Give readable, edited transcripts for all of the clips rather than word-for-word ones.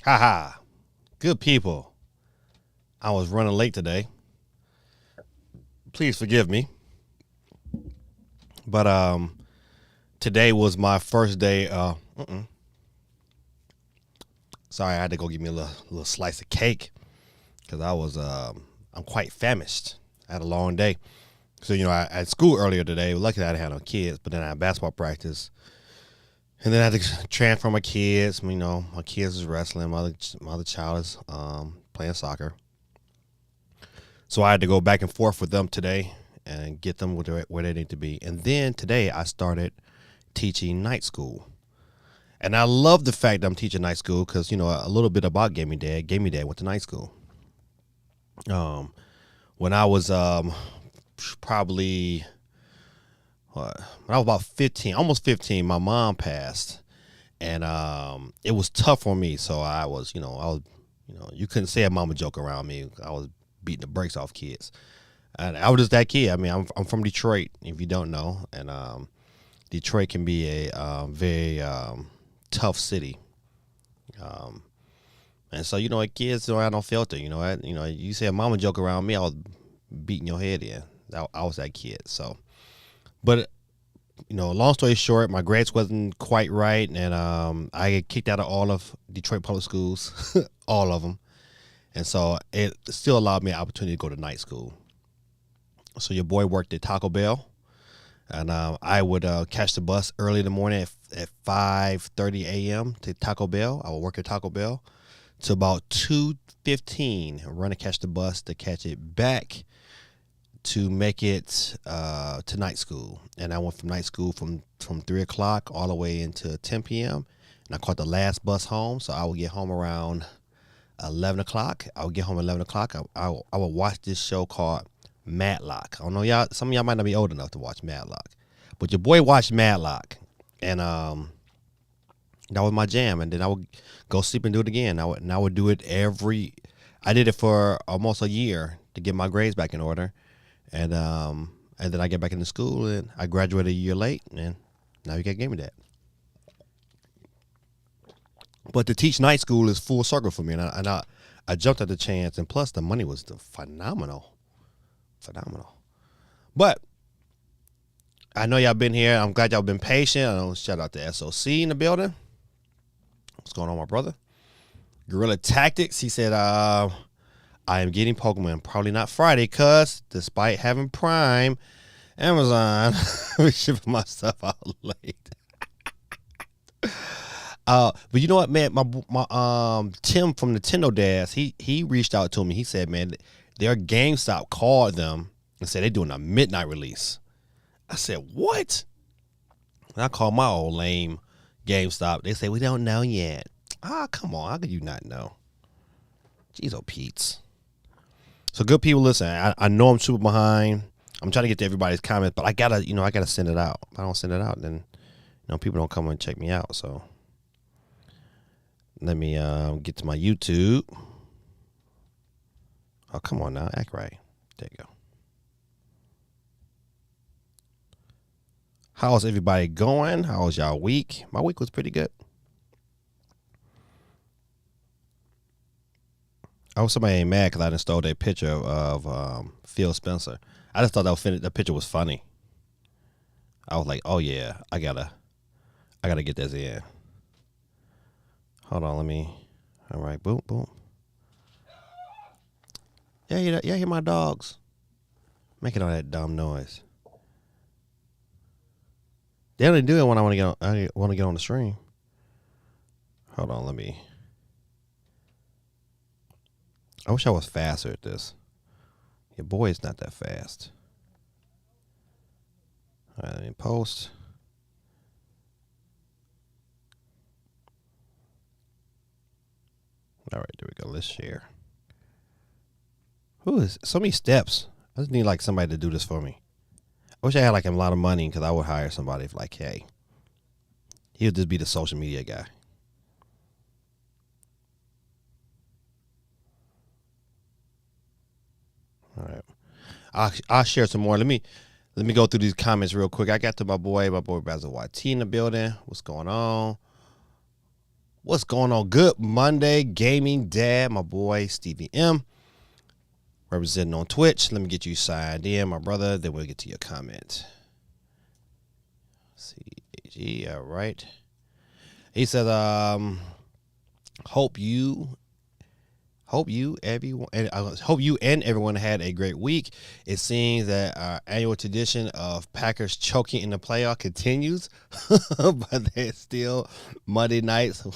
Haha. Good people. I was running late today. Please forgive me. But today was my first day. Sorry, I had to go get me a little slice of cake because I'm quite famished. I had a long day. So, I had school earlier today. Luckily, I didn't have no kids, but then I had basketball practice. And then I had to transfer my kids. My kids is wrestling. My other child is playing soccer. So I had to go back and forth with them today and get them where they need to be. And then today I started teaching night school. And I love the fact that I'm teaching night school because, a little bit about Gaming Dad. Gaming Dad went to night school. When I was probably, when I was about 15, almost 15, my mom passed. And it was tough on me. So I was, you couldn't say a mama joke around me. I was beating the brakes off kids. And I was just that kid. I mean, I'm from Detroit, if you don't know. And Detroit can be a very tough city. And so, kids don't have no filter. You say a mama joke around me, I was beating your head in. I was that kid. So, but, long story short, my grades wasn't quite right. And I get kicked out of all of Detroit public schools, all of them. And so it still allowed me an opportunity to go to night school. So your boy worked at Taco Bell. And I would catch the bus early in the morning at 5:30 a.m. to Taco Bell. I would work at Taco Bell to about 2:15, run and catch the bus to catch it back to make it to night school. And I went from night school from 3 o'clock all the way into 10 p.m. And I caught the last bus home, so I would get home around 11 o'clock. I would get home at 11 o'clock. I would watch this show called Matlock. I don't know, y'all. Some of y'all might not be old enough to watch Matlock, but your boy watched Matlock, and that was my jam. And then I would go sleep and do it again. I would do it I did it for almost a year to get my grades back in order, and then I get back into school, and I graduated a year late, and now you got Gaming Dad. But to teach night school is full circle for me, and I jumped at the chance, and plus the money was phenomenal. But I know y'all been here. I'm glad y'all been patient. I know, shout out to SOC in the building. What's going on, my brother? Guerrilla Tactics. He said, I am getting Pokemon. Probably not Friday, cuz despite having Prime, Amazon was shipping my stuff out late. But you know what, man? My Tim from Nintendo Dads, he reached out to me. He said, man, their GameStop called them and said they're doing a midnight release. I said, what? And I called my old lame GameStop. They say, we don't know yet. Come on. How could you not know? Jeez, oh, Pete's. So good people, listen, I know I'm super behind. I'm trying to get to everybody's comments, but I gotta send it out. If I don't send it out, then, people don't come and check me out. So let me get to my YouTube. Oh, come on now. Act right. There you go. How's everybody going? How was y'all week? My week was pretty good. I hope somebody ain't mad because I done stole their picture of Phil Spencer. I just thought that picture was funny. I was like, oh yeah, I gotta get this in. Hold on, all right, boom, boom. Yeah, hear my dogs making all that dumb noise. They only do it when I want to get on the stream. Hold on, I wish I was faster at this. Your boy is not that fast. All right, let me post. All right, there we go. Let's share. Who is so many steps? I just need somebody to do this for me. I wish I had a lot of money because I would hire somebody hey, he would just be the social media guy. All right, I'll share some more. Let me go through these comments real quick. I got to my boy Basil YT in the building. What's going on? What's going on? Good Monday, gaming dad, my boy Stevie M, representing on Twitch. Let me get you signed in, my brother. Then we'll get to your comment. CAG, all right. He said, hope you and everyone had a great week. It seems that our annual tradition of Packers choking in the playoff continues, but there's still Monday nights.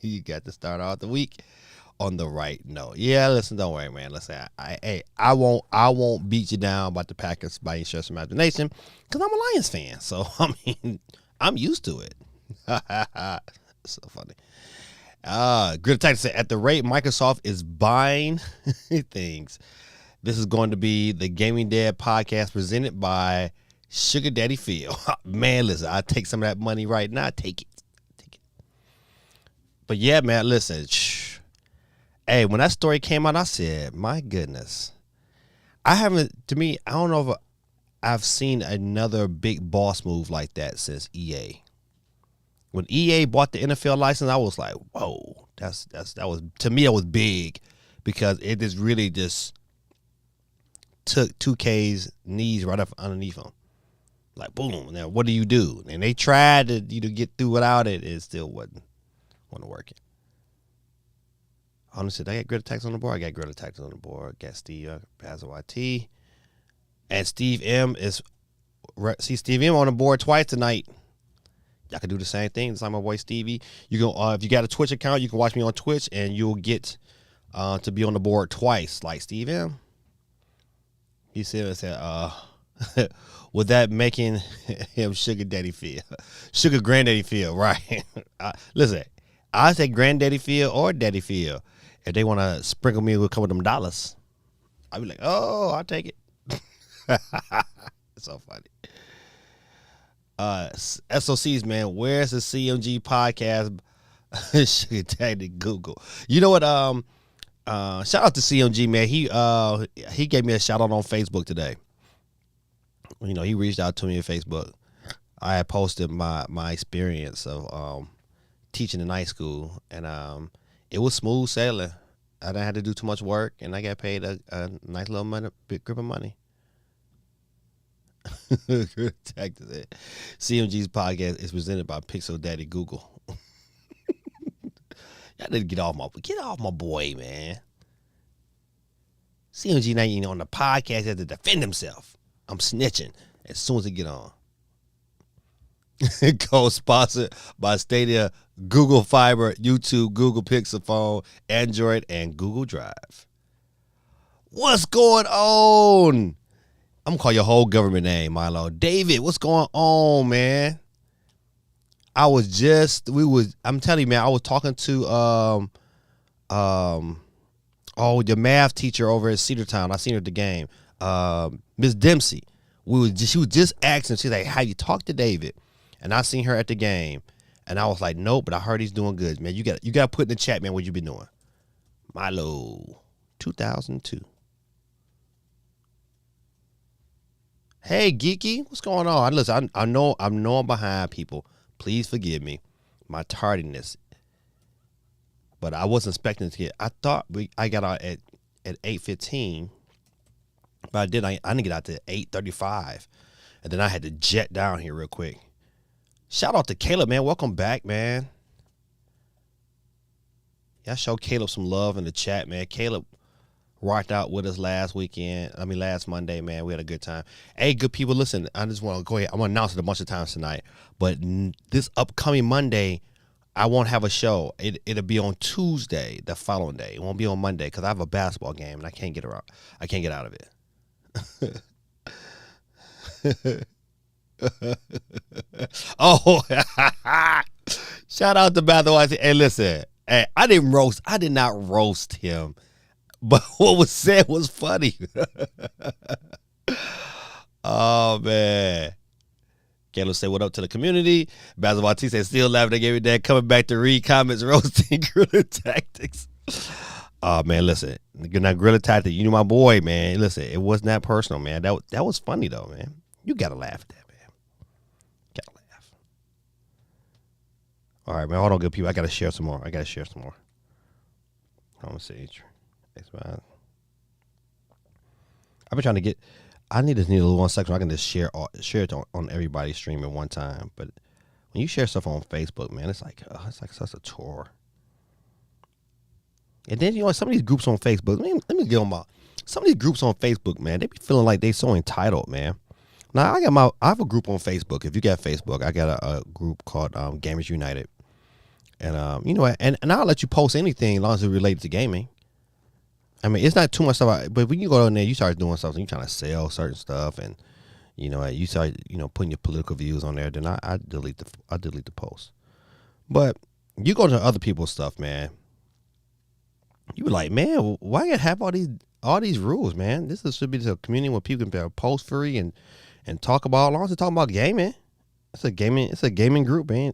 You got to start off the week on the right note. Yeah, listen, don't worry, man. Listen, I won't beat you down about the Packers by any stretch of imagination because I'm a Lions fan. So I mean, I'm used to it. So funny. Good attack said, at the rate Microsoft is buying things, this is going to be the Gaming Dad podcast presented by Sugar Daddy Phil. Man, listen, I take some of that money right now. Take it. But yeah, man, listen. Hey, when that story came out, I said, my goodness. I don't know if I've seen another big boss move like that since EA. When EA bought the NFL license, I was like, whoa, that was, to me, it was big because it just really just took 2K's knees right up underneath them. Like, boom, now what do you do? And they tried to get through without it. It still wasn't working. Honestly, I got Grid Attacks on the board. I got Grid Attacks on the board. Got Steve Basil YT. And Steve M Steve M on the board twice tonight. Y'all can do the same thing. It's like my boy Stevie. You can, if you got a Twitch account, you can watch me on Twitch, and you'll get to be on the board twice, like Steve M. He said, with that making him Sugar Daddy Phil, Sugar Granddaddy Phil, right? Listen, I say Granddaddy Phil or Daddy Phil. If they want to sprinkle me with a couple of them dollars, I'll be like, oh, I'll take it. It's so funny. SOCs, man, where's the CMG podcast? Sugar Daddy Google. You know what? Shout out to CMG, man. He gave me a shout out on Facebook today. You know, he reached out to me on Facebook. I had posted my experience of teaching in high school, and it was smooth sailing. I didn't have to do too much work, and I got paid a nice little big grip of money. CMG's podcast is presented by Pixel Daddy Google. Y'all need to get off my boy, man. CMG not even on the podcast, has to defend himself. I'm snitching as soon as he get on. Co-sponsored by Stadia, Google Fiber, YouTube, Google Pixel Phone, Android, and Google Drive. What's going on? I'm gonna call your whole government name, Milo. David, what's going on, man? I'm telling you, man, I was talking to your math teacher over at Cedartown. I seen her at the game. Miss Dempsey. She was just asking, she's like, have you talked to David? And I seen her at the game. And I was like, nope, but I heard he's doing good, man. You got to put in the chat, man, what you been doing. Milo, 2002. Hey, Geeky, what's going on? Listen, I know I'm behind, people. Please forgive me, my tardiness. But I wasn't expecting to get. I thought I got out at 8:15, but I didn't get out to 8:35, and then I had to jet down here real quick. Shout out to Caleb, man. Welcome back, man. Y'all show Caleb some love in the chat, man. Caleb rocked out with us last Monday, man. We had a good time. Hey, good people, listen, I just want to go ahead. I'm going to announce it a bunch of times tonight. But this upcoming Monday, I won't have a show. It'll be on Tuesday, the following day. It won't be on Monday because I have a basketball game and I can't get around. I can't get out of it. Oh, shout out to Bathwise. Hey, listen. Hey, I did not roast him. But what was said was funny. Oh, man. Caleb say what up to the community. Basil T said still laughing. They gave me that coming back to read comments, roasting guerrilla tactics. Oh, man, listen. Not guerrilla tactics. You know my boy, man. Listen, it wasn't that personal, man. That was funny, though, man. You got to laugh at that, man. Got to laugh. All right, man. Hold on, good people. I gotta share some more. Hold on, let's see. I've been trying to get. I need a little 1 second so I can just share it on everybody's stream at one time. But when you share stuff on Facebook, man, it's like such a chore. And then some of these groups on Facebook. Let me get them out. Some of these groups on Facebook, man, they be feeling like they so entitled, man. Now I have a group on Facebook. If you got Facebook, I got a group called Gamers United, and and I'll let you post anything as long as it related to gaming. I mean, it's not too much stuff, but when you go in there, you start doing something, you're trying to sell certain stuff, and you start putting your political views on there. Then I delete the post. But you go to other people's stuff, man. You be like, man, why you have all these rules, man? Should be a community where people can post free and talk about. As long as they're talking about gaming, it's a gaming group, man.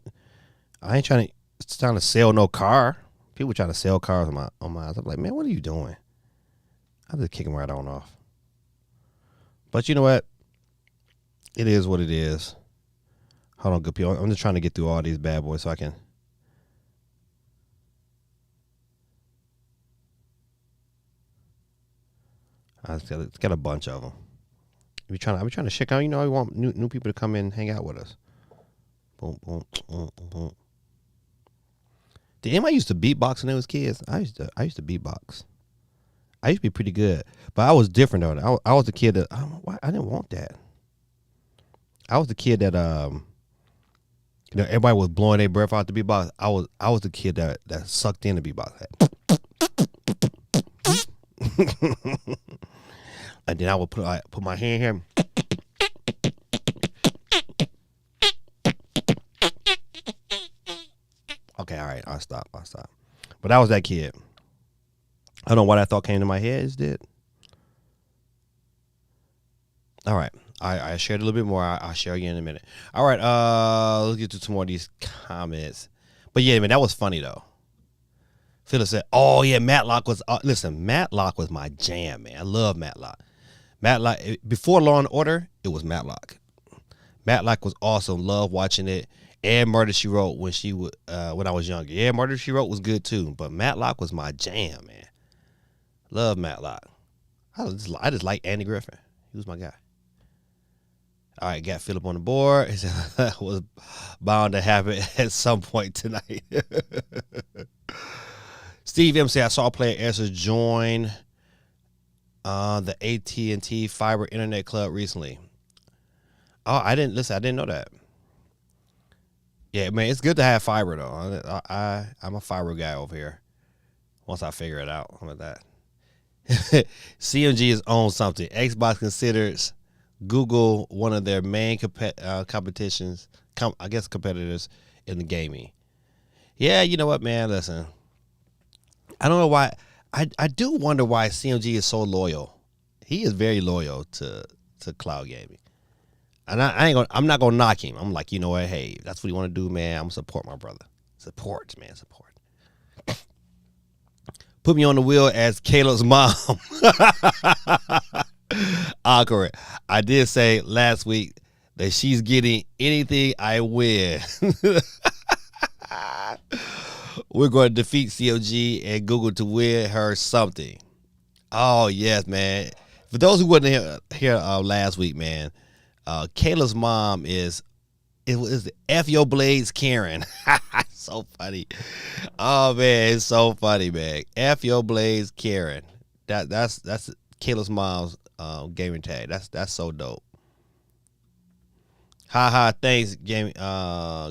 I ain't trying to sell no car. People trying to sell cars on my. I'm like, man, what are you doing? I just kick them right on off. But you know what? It is what it is. Hold on, good people. I'm just trying to get through all these bad boys so I can. It's got a bunch of them. I'm trying to check out. I want new people to come in and hang out with us. Boom, boom, boom, boom. Did anybody used to beatbox when they was kids? I used to beatbox. I used to be pretty good, but I was different though. I was the kid that I didn't want that. I was the kid that everybody was blowing their breath out the beatbox. I was the kid that sucked in the beatbox. And then I would put my hand here. Okay, all right, I'll stop. But I was that kid. I don't know why that thought came to my head. It did. All right. I shared a little bit more. I'll share again in a minute. All right. Let's get to some more of these comments. But yeah, man, that was funny though. Phyllis said, "Oh yeah, Matlock was." Listen, Matlock was my jam, man. I love Matlock. Matlock before Law and Order, it was Matlock. Matlock was awesome. Love watching it. And Murder She Wrote when I was younger. Yeah, Murder She Wrote was good too. But Matlock was my jam, man. Love Matlock. I just like Andy Griffin. He was my guy. All right, got Philip on the board. He said that was bound to happen at some point tonight. Steve M said, I saw player answer join the AT&T Fiber Internet Club recently. Oh, I didn't know that. Yeah, man, it's good to have fiber though. I'm a fiber guy over here. Once I figure it out, how about that? CMG is on something. Xbox considers Google one of their main competitions. Competitors in the gaming. Yeah, you know what, man? Listen, I don't know why. I do wonder why CMG is so loyal. He is very loyal to cloud gaming. And I'm not gonna knock him. I'm like, you know what? Hey, if that's what you want to do, man, I'm gonna support my brother. Support. Put me on the wheel as Caleb's mom. Correct. I did say last week that she's getting anything I win. We're going to defeat COG and Google to win her something. Oh yes, man. For those who wasn't here last week, man. Kayla's mom is the F Your Blades Karen. So funny. Oh man, it's so funny, man. F Your Blades Karen. That's Kayla's mom's gaming tag. That's so dope. Thanks, game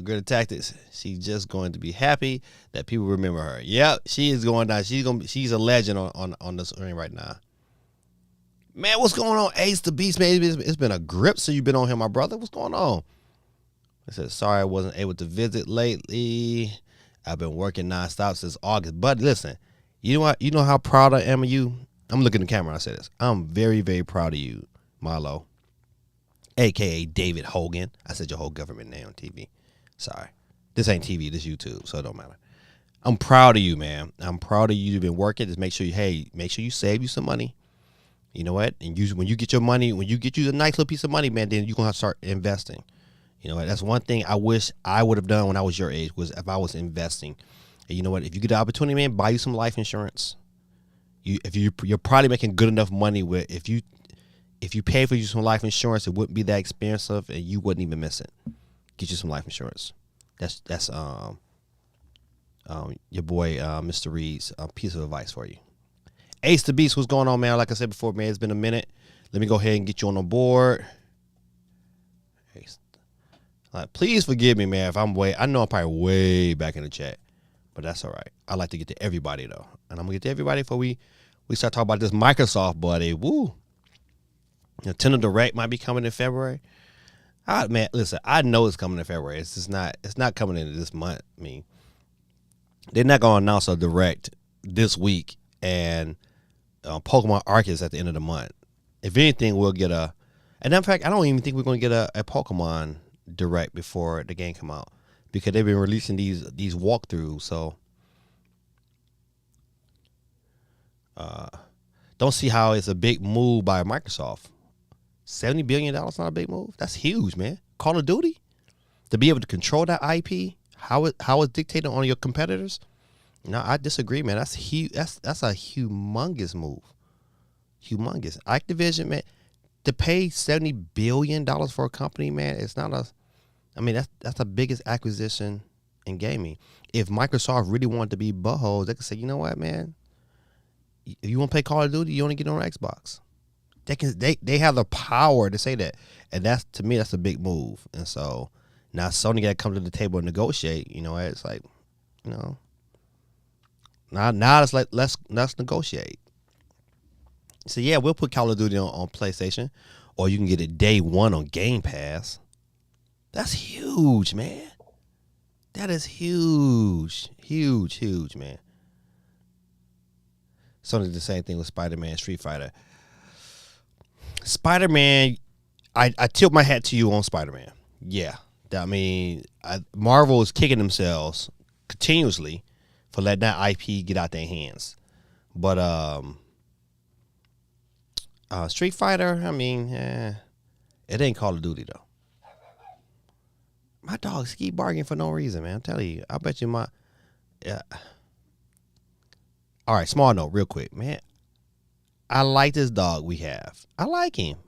Grid Tactics. She's just going to be happy that people remember her. Yep, she is going down. She's a legend on this screen right now. Man, what's going on, Ace the Beast, man? It's been a grip since you've been on here, my brother. What's going on? I said, sorry I wasn't able to visit lately. I've been working nonstop since August. But listen, you know what? You know how proud I am of you? I'm looking at the camera. I say this. I'm very, very proud of you, Milo, a.k.a. David Hogan. I said your whole government name on TV. Sorry. This ain't TV. This YouTube, so it don't matter. I'm proud of you, man. I'm proud of you. You've been working. Just make sure you save you some money. You know what? And when you get your money, when you get you a nice little piece of money, man, then you're going to start investing. You know, that's one thing I wish I would have done when I was your age, was if I was investing. And you know what? If you get the opportunity, man, buy you some life insurance. You're probably making good enough money with if you pay for you some life insurance, it wouldn't be that expensive, and you wouldn't even miss it. Get you some life insurance. That's your boy Mr. Reed's piece of advice for you. Ace the Beast, what's going on, man? Like I said before, man, it's been a minute. Let me go ahead and get you on the board. Ace. Please forgive me, man, if I know I'm probably way back in the chat, but that's all right. I like to get to everybody though, and I'm gonna get to everybody before we start talking about this Microsoft, buddy. Woo. Nintendo Direct might be coming in February. Man, listen, I know it's coming in February. It's not coming in this month. I mean, they're not gonna announce a Direct this week, and Pokemon Arceus at the end of the month. If anything, we'll get and in fact, I don't even think we're gonna get a Pokemon Direct before the game come out, because they've been releasing these walkthroughs. So don't see how it's a big move by Microsoft. $70 billion not a big move. That's huge, man. Call of Duty, to be able to control that IP, how it's dictated on your competitors. No, I disagree, man. That's huge. That's a humongous move. Humongous. Activision, man, to pay $70 billion for a company, man, it's not a. I mean, that's the biggest acquisition in gaming. If Microsoft really wanted to be buttholes, they could say, you know what, man, if you want to play Call of Duty, you only get on Xbox. They have the power to say that, and to me that's a big move. And so now Sony got to come to the table and negotiate. You know, it's like, you know, now it's like let's negotiate. So yeah, we'll put Call of Duty on PlayStation, or you can get it day one on Game Pass. That's huge, man. That is huge, man. Sony did the same thing with Spider-Man, Street Fighter. Spider-Man, I tilt my hat to you on Spider-Man. Yeah. I mean, Marvel is kicking themselves continuously for letting that IP get out their hands. But Street Fighter, I mean, it ain't Call of Duty, though. My dogs keep barking for no reason, man. I'm telling you. I bet you yeah. All right, small note, real quick, man. I like this dog we have. I like him.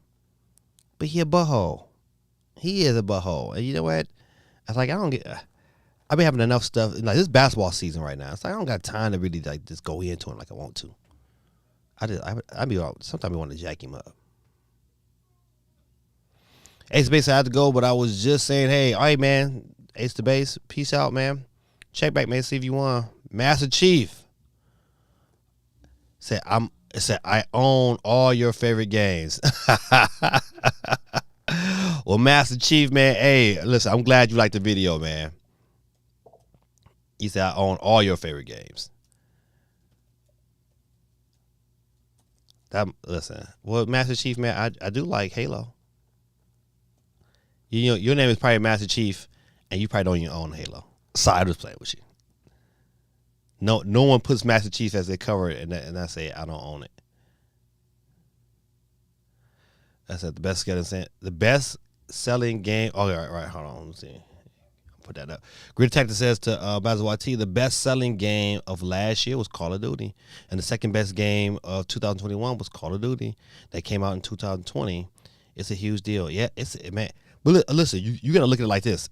But he a butthole. He is a butthole. And you know what? I was like, I've been having enough stuff. Like, this basketball season right now. It's like I don't got time to really like just go into him like I want to. Sometimes I want to jack him up. Ace the Base, I had to go, but I was just saying, hey, all right, man. Ace the Base, peace out, man. Check back, man. See if you want. Master Chief said, I own all your favorite games. Well, Master Chief, man, hey, listen, I'm glad you liked the video, man. He said, I own all your favorite games. Listen, well, Master Chief, man, I do like Halo. You know, your name is probably Master Chief, and you probably don't even own Halo. Sorry, I was playing with you. No one puts Master Chief as their cover, and I say I don't own it. That's the best selling game. Oh, right. Hold on. Let's see. Put that up. Grid Detective says to Bazawati, the best selling game of last year was Call of Duty, and the second best game of 2021 was Call of Duty that came out in 2020. It's a huge deal. Yeah, man. But listen, you gotta look at it like this,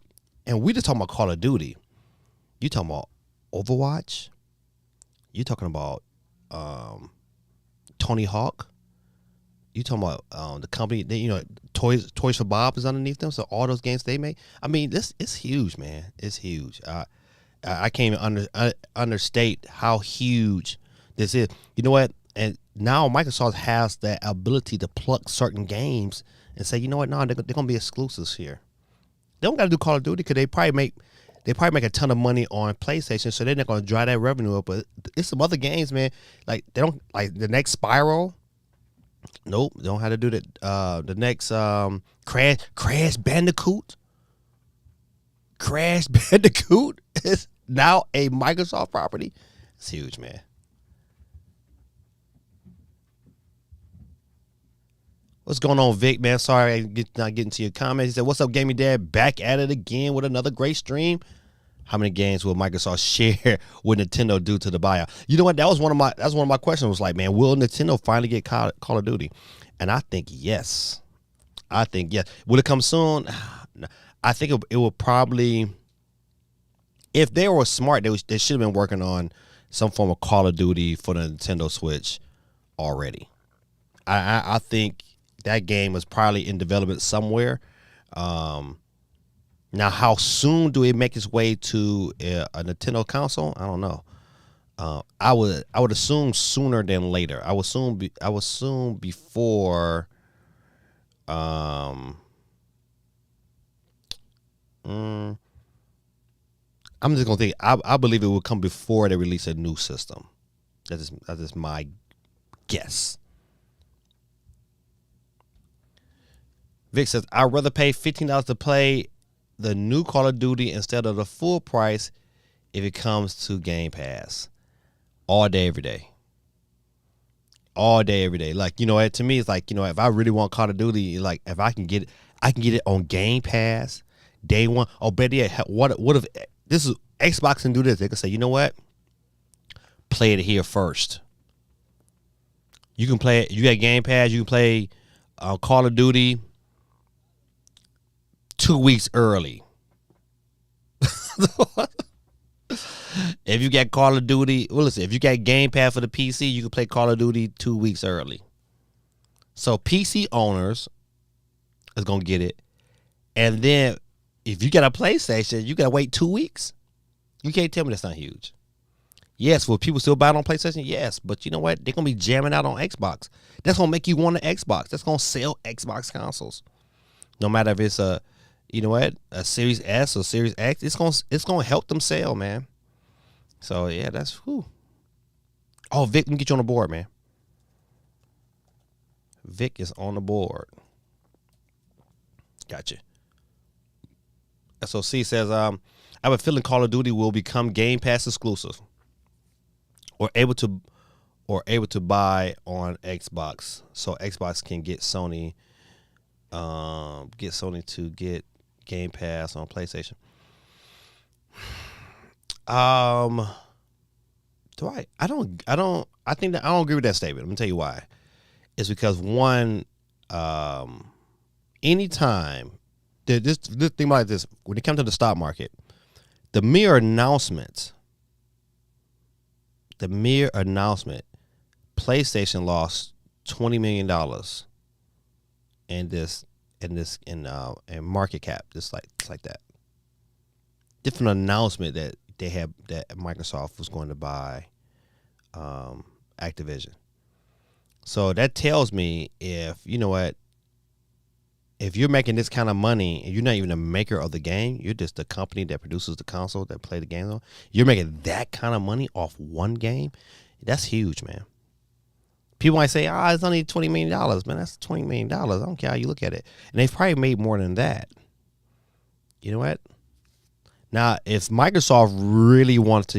and we just talking about Call of Duty. You talking about Overwatch? You talking about Tony Hawk? You talking about the company? Toys for Bob is underneath them. So all those games they make. I mean, it's huge, man. It's huge. I can't even understate how huge this is. You know what? And now Microsoft has that ability to pluck certain games and say, you know what? No, they're gonna be exclusives here. They don't got to do Call of Duty because they probably make a ton of money on PlayStation, so they're not gonna dry that revenue up. But it's some other games, man. Like they don't like the next Spyro. Nope, they don't have to do that. The next Crash Bandicoot. Crash Bandicoot is now a Microsoft property. It's huge, man. What's going on, Vic, man? Sorry not getting to your comments. He said, what's up, Gaming Dad? Back at it again with another great stream. How many games will Microsoft share with Nintendo due to the buyout? You know what? That's one of my questions. Was like, man, will Nintendo finally get Call of Duty? And I think yes. I think yes. Will it come soon? I think it will probably. If they were smart, they should have been working on some form of Call of Duty for the Nintendo Switch already. I think that game was probably in development somewhere. Now, how soon do it make its way to a Nintendo console? I don't know. I would assume sooner than later. I would assume before. I'm just gonna think. I believe it will come before they release a new system. That's just my guess. Vic says, I'd rather pay $15 to play the new Call of Duty instead of the full price if it comes to Game Pass. All day, every day. All day, every day. Like, to me, it's like, if I really want Call of Duty, like, if I can get it on Game Pass day one. Oh, better yet, what if this is Xbox can do this? They can say, you know what? Play it here first. You can play it. You got Game Pass. You can play Call of Duty 2 weeks early. If you got Call of Duty, well, listen, if you got Game Pass for the PC, you can play Call of Duty 2 weeks early. So PC owners is going to get it. And then if you got a PlayStation, you got to wait 2 weeks. You can't tell me that's not huge. Yes, will people still buy it on PlayStation? Yes, but you know what? They're going to be jamming out on Xbox. That's going to make you want an Xbox. That's going to sell Xbox consoles. No matter if it's a Series S or Series X, it's going to help them sell, man. So, yeah, that's whew. Oh, Vic, let me get you on the board, man. Vic is on the board. Gotcha. SOC says, I have a feeling Call of Duty will become Game Pass exclusive or able to buy on Xbox, so Xbox can get Sony to get Game Pass on PlayStation. I think that I don't agree with that statement. I'm gonna tell you why. It's because one, anytime this thing like this, when it comes to the stock market, the mere announcement, PlayStation lost $20 million in market cap, just like that. Different announcement that they had that Microsoft was going to buy Activision. So that tells me if you're making this kind of money and you're not even a maker of the game, you're just the company that produces the console that play the game on, you're making that kind of money off one game, that's huge, man. People might say, it's only $20 million. Man, that's $20 million. I don't care how you look at it. And they've probably made more than that. You know what? Now, if Microsoft really wants to,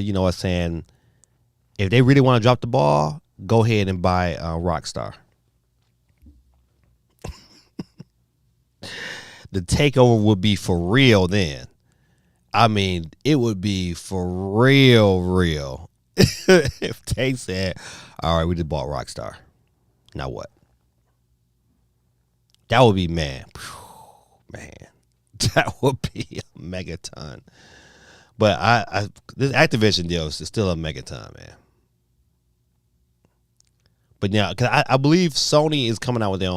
if they really want to drop the ball, go ahead and buy Rockstar. The takeover would be for real then. I mean, it would be for real. If they said, all right, we just bought Rockstar. Now what? That would be, man, that would be a megaton. But this Activision deal is still a megaton, man. But now, because I believe Sony is coming out with their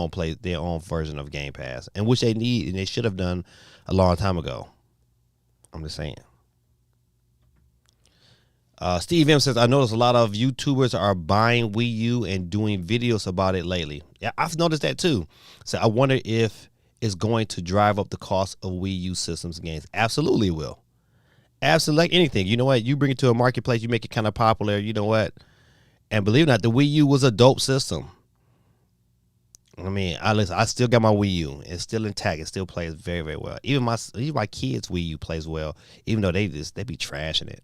own version of Game Pass, and which they need and they should have done a long time ago. I'm just saying. Steve M says, I noticed a lot of YouTubers are buying Wii U and doing videos about it lately. Yeah, I've noticed that too. So I wonder if it's going to drive up the cost of Wii U systems and games. Absolutely it will. Absolutely, like anything. You know what? You bring it to a marketplace, you make it kind of popular. You know what? And believe it or not, the Wii U was a dope system. I mean, I still got my Wii U. It's still intact. It still plays very, very well. Even my kids' Wii U plays well, even though they be trashing it.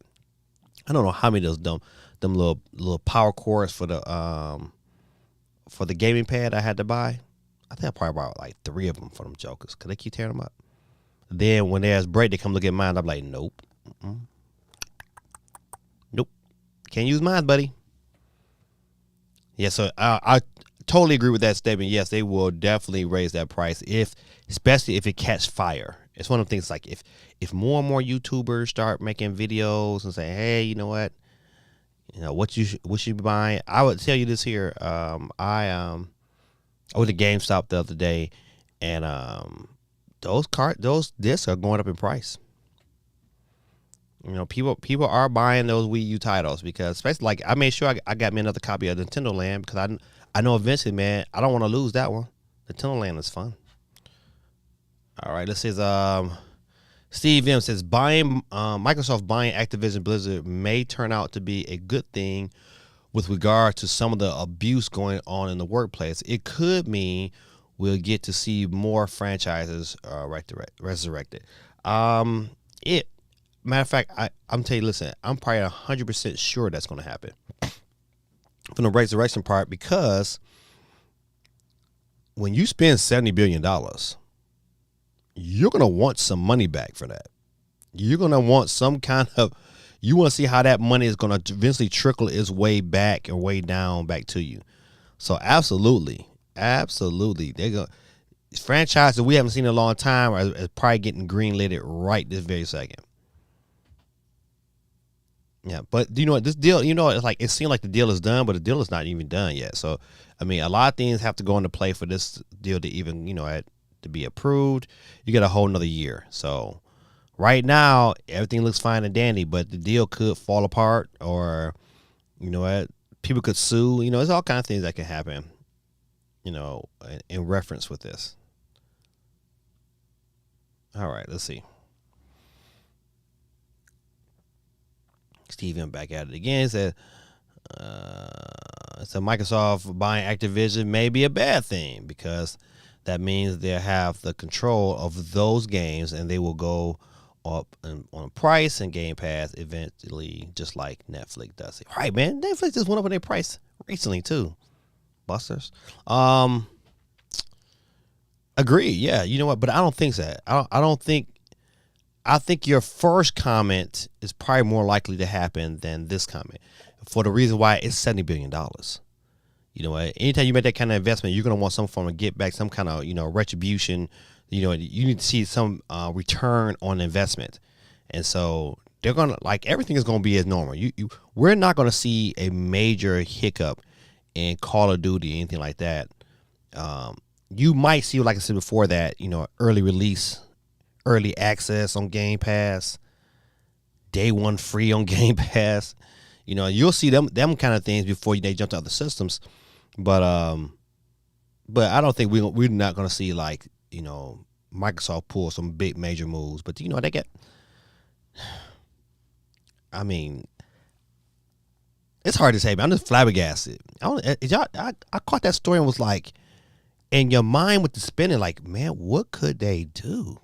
I don't know how many of those them little power cords for the gaming pad I had to buy. I think I probably bought like 3 of them for them jokers because they keep tearing them up. Then when there's break, they come look at mine. I'm like, nope, nope, can't use mine, buddy. Yeah, so I totally agree with that statement. Yes, they will definitely raise that price especially if it catch fire. It's one of the things like if more and more YouTubers start making videos and say, hey, you know what, what you should be buying. I would tell you this here. I went to GameStop the other day, and those discs are going up in price. People are buying those Wii U titles because, especially like I made sure I got me another copy of Nintendo Land because I know eventually, man, I don't want to lose that one. Nintendo Land is fun. All right, this is Steve M says Microsoft buying Activision Blizzard may turn out to be a good thing with regard to some of the abuse going on in the workplace. It could mean we'll get to see more franchises resurrected. Matter of fact, I'm telling you, listen, I'm probably 100% sure that's going to happen from the resurrection part, because when you spend $70 billion, you're going to want some money back for that. You're going to want some kind of, you want to see how that money is going to eventually trickle its way back or way down back to you. So absolutely. They're going franchises we haven't seen in a long time are probably getting greenlit right this very second. Yeah, but this deal, it's like it seemed like the deal is done, but the deal is not even done yet. So, I mean, a lot of things have to go into play for this deal to even, to be approved. You get a whole nother year. So, right now, everything looks fine and dandy, but the deal could fall apart, or, people could sue. There's all kinds of things that can happen, in reference with this. All right, let's see. Steven back at it again. Said, so Microsoft buying Activision may be a bad thing because that means they have the control of those games and they will go up on price and Game Pass eventually, just like Netflix does. All right, man. Netflix just went up on their price recently too. Busters. Agree. Yeah. You know what? But I don't think that. I think your first comment is probably more likely to happen than this comment, for the reason why it's $70 billion. Anytime you make that kind of investment, you're going to want some form of get back, some kind of, retribution. You need to see some return on investment. And so they're going to, like, everything is going to be as normal. We're not going to see a major hiccup in Call of Duty, anything like that. You might see, like I said before, that, early release, early access on Game Pass, day one free on Game Pass. You'll see them kind of things before they jump to other systems. But I don't think we're not going to see, like, Microsoft pull some big major moves. But they get. I mean, it's hard to say, but I'm just flabbergasted. I caught that story and was like, in your mind with the spinning, like, man, what could they do?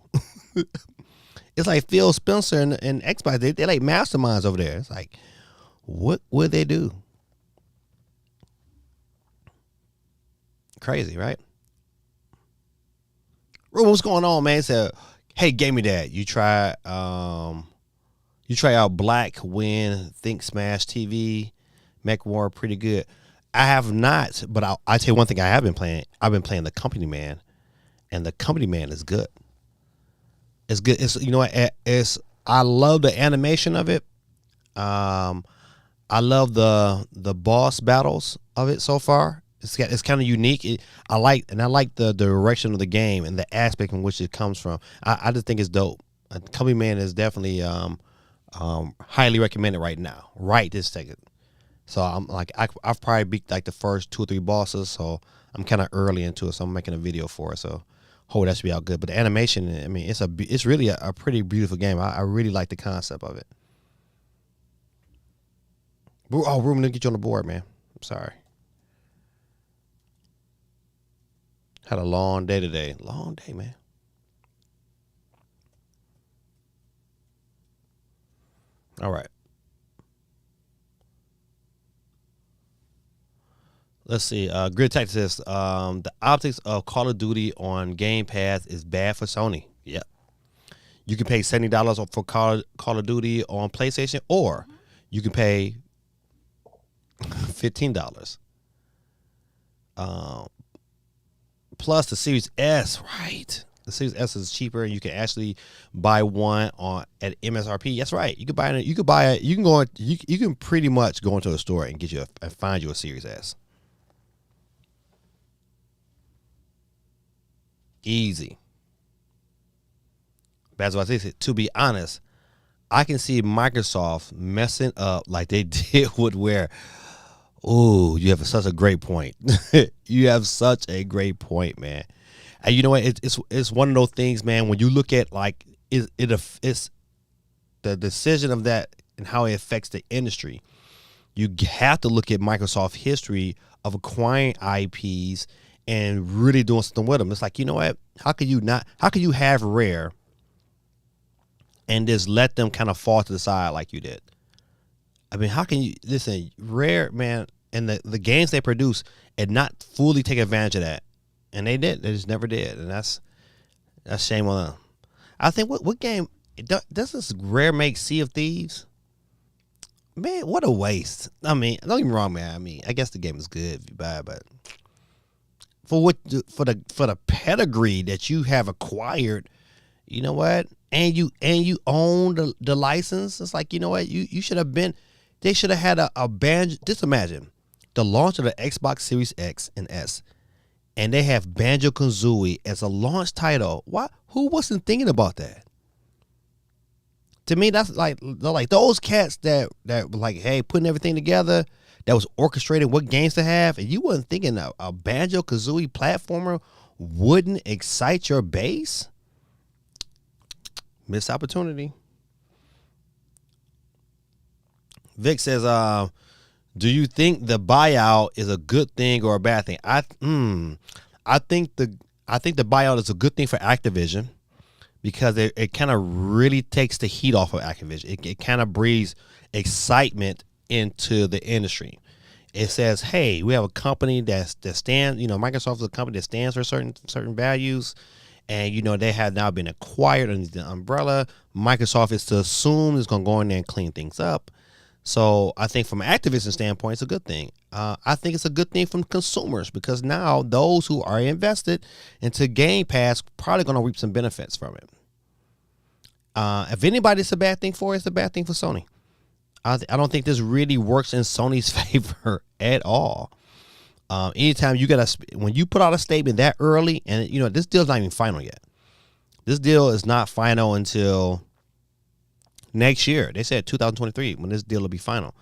It's like Phil Spencer and Xbox. They're like masterminds over there. It's like, what would they do? Crazy, right? What's going on, man? So, hey, Gamey Dad, you try out Black Wind Think Smash TV, Mech War, pretty good. I have not, but I'll tell you one thing I have been playing. I've been playing The Company Man, and The Company Man is good. It's good. It's I love the animation of it. I love the boss battles of it so far. It's kind of unique. I like the direction of the game and the aspect in which it comes from. I just think it's dope. Company Man is definitely highly recommended right now. Right this second. So I'm like I've probably beat like the first 2 or 3 bosses. So I'm kind of early into it. So I'm making a video for it. So. Oh, that should be out good. But the animation, I mean, it's really a pretty beautiful game. I really like the concept of it. Oh, Ruben, didn't get you on the board, man. I'm sorry. Had a long day today. Long day, man. All right. Let's see. Grid Tech says the optics of Call of Duty on Game Pass is bad for Sony. Yep. You can pay $70 for Call of Duty on PlayStation, or you can pay $15. Plus the Series S, right? The Series S is cheaper, and you can actually buy one at MSRP. That's right. You can buy it. You can buy it. You can go. You can pretty much go into a store and and find you a Series S. Easy. But as I said, to be honest, I can see Microsoft messing up like they did with where. Oh, you have such a great point. You have such a great point, man. And you know what? It's one of those things, man. When you look at like it's the decision of that and how it affects the industry, you have to look at Microsoft's history of acquiring IPs and really doing something with them. It's like, you know what? How could you have Rare and just let them kind of fall to the side like you did? I mean, how can you listen? Rare, man, and the games they produce and not fully take advantage of that, and they did. They just never did, and that's shame on them. I think what game does this Rare make? Sea of Thieves? Man, what a waste. I mean, don't get me wrong, man. I mean, I guess the game is good if you buy it, but for the pedigree that you have acquired, you know what? And you own the license. It's like, you know what? You should have been. They should have had a Banjo. Just imagine the launch of the Xbox Series X and S, and they have Banjo-Kazooie as a launch title. Why? Who wasn't thinking about that? To me, that's like those cats that were like, hey, putting everything together, that was orchestrating what games to have, and you wasn't thinking a Banjo-Kazooie platformer wouldn't excite your base? Missed opportunity. Vic says, do you think the buyout is a good thing or a bad thing? I think the buyout is a good thing for Activision because it kind of really takes the heat off of Activision. It kind of breathes excitement into the industry. It says, hey, we have a company that stands, Microsoft is a company that stands for certain values. And, they have now been acquired under the umbrella. Microsoft is to assume it's going to go in there and clean things up. So I think from an Activision standpoint, it's a good thing. I think it's a good thing from consumers because now those who are invested into Game Pass probably going to reap some benefits from it. If anybody it's a bad thing for, it's a bad thing for Sony. I don't think this really works in Sony's favor at all. Anytime when you put out a statement that early, and this deal's not even final yet. This deal is not final until next year. They said 2023 when this deal will be final.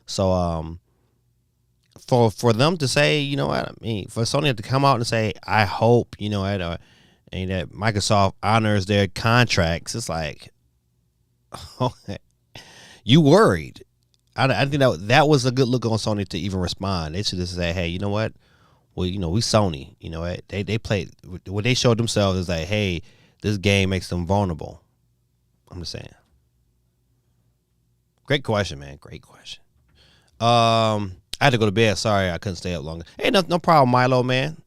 So for them to say, you know what I mean, for Sony to come out and say, I hope, and that Microsoft honors their contracts, it's like, you worried. I think that was a good look on Sony to even respond. They should just say, hey, you know what? Well, we Sony. You know what? They played what they showed themselves is like, hey, this game makes them vulnerable. I'm just saying. Great question, man. Great question. I had to go to bed. Sorry, I couldn't stay up longer. Hey, no problem, Milo, man.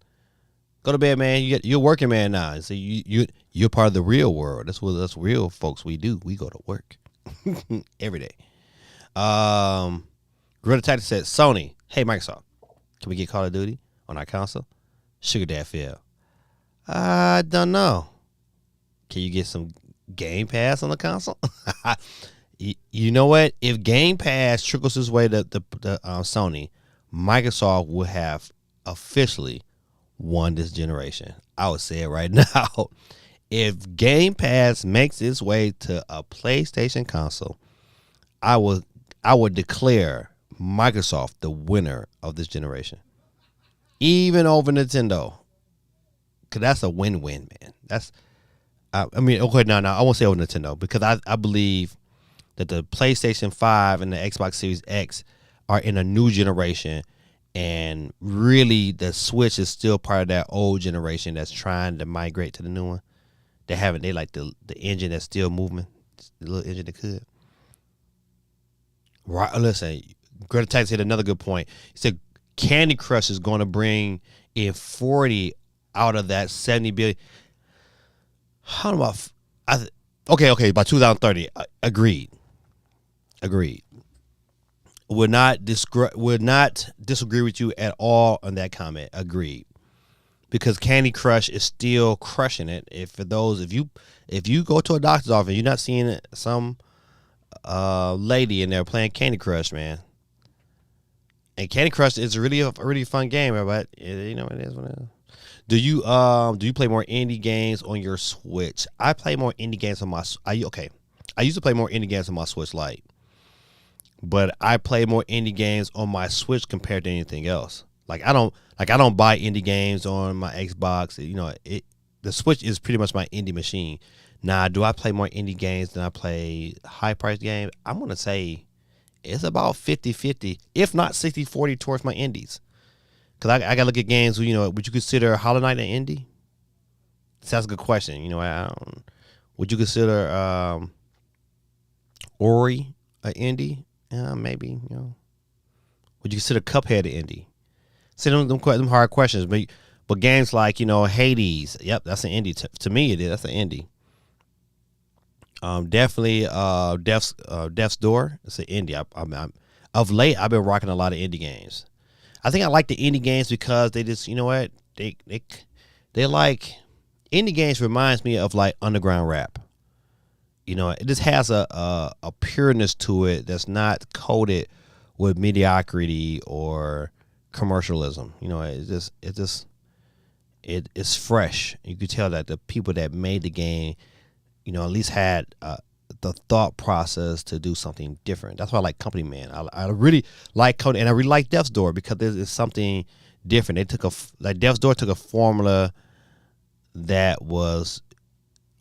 Go to bed, man. You're a working man now. So you're part of the real world. That's what us real folks we do. We go to work every day. Greta Tactics said, Sony, hey Microsoft, can we get Call of Duty on our console? Sugar Dad Phil, I don't know. Can you get some Game Pass on the console? You know what? If Game Pass trickles his way to Sony, Microsoft will have officially won this generation. I would say it right now. If Game Pass makes its way to a PlayStation console, I would declare Microsoft the winner of this generation, even over Nintendo, because that's a win-win, man. That's, okay, no, I won't say over Nintendo because I believe that the PlayStation 5 and the Xbox Series X are in a new generation, and really the Switch is still part of that old generation that's trying to migrate to the new one. They like the engine that's still moving, the little engine that could. Right, listen, Greta Tactics hit another good point. He said, Candy Crush is going to bring in 40 out of that 70 billion. How about okay, by 2030, agreed. Would not disagree with you at all on that comment. Agreed. Because Candy Crush is still crushing it. If you go to a doctor's office, you're not seeing some lady in there playing Candy Crush, man. And Candy Crush is really a really fun game, but it is what it is. Do you play more indie games on your Switch? I play more indie games on my I used to play more indie games on my Switch Lite. But I play more indie games on my Switch compared to anything else. I don't buy indie games on my Xbox. The Switch is pretty much my indie machine. Now, do I play more indie games than I play high price games? I'm gonna say it's about 50-50, if not 60-40 towards my indies. Cause I gotta look at games. Would you consider Hollow Knight an indie? That's a good question. Would you consider Ori an indie? Maybe. Would you consider Cuphead an indie? See them hard questions, but games like Hades, yep, that's an indie. To me, it is. That's an indie. Definitely, Death's Door. It's an indie. Of late, I've been rocking a lot of indie games. I think I like the indie games because they just, they like indie games. Reminds me of like underground rap. It just has a pureness to it that's not coated with mediocrity or commercialism. It's fresh. You could tell that the people that made the game, at least had the thought process to do something different. That's why I like Company Man. I really like Company, and I really like Death's Door because there's something different. Death's Door took a formula that was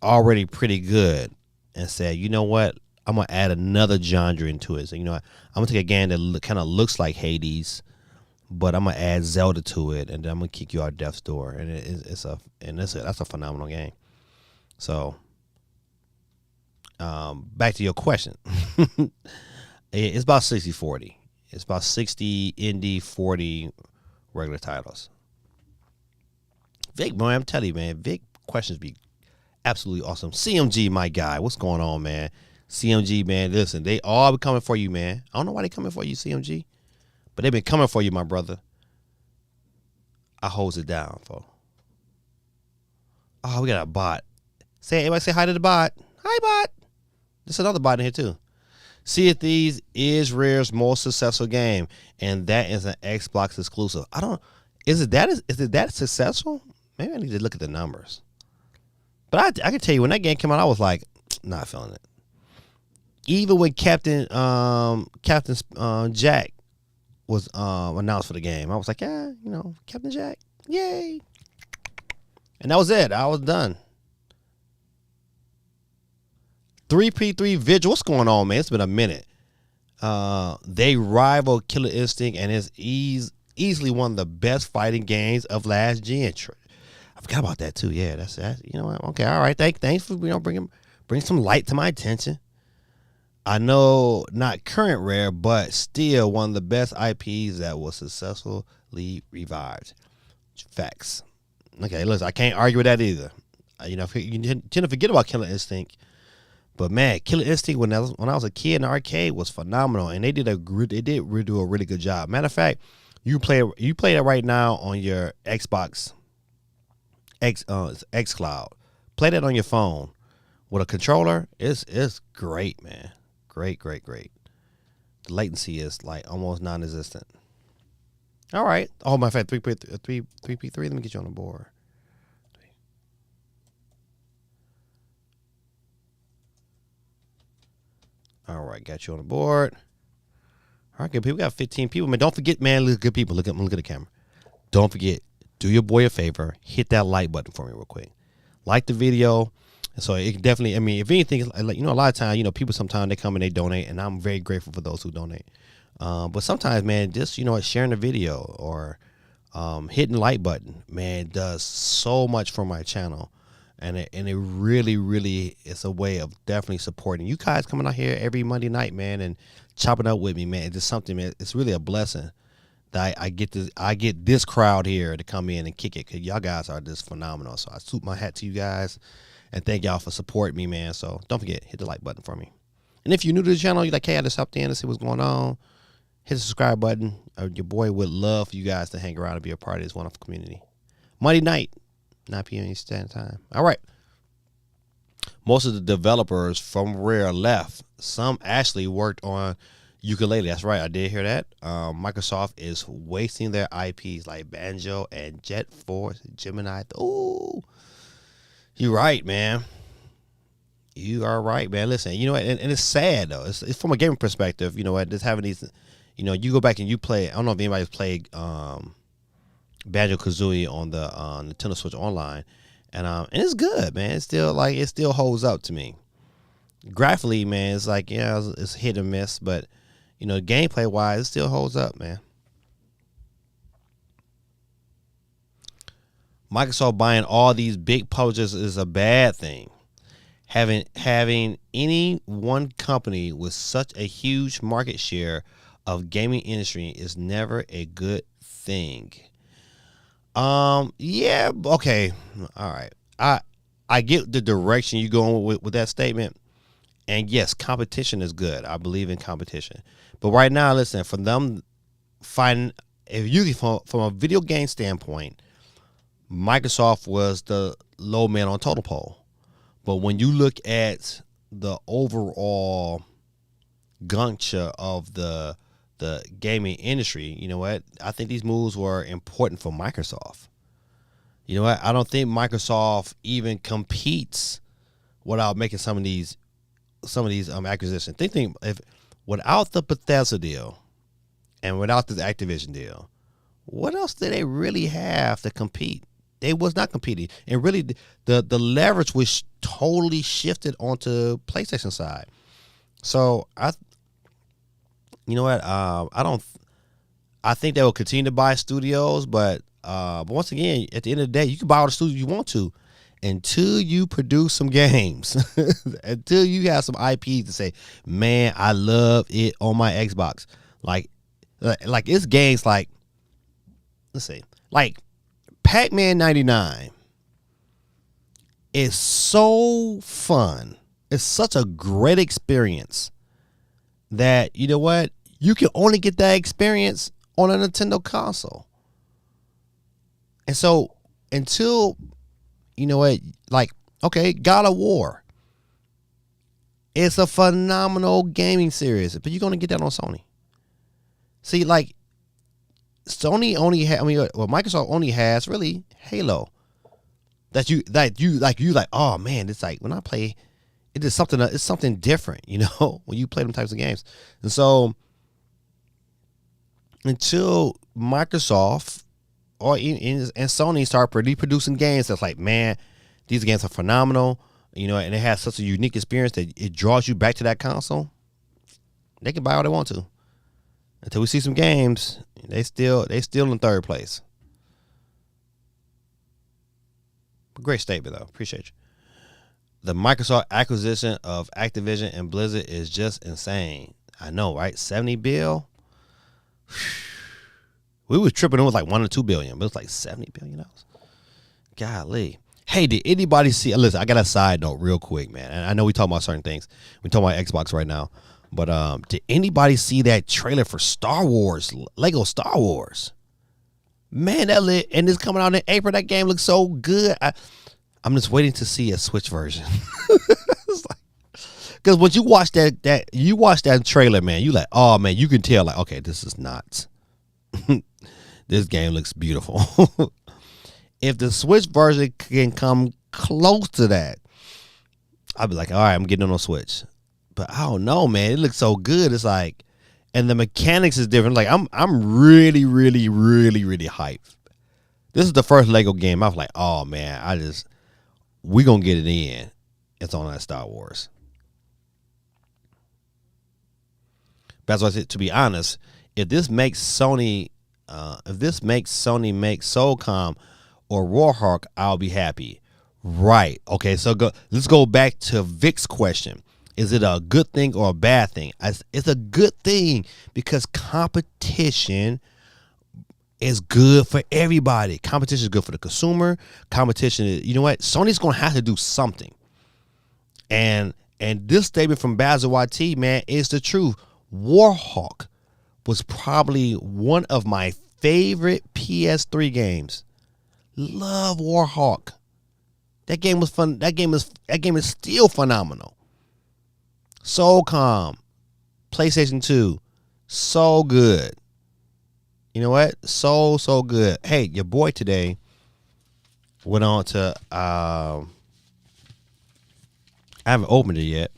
already pretty good and said, you know what, I'm gonna add another genre into it. So I'm gonna take a game that kind of looks like Hades, but I'm gonna add Zelda to it, and then I'm gonna kick you out Death's Door, and that's a phenomenal game. So, back to your question, it's about 60-40. It's about 60 indie, 40 regular titles. Vic, boy, I'm telling you, man, Vic questions be absolutely awesome. CMG, my guy, what's going on, man? CMG, man, listen, they all be coming for you, man. I don't know why they coming for you, CMG, but they've been coming for you, my brother. I holds it down, folks. Oh, we got a bot. Everybody say hi to the bot. Hi, bot. There's another bot in here, too. Sea of Thieves is Rare's most successful game, and that is an Xbox exclusive. Is it that successful? Maybe I need to look at the numbers. But I can tell you, when that game came out, I was like, not feeling it. Even when Captain Jack was announced for the game, I was like, yeah, Captain Jack, yay. And that was it. I was done. 3P3 Vigil, what's going on, man? It's been a minute. They rival Killer Instinct, and it's easily one of the best fighting games of last gen. I forgot about that too. Yeah, that's that. You know what? Okay, all right. Thanks for bring some light to my attention. I know not current Rare, but still one of the best IPs that was successfully revived. Facts. Okay, listen, I can't argue with that either. You tend to forget about Killer Instinct, but man, Killer Instinct when I was a kid in the arcade was phenomenal, and they did do a really good job. Matter of fact, you play it right now on your Xbox xCloud. Play that on your phone with a controller. It's great, man. Great. The latency is like almost non-existent. All right. Oh, my fact, 3P3. Let me get you on the board. All right, got you on the board. All right, good people. We got 15 people. Man, don't forget, man, look, good people. Look at the camera. Don't forget, do your boy a favor. Hit that like button for me real quick. Like the video. So it definitely, if anything, a lot of times, people sometimes they come and they donate, and I'm very grateful for those who donate. But sometimes, man, just, sharing the video or hitting the like button, man, does so much for my channel. And it really, really is a way of definitely supporting you guys coming out here every Monday night, man, and chopping up with me, man. It's just something, man. It's really a blessing that I get this crowd here to come in and kick it, because y'all guys are just phenomenal. So I salute my hat to you guys, and thank y'all for supporting me, man. So don't forget, hit the like button for me. And if you're new to the channel, you're like, hey, I just hopped in to see what's going on, hit the subscribe button. Your boy would love for you guys to hang around and be a part of this wonderful community. Monday night, 9 p.m. Eastern Standard Time. All right. Most of the developers from Rare left. Some actually worked on ukulele. That's right, I did hear that. Microsoft is wasting their IPs like Banjo and Jet Force, Gemini. Ooh, you're right, man. You are right, man. Listen, you know what? And it's sad though. It's from a gaming perspective. You know what? Just having these, you know, you go back and you play. I don't know if anybody's played Banjo Kazooie on the Nintendo Switch Online, and it's good, man. It's still it still holds up to me. Graphically, man, it's like, yeah, it's hit or miss, but you know, gameplay wise, it still holds up, man. Microsoft buying all these big publishers is a bad thing. Having any one company with such a huge market share of gaming industry is never a good thing. Yeah, okay, all right. I get the direction you're going with that statement, and yes, competition is good. I believe in competition, but right now, listen, from them finding, if you from a video game standpoint, Microsoft was the low man on totem pole. But when you look at the overall guncture of the gaming industry, you know what? I think these moves were important for Microsoft. You know what? I don't think Microsoft even competes without making some of these acquisitions. Think if without the Bethesda deal and without this Activision deal, what else do they really have to compete? They was not competing, and really the leverage was totally shifted onto PlayStation side. So you know what? I think they will continue to buy studios, but once again, at the end of the day, you can buy all the studios you want to, until you produce some games, until you have some IP to say, man, I love it on my Xbox. Like it's games like, let's see, like Pac-Man 99 is so fun. It's such a great experience that, you know what? You can only get that experience on a Nintendo console. And so until, you know what, like, okay, God of War. It's a phenomenal gaming series, but you're going to get that on Sony. See, like, Sony only Microsoft only has really Halo. That you like, oh man, it's like when I play, it's something different, you know, when you play them types of games. And so until Microsoft and Sony start producing games that's like, man, these games are phenomenal, you know, and it has such a unique experience that it draws you back to that console, they can buy all they want to. Until we see some games, they still in third place. Great statement, though. Appreciate you. The Microsoft acquisition of Activision and Blizzard is just insane. I know, right? 70 bill. We was tripping. It was like $1 or $2 billion, but it's like $70 billion. Golly. Hey, did anybody see? Listen, I got a side note real quick, man. And I know we talking about certain things. We talking about Xbox right now. But did anybody see that trailer for Star Wars, Lego Star Wars? Man, that lit, and it's coming out in April. That game looks so good. I'm just waiting to see a Switch version. Because when you watch that trailer, man, you like, oh man, you can tell like, okay, this is not. This game looks beautiful. If the Switch version can come close to that, I'll be like, all right, I'm getting on a Switch. But I don't know, man. It looks so good. It's like, and the mechanics is different. Like I'm really, really, really, really hyped. This is the first Lego game. I was like, oh man, we gonna get it in. It's on that Star Wars. That's why I said, to be honest, if this makes Sony make Soulcom or Warhawk, I'll be happy. Right. Okay, so let's go back to Vic's question. Is it a good thing or a bad thing? It's a good thing because competition is good for everybody. Competition is good for the consumer. Competition is, you know what? Sony's gonna have to do something. And this statement from Basil YT, man, is the truth. Warhawk was probably one of my favorite PS3 games. Love Warhawk. That game was fun. That game is still phenomenal. Soulcom, PlayStation 2, so good. You know what? So good. Hey, your boy today went on to I haven't opened it yet.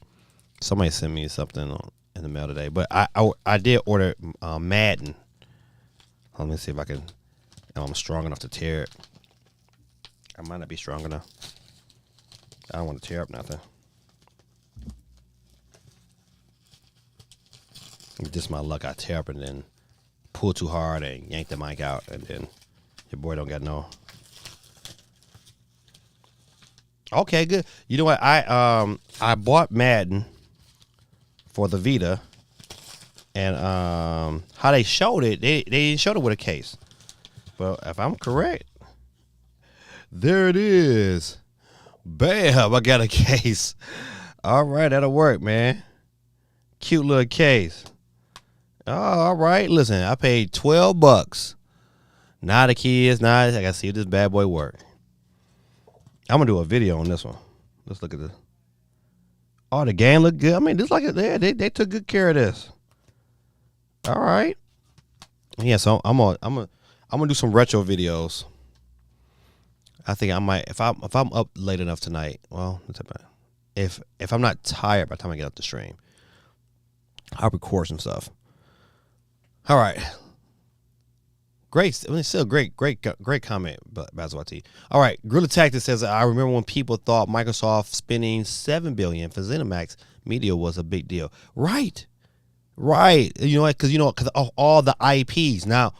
Somebody sent me something in the mail today, but I did order Madden. Let me see if I'm strong enough to tear it. I might not be strong enough. I don't want to tear up nothing. If just my luck, I tear up and then pull too hard and yank the mic out, and then your boy don't got no. Okay, good. You know what? I bought Madden for the Vita, and how they showed it, they didn't show it with a case. Well, if I'm correct, there it is. Bam! I got a case. All right, that'll work, man. Cute little case. Oh, all right. Listen, I paid $12. Now the kids, now I gotta see if this bad boy work. I'm gonna do a video on this one. Let's look at this. Oh, the game look good. I mean, this like they took good care of this. All right. Yeah, so I'm gonna do some retro videos. I think I might if I'm up late enough tonight. Well, if I'm not tired by the time I get up the stream, I'll record some stuff. All right. Great. I mean, still great comment, Basil YT. All right. Guerrilla Tactics says, I remember when people thought Microsoft spending $7 billion for ZeniMax Media was a big deal. Right. You know what? Because of all the IPs. Now,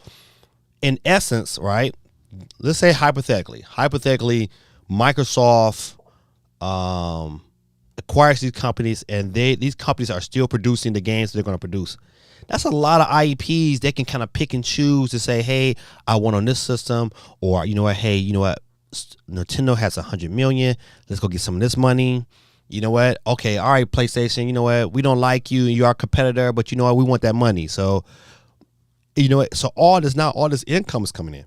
in essence, right, let's say hypothetically, Microsoft acquires these companies, and these companies are still producing the games they're going to produce. That's a lot of IPs they can kind of pick and choose to say, hey, I want on this system, or you know what, hey, you know what, Nintendo has $100 million. Let's go get some of this money. You know what? Okay, all right, PlayStation. You know what? We don't like you. You are a competitor, but you know what? We want that money. So, you know what? So all this income is coming in.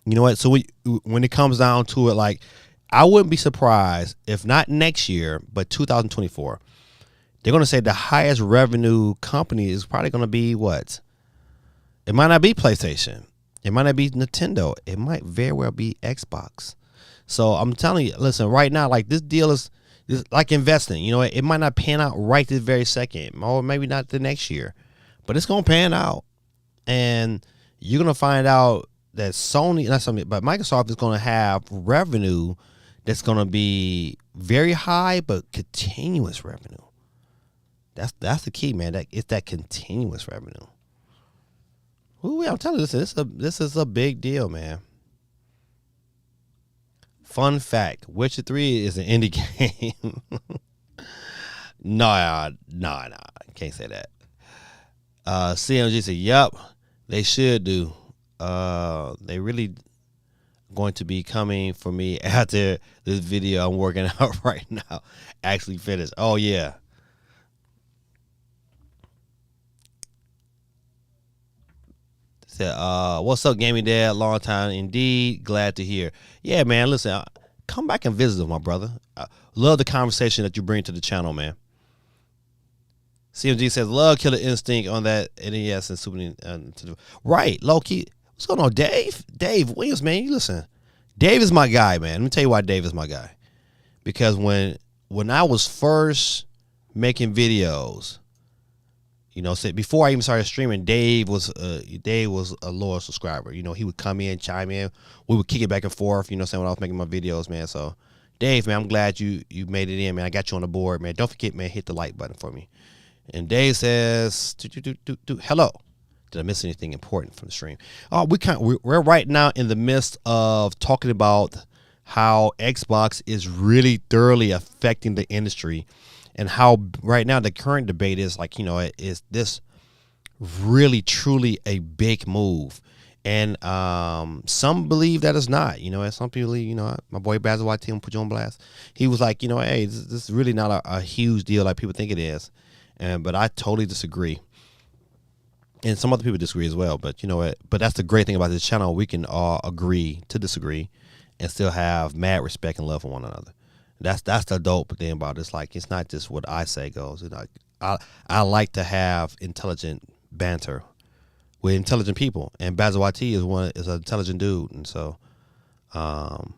You know what? So when it comes down to it, like, I wouldn't be surprised if not next year, but 2024. They're going to say the highest revenue company is probably going to be what? It might not be PlayStation. It might not be Nintendo. It might very well be Xbox. So I'm telling you, listen, right now, like this deal is like investing. You know, it might not pan out right this very second, or maybe not the next year, but it's going to pan out. And you're going to find out that but Microsoft is going to have revenue that's going to be very high, but continuous revenue. That's the key, man. It's that continuous revenue. Ooh, I'm telling you, this is a big deal, man. Fun fact: Witcher 3 is an indie game. No, I can't say that. CMG said, "Yep, they should do. They really going to be coming for me after this video I'm working out right now actually finished." Oh yeah. Said, what's up, Gaming Dad? Long time indeed. Glad to hear. Yeah, man. Listen, come back and visit, my brother. Love the conversation that you bring to the channel, man. CMG says, love Killer Instinct on that NES and Super Nintendo. Right, low key. What's going on, Dave? Dave Williams, man. You listen. Dave is my guy, man. Let me tell you why Dave is my guy. Because when I was first making videos, you know, before I even started streaming, Dave was a loyal subscriber. You know, he would come in, chime in. We would kick it back and forth, you know, saying when I was making my videos, man. So, Dave, man, I'm glad you made it in, man. I got you on the board, man. Don't forget, man, hit the like button for me. And Dave says, hello. Did I miss anything important from the stream? Oh, we're right now in the midst of talking about how Xbox is really thoroughly affecting the industry. And how right now the current debate is like, you know, is this really truly a big move? And some believe that it's not. And some people believe, my boy Basil White Team put you on blast. He was like, hey, this is really not a huge deal like people think it is. But I totally disagree. And some other people disagree as well. But you know what? But that's the great thing about this channel. We can all agree to disagree and still have mad respect and love for one another. That's the dope thing about it. It's like, it's not just what I say goes. It's like, I like to have intelligent banter with intelligent people, and Basil YT is an intelligent dude, and so, and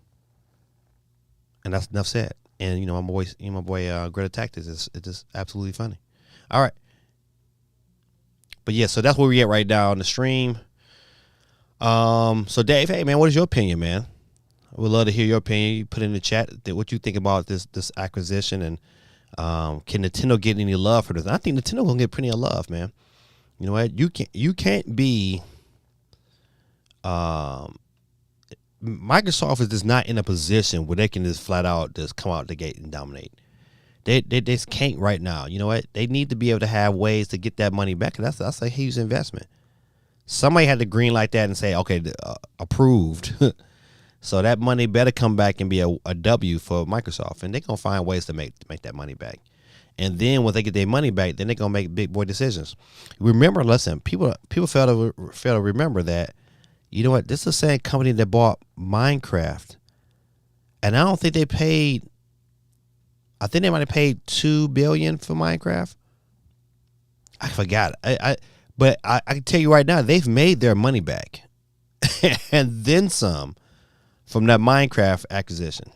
that's enough said. And my boy Greta Tactics is just absolutely funny. All right, but yeah, so that's where we at right now on the stream. So Dave, hey man, what is your opinion, man? I would love to hear your opinion. You put in the chat what you think about this acquisition, and can Nintendo get any love for this? I think Nintendo gonna get plenty of love, man. You know what? You can't be. Microsoft is just not in a position where they can just flat out just come out the gate and dominate. They just can't right now. You know what? They need to be able to have ways to get that money back. And that's a huge investment. Somebody had to green light that and say, okay, approved. So that money better come back and be a W for Microsoft, and they're gonna find ways to make that money back. And then when they get their money back, then they're gonna make big boy decisions. Remember, listen, people fail to remember that. You know what? This is the same company that bought Minecraft, and I don't think they paid. I think they might have paid $2 billion for Minecraft. I forgot. But I can tell you right now, they've made their money back, and then some, from that Minecraft acquisition.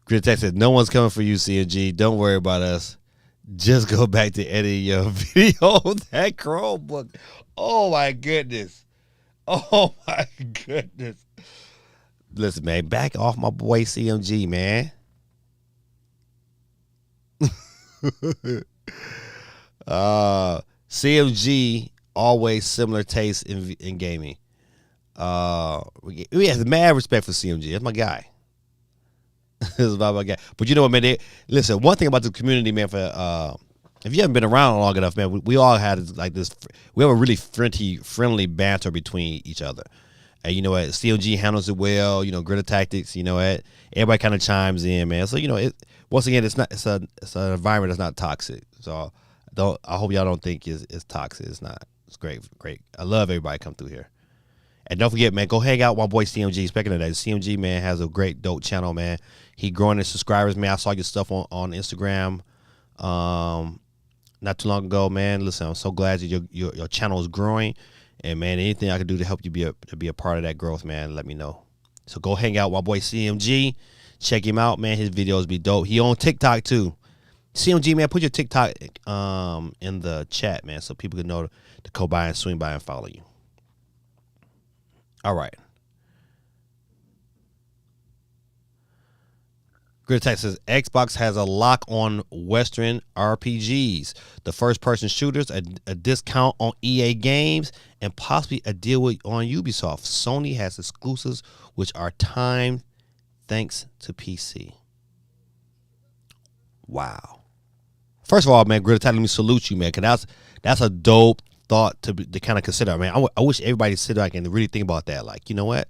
Grid Tech said, no one's coming for you, CNG. Don't worry about us. Just go back to editing your video. That Chromebook. Oh, my goodness. Oh, my goodness. Listen, man, back off my boy CMG, man. CMG, always similar taste in gaming. We have mad respect for CMG. That's my guy. This is my guy. But you know what, man? Listen, one thing about the community, man, for if you haven't been around long enough, man, we all had like this. We have a really friendly banter between each other. And you know what? CMG handles it well. Greta Tactics. You know what? Everybody kind of chimes in, man. So once again, it's an environment that's not toxic. So I hope y'all don't think it's toxic. It's not. It's great. I love everybody come through here. And don't forget, man, go hang out with my boy CMG. Speaking of that, CMG, man, has a great dope channel, man. He growing his subscribers, man. I saw your stuff on Instagram not too long ago, man. Listen, I'm so glad that your channel is growing. And, man, anything I can do to help you be a part of that growth, man, let me know. So go hang out with my boy CMG. Check him out, man. His videos be dope. He on TikTok, too. CMG, man, put your TikTok in the chat, man, so people can know to go by and swing by and follow you. All right. Good text says Xbox has a lock on Western RPGs, the first-person shooters, a discount on EA games, and possibly a deal on Ubisoft. Sony has exclusives which are timed thanks to PC. Wow. First of all, man, Greta, let me salute you, man, because that's a dope thought to kind of consider. Man, I wish everybody sit back and really think about that. Like, you know what?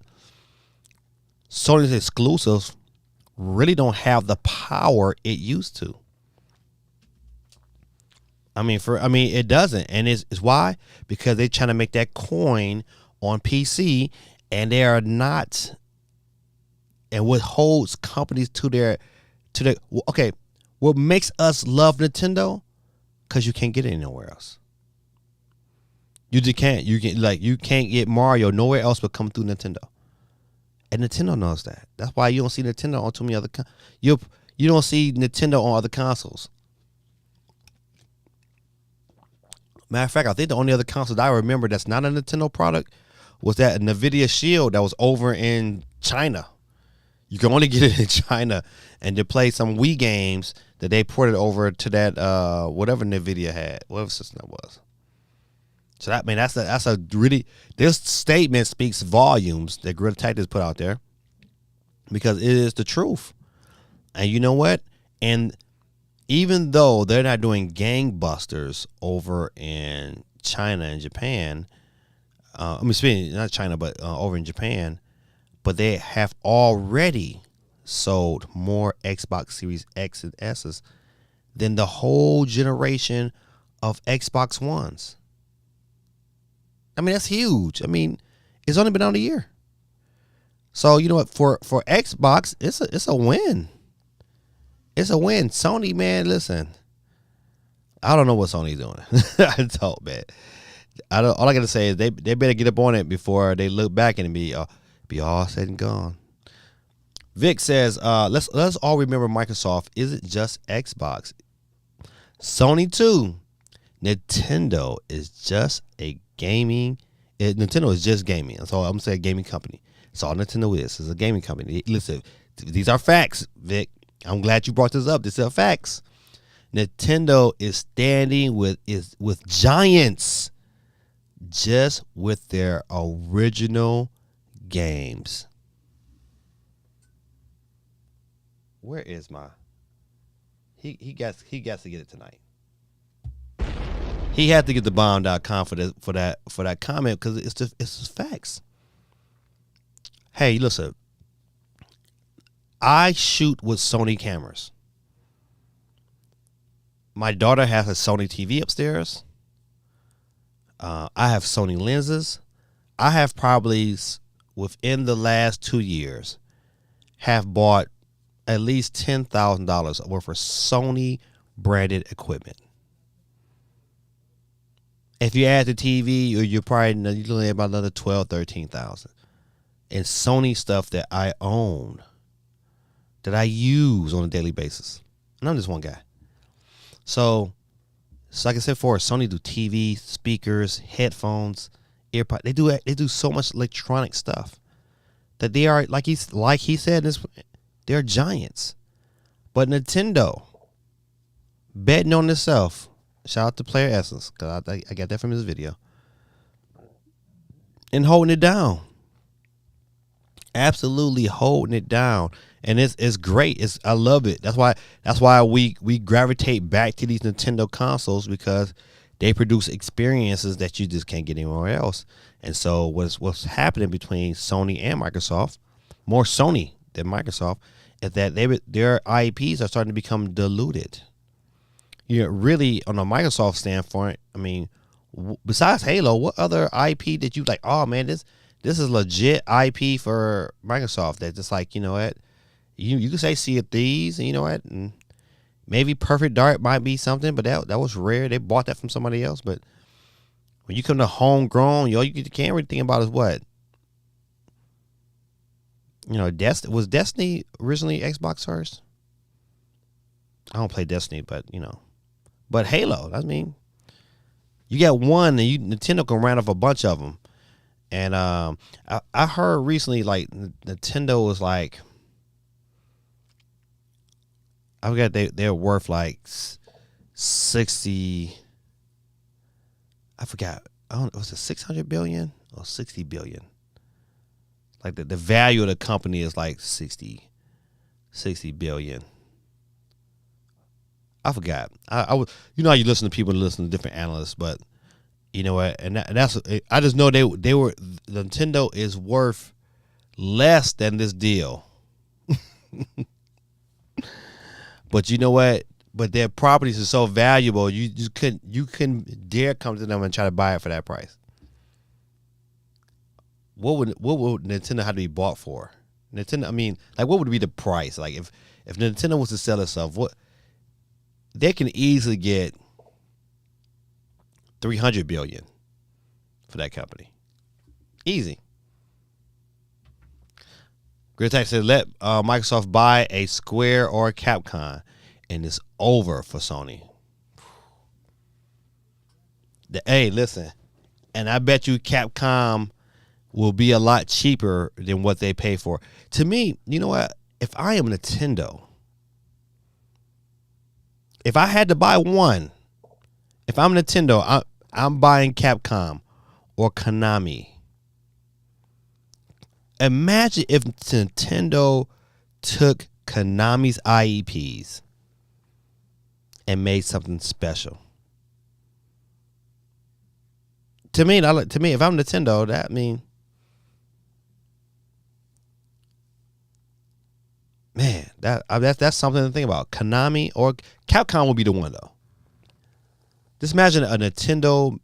Sony's exclusives really don't have the power it used to. It doesn't, and it's why? Because they're trying to make that coin on PC, and they are not. And what holds companies to their okay, what makes us love Nintendo? Because you can't get it anywhere else. You just can't. You can't get Mario nowhere else but come through Nintendo. And Nintendo knows that. That's why you don't see Nintendo on too many other you don't see Nintendo on other consoles. Matter of fact, I think the only other console that I remember that's not a Nintendo product was that NVIDIA Shield that was over in China. You can only get it in China, and to play some Wii games that they ported over to that whatever NVIDIA had, whatever system that was. So that's a really, this statement speaks volumes that Greta Tactics put out there, because it is the truth. And you know what? And even though they're not doing gangbusters over in China and Japan, speaking not China, but over in Japan, but they have already sold more Xbox Series X and S's than the whole generation of Xbox Ones. I mean, that's huge. I mean, it's only been on a year. So you know what? For Xbox, it's a win. It's a win. Sony, man, listen. I don't know what Sony's doing. I don't, man. All I gotta say is they better get up on it before they look back and be all said and gone. Vic says, let's all remember Microsoft isn't just Xbox. Sony too. Nintendo is just a gaming. Nintendo is just gaming. That's all I'm saying. Gaming company. That's all Nintendo is. It's a gaming company. Listen, these are facts, Vic. I'm glad you brought this up. These are facts. Nintendo is standing with giants, just with their original games. Where is my? He got to get it tonight. He had to get the bomb.com for that comment because it's just facts. Hey, listen. I shoot with Sony cameras. My daughter has a Sony TV upstairs. I have Sony lenses. I have probably within the last 2 years have bought at least $10,000 worth of Sony branded equipment. If you add the TV, you're looking at about another 12, 13,000. And Sony stuff that I own, that I use on a daily basis. And I'm just one guy. So like I said before, Sony do TV, speakers, headphones, AirPods. They do so much electronic stuff that they are like he said, they're giants. But Nintendo betting on itself. Shout out to Player Essence because I got that from his video. And holding it down. Absolutely holding it down. And it's great. I love it. That's why we gravitate back to these Nintendo consoles because they produce experiences that you just can't get anywhere else. And so what's happening between Sony and Microsoft, more Sony than Microsoft, is that their IPs are starting to become diluted. You know, really, on a Microsoft standpoint, I mean, besides Halo, what other IP did you like? Oh man, this is legit IP for Microsoft. That just like, you know what, you can say Sea of Thieves, and you know what, and maybe Perfect Dark might be something, but that was rare. They bought that from somebody else. But when you come to homegrown, you can't really think about is what, you know, was Destiny originally Xbox first? I don't play Destiny, but you know. But Halo, I mean, you got one, and Nintendo can round off a bunch of them. And I heard recently, like Nintendo was like, I forgot they're worth like 60. I forgot. I don't know. Was it 600 billion or 60 billion? Like the value of the company is like 60 billion. I forgot. I was, you know how you listen to people and listen to different analysts, but you know what? And that's, I just know they were, Nintendo is worth less than this deal. But you know what? But their properties are so valuable, you couldn't dare come to them and try to buy it for that price. What would Nintendo have to be bought for? Nintendo, I mean, like what would be the price? Like if Nintendo was to sell itself, what they can easily get $300 billion for that company. Easy. Great Tech said, let Microsoft buy a Square or a Capcom, and it's over for Sony. Hey, listen, and I bet you Capcom will be a lot cheaper than what they pay for. To me, you know what? If I am Nintendo, if I had to buy one, if I'm Nintendo, I'm buying Capcom or Konami. Imagine if Nintendo took Konami's IEPs and made something special. To me, if I'm Nintendo, that mean, man, that's something to think about. Konami or Capcom would be the one though. Just imagine a Nintendo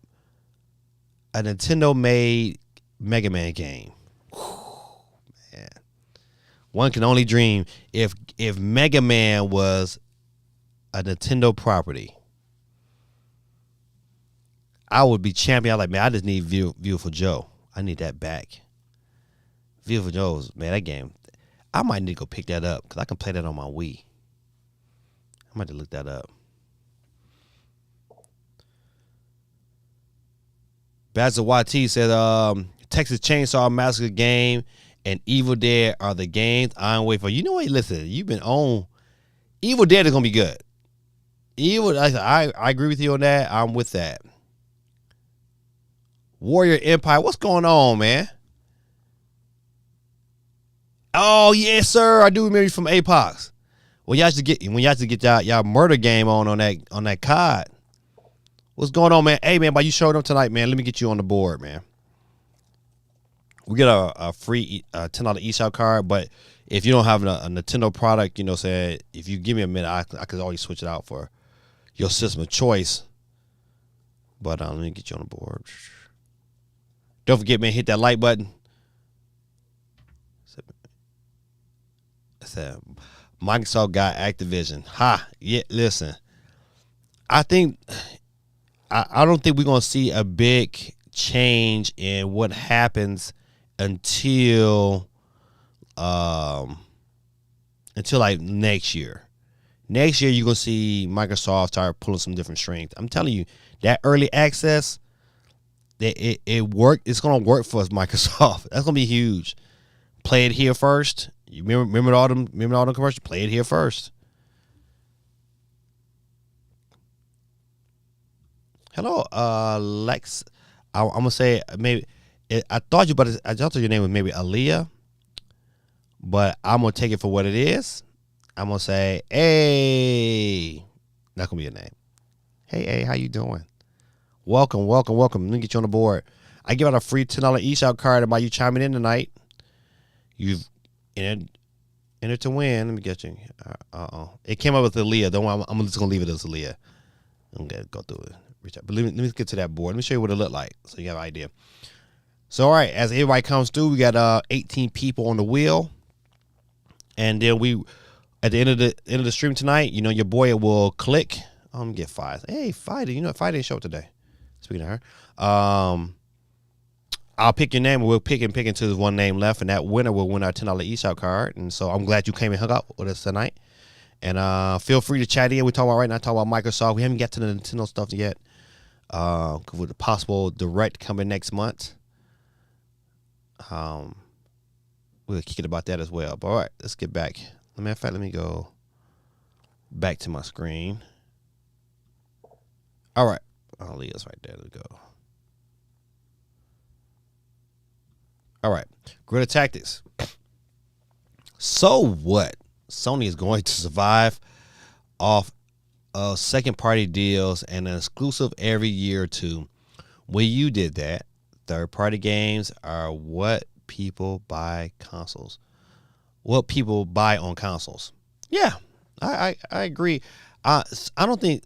made Mega Man game. Whew, man. One can only dream if Mega Man was a Nintendo property. I would be champion. I'm like, man, I just need Beautiful Joe. I need that back. Beautiful Joe's, man, that game. I might need to go pick that up because I can play that on my Wii. I might have to look that up. Basil YT said, Texas Chainsaw Massacre game and Evil Dead are the games I'm waiting for. You know what? Listen, you've been on. Evil Dead is going to be good. I agree with you on that. I'm with that. Warrior Empire, what's going on, man? Oh yes, sir. I do remember you from Apox. When y'all should get y'all murder game on that COD. What's going on, man? Hey man, by you showing up tonight, man. Let me get you on the board, man. We get a free $10 eShop card, but if you don't have a Nintendo product, say if you give me a minute, I could always switch it out for your system of choice. But let me get you on the board. Don't forget, man, hit that like button. Said Microsoft got Activision. Yeah, listen. I don't think we're gonna see a big change in what happens until like next year. Next year you're gonna see Microsoft start pulling some different strings. I'm telling you, that early access, it worked. It's gonna work for us, Microsoft. That's gonna be huge. Play it here first. You remember all them commercials? Play it here first. Hello, Lex. I'm gonna say maybe I thought your name was maybe Aaliyah, but I'm gonna take it for what it is. I'm gonna say, hey, that's gonna be your name. Hey, how you doing? Welcome. Let me get you on the board. I give out a free $10 eShop card about you chiming in tonight. You've entered to win. Let me get you. It came up with Aaliyah. Don't worry, I'm just gonna leave it as Aaliyah. I'm gonna go through it. But let me get to that board. Let me show you what it looked like so you have an idea. So, all right, as everybody comes through, we got 18 people on the wheel. And then at the end of the stream tonight, your boy will click. I'm gonna get Fi. Hey, Fi, Fi didn't show up today. Speaking of her. I'll pick your name and we'll pick until there's one name left, and that winner will win our $10 eShop card. And so I'm glad you came and hung out with us tonight. And feel free to chat in. We're talking about right now, talking about Microsoft. We haven't got to the Nintendo stuff yet. With the possible direct coming next month. We'll kick it about that as well. But all right, let's get back. Let me go back to my screen. All right. I'll leave us right there. Let's go. All right. Guerrilla Tactics. So what? Sony is going to survive off second-party deals and an exclusive every year or two. When you did that, third-party games are what people buy consoles. What people buy on consoles. Yeah, I agree. I don't think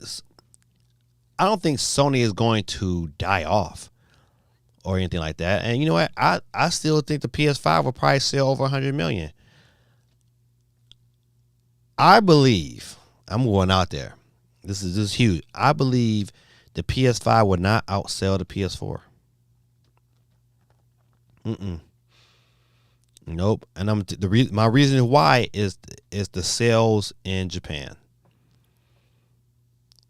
Sony is going to die off or anything like that. And you know what? I still think the PS5 will probably sell over 100 million. I believe, I'm going out there. This is huge. I believe the PS5 will not outsell the PS4. Nope. And my reason why is the sales in Japan.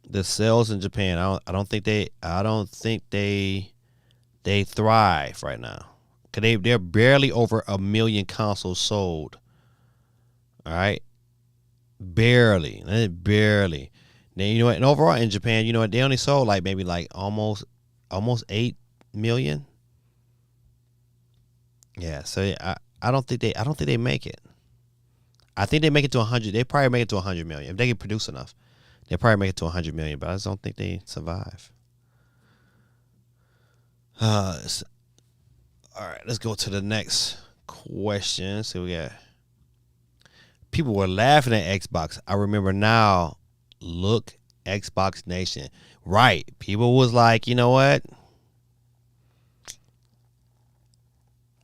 The sales in Japan. I don't think they thrive right now. Cause they're barely over 1 million consoles sold. All right. Barely. Now, you know what? And overall in Japan, you know what? They only sold maybe almost 8 million. Yeah. So I don't think they make it. I think they make it to 100. They probably make it to 100 million if they can produce enough. They'll probably make it to 100 million, but I just don't think they survive. All right, let's go to the next question. So we got people were laughing at Xbox. I remember now. Look, Xbox Nation. Right. People was like, you know what?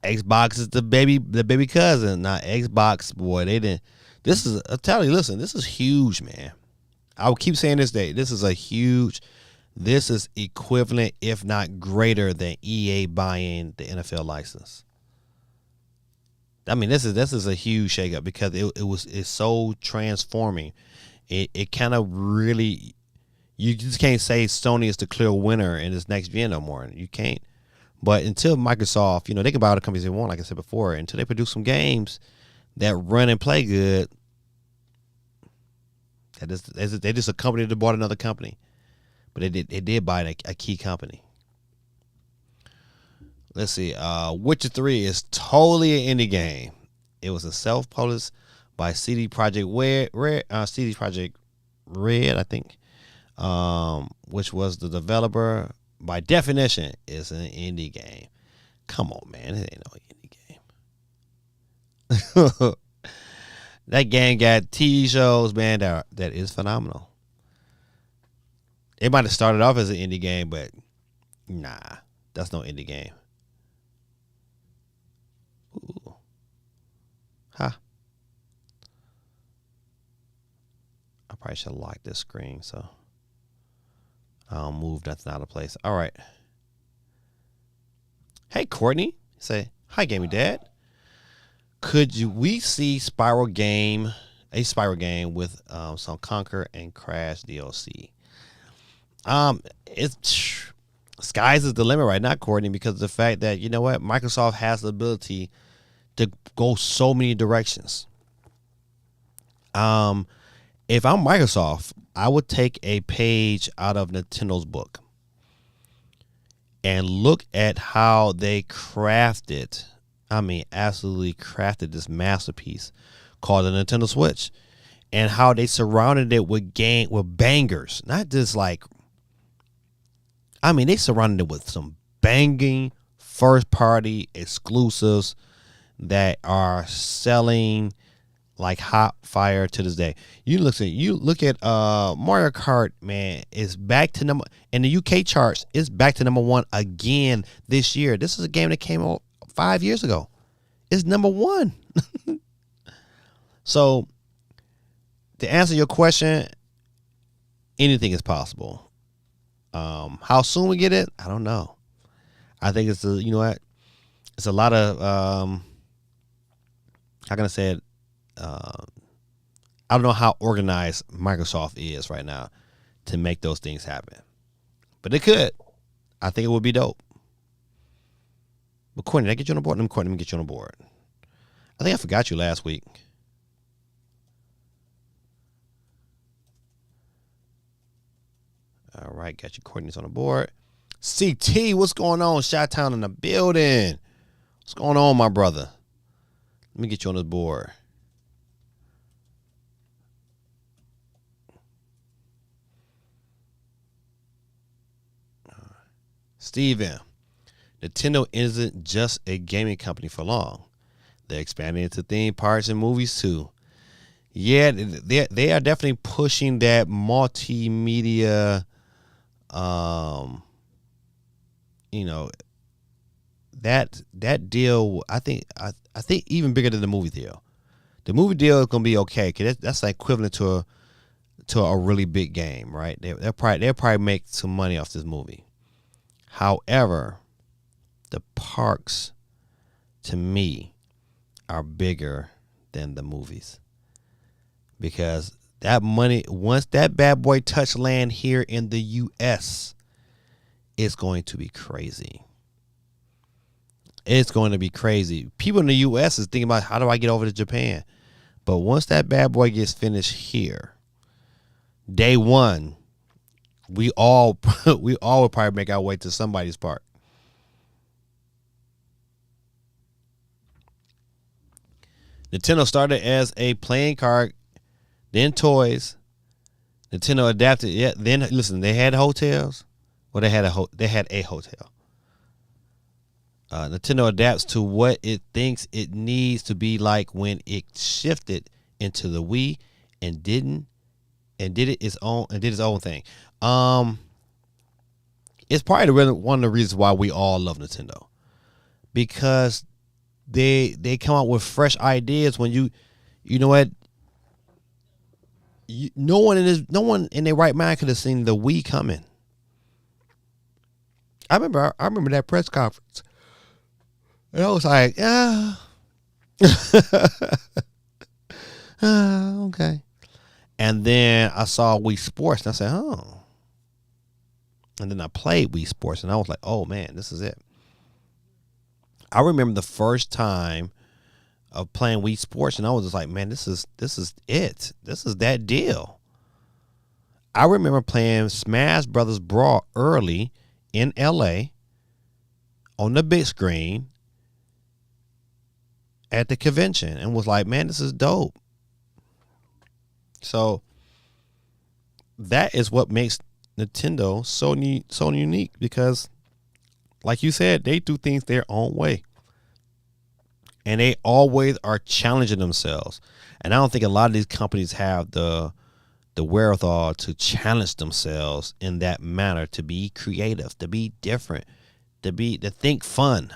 Xbox is the baby cousin. Not Xbox, boy. They didn't. This is, I'll tell you, listen, this is huge, man. I will keep saying this day. This is equivalent, if not greater, than EA buying the NFL license. I mean, this is a huge shakeup because it's so transforming. It kind of really, you just can't say Sony is the clear winner in this next gen no more. You can't. But until Microsoft, they can buy all the companies they want, like I said before, until they produce some games that run and play good, they're just a company that bought another company. But they did buy a key company. Let's see. Witcher 3 is totally an indie game. It was a self-published by CD Projekt Red, I think, which was the developer. By definition, is an indie game. Come on, man. It ain't no indie game. That game got TV shows, man, that is phenomenal. It might have started off as an indie game, but nah, that's no indie game. Ooh. Huh. I probably should lock this screen so I don't move nothing out of place. All right. Hey, Courtney. Say, hi, Gaming Dad. We see a Spiral game with some Conquer and Crash DLC? It's sky's is the limit right now, Courtney, because of the fact that, you know what, Microsoft has the ability to go so many directions. If I'm Microsoft, I would take a page out of Nintendo's book and look at how they absolutely crafted this masterpiece called the Nintendo Switch, and how they surrounded it with bangers. Not just like, they surrounded it with some banging first-party exclusives that are selling like hot fire to this day. You look at Mario Kart, man, is back to number in the UK charts. It's back to number 1 again this year. This is a game that came out 5 years ago. It's number 1. So to answer your question, anything is possible. How soon we get it, I don't know. I think it's it's a lot of how can I say it? I don't know how organized Microsoft is right now to make those things happen, but it could. I think it would be dope. But Courtney, did I get you on the board? Let me get you on the board. I think I forgot you last week. All right, got you. Courtney's on the board. CT, what's going on? Chi-Town in the building. What's going on, my brother? Let me get you on the board. Steven, Nintendo isn't just a gaming company for long. They're expanding into theme parks and movies too. Yeah, they are definitely pushing that multimedia, that deal. I think even bigger than the movie deal. The movie deal is gonna be okay, cause that's like equivalent to a really big game, right? They'll probably make some money off this movie. However, the parks, to me, are bigger than the movies, because that money, once that bad boy touch land here in the U.S., it's going to be crazy. It's going to be crazy. People in the U.S. is thinking about, how do I get over to Japan? But once that bad boy gets finished here, day one, we all will probably make our way to somebody's park. Nintendo started as a playing card, then toys, Nintendo adapted. Yeah. Then listen, they had hotels. Well, they had a hotel. Nintendo adapts to what it thinks it needs to be like when it shifted into the Wii and did its own thing. It's probably one of the reasons why we all love Nintendo, because they come out with fresh ideas. When you know what, no one in their right mind could have seen the Wii coming. I remember that press conference, and I was like, yeah, okay. And then I saw Wii Sports, and I said, oh. And then I played Wii Sports, and I was like, oh man, this is it. I remember the first time of playing Wii Sports, and I was just like, man, this is it. This is that deal. I remember playing Smash Brothers Brawl early in LA on the big screen at the convention, and was like, man, this is dope. So that is what makes Nintendo so unique, because like you said, they do things their own way, and they always are challenging themselves. And I don't think a lot of these companies have the wherewithal to challenge themselves in that manner, to be creative, to be different, to think fun.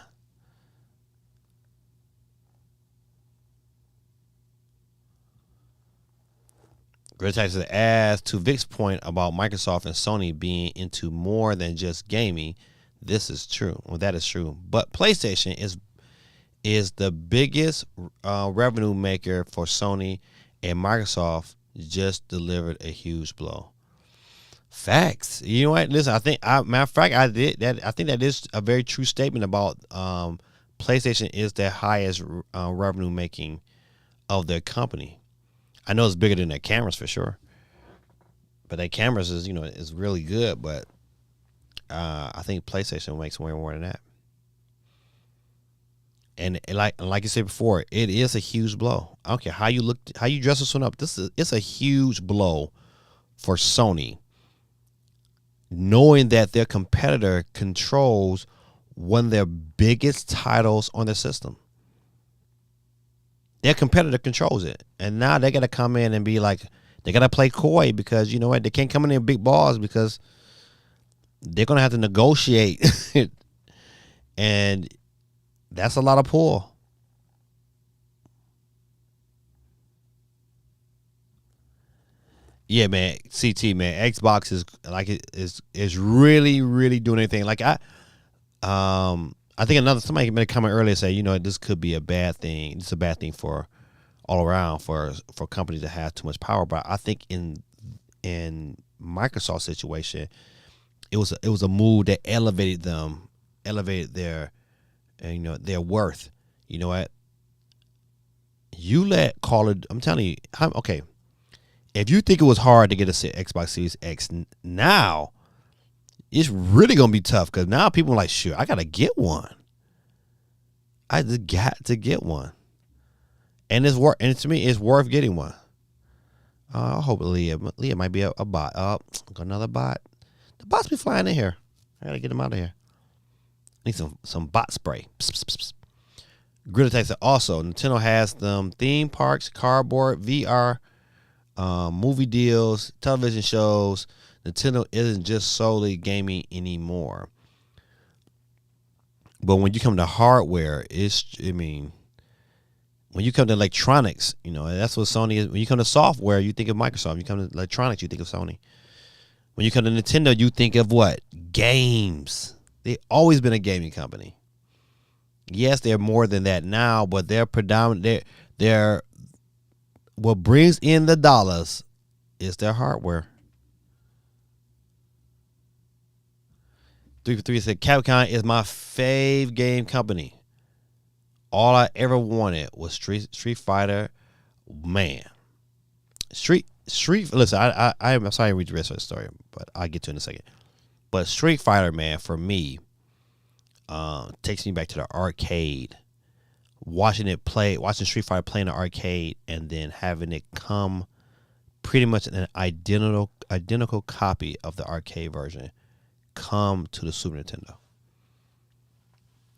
Great Texas adds to Vic's point about Microsoft and Sony being into more than just gaming. This is true. Well, that is true. But PlayStation is the biggest revenue maker for Sony, and Microsoft just delivered a huge blow. Facts. You know what? Listen, matter of fact, I think that is a very true statement about PlayStation is their highest revenue making of their company. I know it's bigger than their cameras for sure, but their cameras is really good. But I think PlayStation makes way more than that. And like you said before, it is a huge blow. I don't care how you look, how you dress this one up. It's a huge blow for Sony, knowing that their competitor controls one of their biggest titles on their system. Their competitor controls it, and now they got to come in and be like, they got to play coy, because you know what, they can't come in there big balls, because they're gonna have to negotiate, and that's a lot of pull. Yeah, man. CT, man. Xbox is like is really doing anything. Like I think somebody made a comment earlier, say, this could be a bad thing. It's a bad thing for all around for companies that have too much power. But I think in Microsoft's situation, it was a move that elevated their their worth. You know what? You let Call of, I'm telling you, okay. If you think it was hard to get a Xbox Series X now, it's really gonna be tough, because now people are like, sure, I gotta get one. I just got to get one, and to me, it's worth getting one. I hope Leah might be a bot. Another bot. The bots be flying in here. I gotta get them out of here. I need some bot spray. Psst, psst, psst. Gritter Texas also, Nintendo has them theme parks, cardboard, VR, movie deals, television shows. Nintendo isn't just solely gaming anymore. But when you come to hardware, when you come to electronics, that's what Sony is. When you come to software, you think of Microsoft. When you come to electronics, you think of Sony. When you come to Nintendo, you think of what? Games. They've always been a gaming company. Yes, they're more than that now, but they're predominant. They're what brings in the dollars is their hardware. 343 said, Capcom is my fave game company. All I ever wanted was Street Fighter. Man. Street. Listen, I'm sorry to read the rest of the story, but I'll get to it in a second. But Street Fighter, man, for me, takes me back to the arcade. Watching Street Fighter play in the arcade, and then having it come pretty much an identical copy of the arcade version come to the Super Nintendo.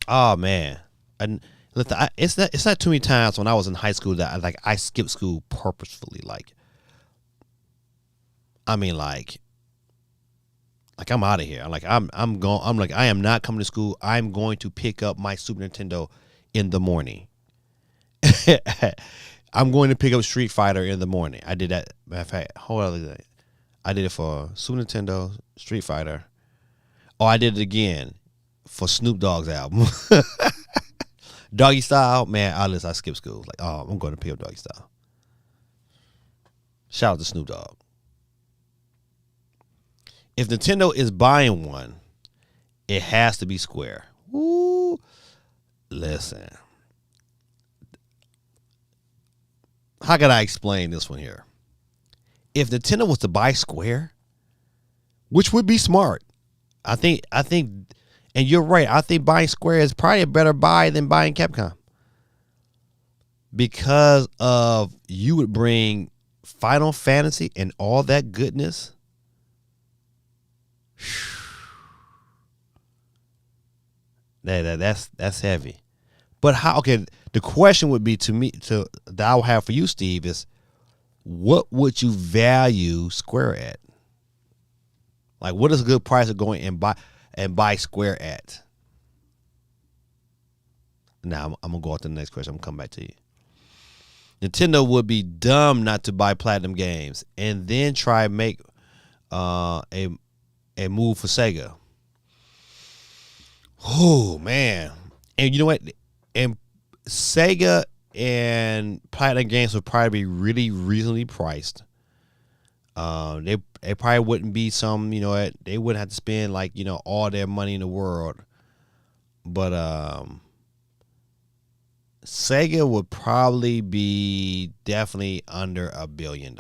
Oh man, and listen, it's not too many times when I was in high school that I skipped school purposefully. I mean, like I'm out of here. I'm going. I'm like, I am not coming to school. I'm going to pick up my Super Nintendo in the morning. I'm going to pick up Street Fighter in the morning. I did that. Matter of fact, hold on. I did it for Super Nintendo, Street Fighter. Oh, I did it again for Snoop Dogg's album. Doggy Style, man, I skipped school. Like, oh, I'm going to pick up Doggy Style. Shout out to Snoop Dogg. If Nintendo is buying one, it has to be Square. Woo. Listen. How can I explain this one here? If Nintendo was to buy Square, which would be smart, I think, and you're right, I think buying Square is probably a better buy than buying Capcom. Because of you would bring Final Fantasy and all that goodness. That's heavy. But how? Okay, the question would be that I would have for you, Steve, is what would you value Square at? Like, what is a good price of going and buy Square at? Now I'm gonna go on to the next question. I'm gonna come back to you. Nintendo would be dumb not to buy Platinum Games and then try make a move for Sega. Oh man, and you know what? And Sega and Platinum Games would probably be really reasonably priced. They probably wouldn't be some, you know, they wouldn't have to spend like, you know, all their money in the world. But Sega would probably be definitely under $1 billion,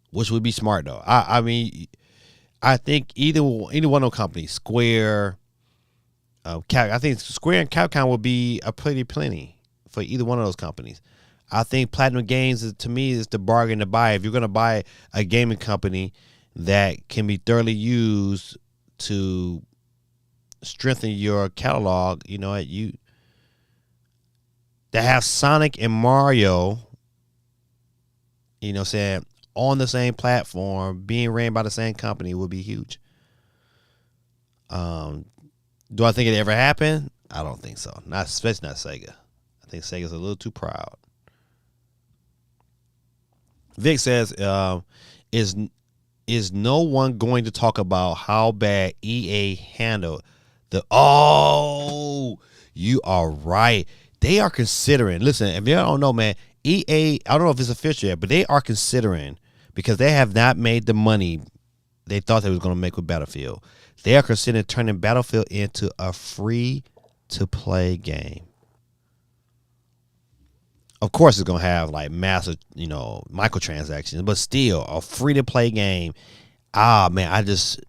which would be smart though. I mean, I think either one of those companies, Square, I think Square and Capcom would be a plenty for either one of those companies. I think Platinum Games, to me, is the bargain to buy. If you're going to buy a gaming company that can be thoroughly used to strengthen your catalog, you know, that have Sonic and Mario, you know, saying on the same platform, being ran by the same company would be huge. Do I think it ever happened? I don't think so. Especially not Sega. I think Sega's a little too proud. Vic says, is no one going to talk about how bad EA handled you are right. They are considering, listen, if you don't know, man, EA, I don't know if it's official yet, but they are considering, because they have not made the money they thought they was going to make with Battlefield. They are considering turning Battlefield into a free-to-play game. Of course, it's going to have like massive, you know, microtransactions, but still a free-to-play game. Man, I just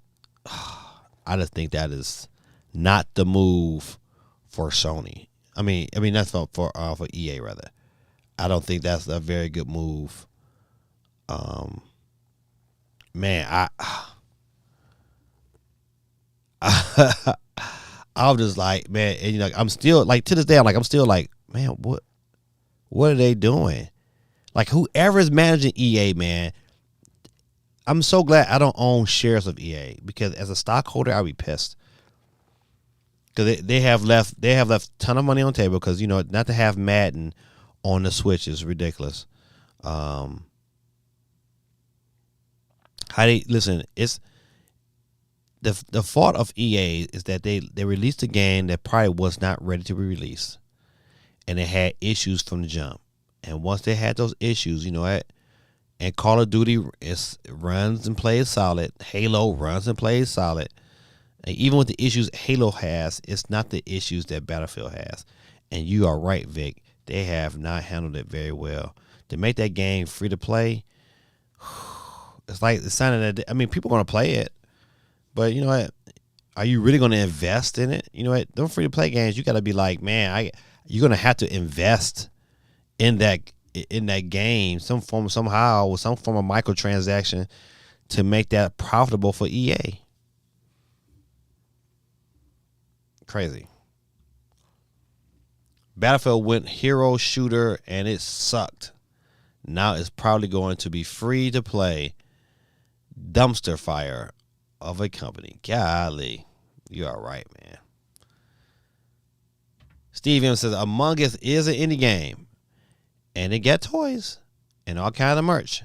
think that is not the move for Sony. I mean that's for EA rather. I don't think that's a very good move. Man, I'm just like, man, and you know, I'm still like, to this day, I'm still like, man, what are they doing? Like, whoever is managing EA, man, I'm so glad I don't own shares of EA, because as a stockholder, I'd be pissed. Because they have left a ton of money on the table, because, you know, not to have Madden on the Switch is ridiculous. It's the fault of EA is that they released a game that probably was not ready to be released, and it had issues from the jump. And once they had those issues, you know what? And Call of Duty runs and plays solid. Halo runs and plays solid. And even with the issues Halo has, it's not the issues that Battlefield has. And you are right, Vic. They have not handled it very well. To make that game free to play, it's like it's sounding that, I mean, people are going to play it, but you know what? Are you really going to invest in it? You know what? Those free to play games, you got to be like, man, you're going to have to invest in that in that game, somehow, with some form of microtransaction to make that profitable for EA. Crazy. Battlefield went hero shooter and it sucked. Now it's probably going to be free to play dumpster fire of a company. Golly, you are right, man. Steve M says Among Us is an indie game, and it got toys and all kind of merch.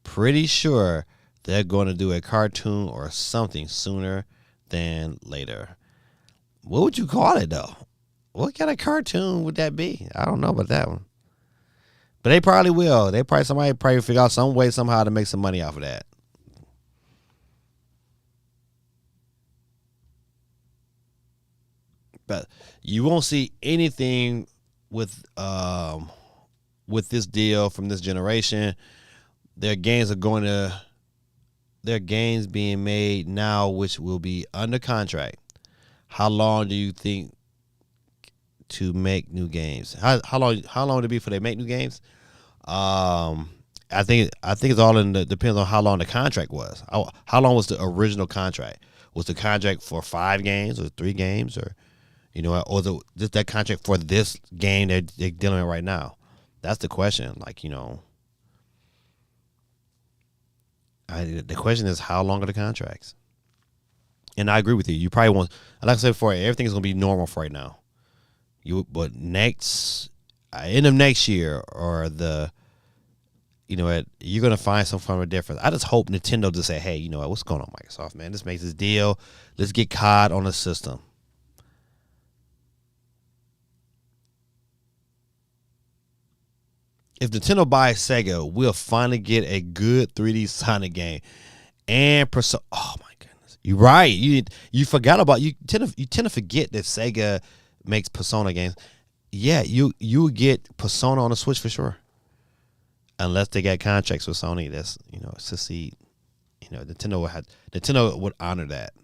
Pretty sure they're going to do a cartoon or something sooner than later. What would you call it though? What kind of cartoon would that be? I don't know about that one. But they probably will. Somebody probably figure out some way somehow to make some money off of that. But you won't see anything with this deal from this generation. Their games being made now, which will be under contract. How long do you think to make new games? How long would it be before they make new games? I think it's all depends on how long the contract was. How long was the original contract? Was the contract for 5 games or 3 games, or or just that contract for this game they're dealing with right now? That's the question. The question is, how long are the contracts? And I agree with you. You probably won't. Like I said before, everything is going to be normal for right now. But end of next year, or you're going to find some form of difference. I just hope Nintendo just say, hey, you know what, what's going on, Microsoft, man? Let's make this deal. Let's get COD on the system. If Nintendo buys Sega, we'll finally get a good 3D Sonic game and Persona. Oh my goodness, you're right. You forgot about you tend to forget that Sega makes Persona games. Yeah, you get Persona on the Switch for sure, unless they got contracts with Sony. That's succeed. Nintendo would honor that.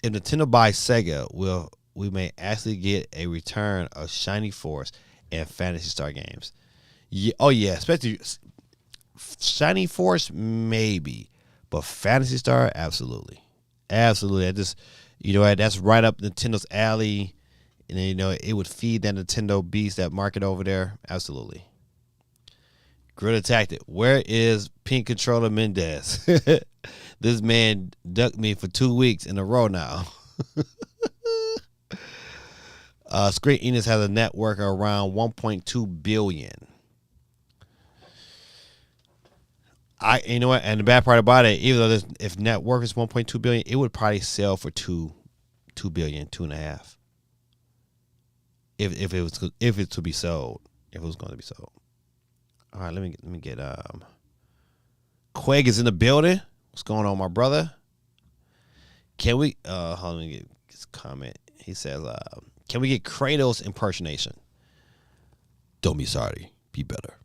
If Nintendo buys Sega, we may actually get a return of Shiny Force and Phantasy Star games. Yeah, especially Shiny Force maybe, but Phantasy Star absolutely. I just that's right up Nintendo's alley, and it would feed that Nintendo beast, that market over there. Absolutely. Guerrilla Tactic. Where is Pink Controller Mendez? This man ducked me for 2 weeks in a row now. Square Enix has a network around 1.2 billion. And the bad part about it, even though if network is 1.2 billion, it would probably sell for 2 billion, 2.5. If it's to be sold, if it was going to be sold. All right, let me get Quag is in the building. What's going on, my brother? Can we hold on, let me get his comment. He says, can we get Kratos impersonation? Don't be sorry. Be better.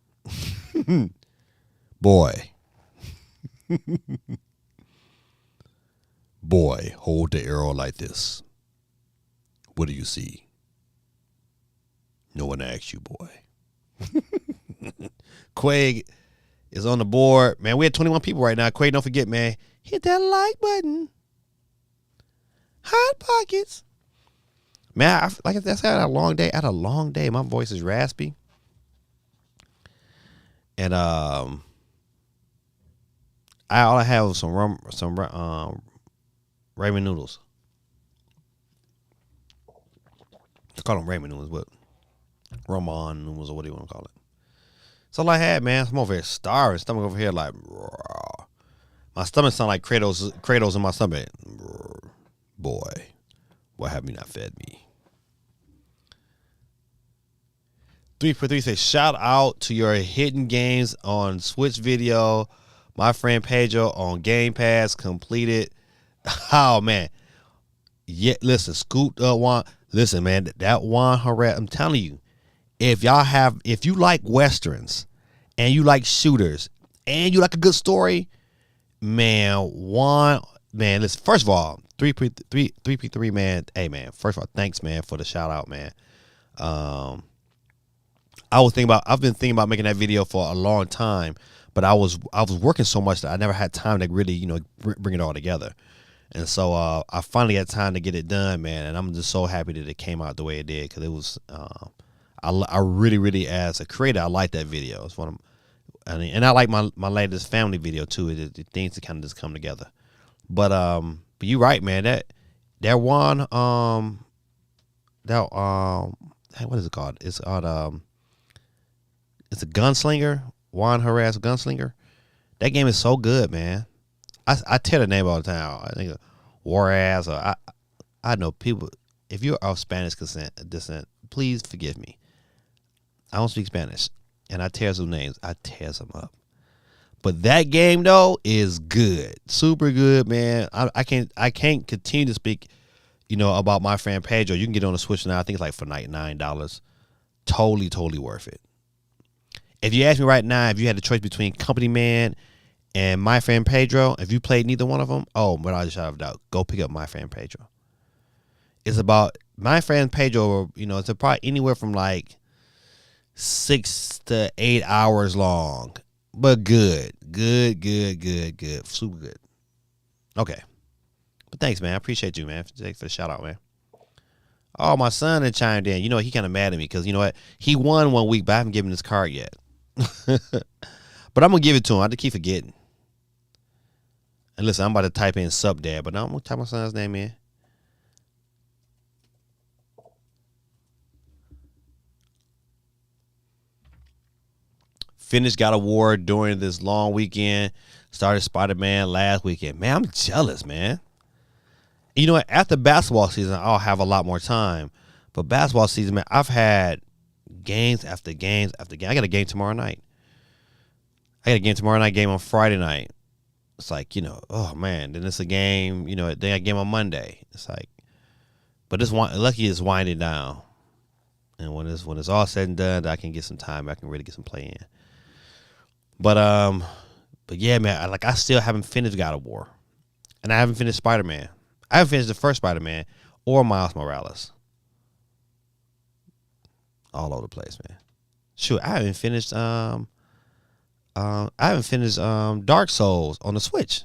Boy. Boy, hold the arrow like this. What do you see? No one asked you, boy. Quag is on the board. Man, we had 21 people right now. Quag, don't forget, man. Hit that like button. Hot Pockets. Man, that's had a long day. I had a long day. My voice is raspy. And all I have was some ramen noodles. I call them ramen noodles, but Roman noodles, or what do you want to call it? That's all I had, man. I'm over here starving. Stomach over here like, raw. My stomach sound like Kratos in my stomach. Boy, why have you not fed me? 3 for 3 says, shout out to your hidden games on Switch video. My friend Pedro on Game Pass completed. Oh, man. Yeah, listen, scooped up one. Listen, man, that Juan Harret, I'm telling you, if you like Westerns and you like shooters and you like a good story, man, listen, first of all, 3P3, man, hey, man, first of all, thanks, man, for the shout out, man. I've been thinking about making that video for a long time, but I was working so much that I never had time to really, bring it all together. And so I finally had time to get it done, man. And I'm just so happy that it came out the way it did, because it was, I really, really, as a creator, I like that video. It's one of, and I like my latest family video too. The things that kind of just come together. But you're right, man. That one, what is it called? It's called it's a gunslinger. Juan Harass Gunslinger. That game is so good, man. I tell the name all the time. I think Juarez, or I know people. If you're of Spanish descent, please forgive me. I don't speak Spanish, and I tear some names. I tear some up. But that game though is good, super good, man. I can't continue to speak, about my friend Pedro. You can get on the Switch now. I think it's like for $99. Totally worth it. If you ask me right now, if you had the choice between Company Man and My Friend Pedro, if you played neither one of them, but I just shout it out. Go pick up My Friend Pedro. It's about My Friend Pedro. It's probably anywhere from like 6 to 8 hours long, but good, super good. Okay, but thanks, man. I appreciate you, man. Thanks for the shout out, man. Oh, my son had chimed in. He kind of mad at me because you know what? He won one week, but I haven't given his card yet. But I'm gonna give it to him. I just keep forgetting. And listen, I'm about to type in sup dad, but now I'm gonna type my son's name in. Finished God of War during this long weekend. Started Spider-Man last weekend. Man, I'm jealous, man. You know what? After basketball season, I'll have a lot more time. But basketball season, man, I've had games after games after games. I got a game tomorrow night. Game on Friday night. It's like, oh man, then it's a game, then I game on Monday. It's like, but lucky it's winding down. And when it's all said and done, I can get some time. I can really get some play in. But yeah, man, I still haven't finished God of War. And I haven't finished Spider-Man. I haven't finished the first Spider-Man or Miles Morales. All over the place, man. Shoot, I haven't finished Dark Souls on the Switch.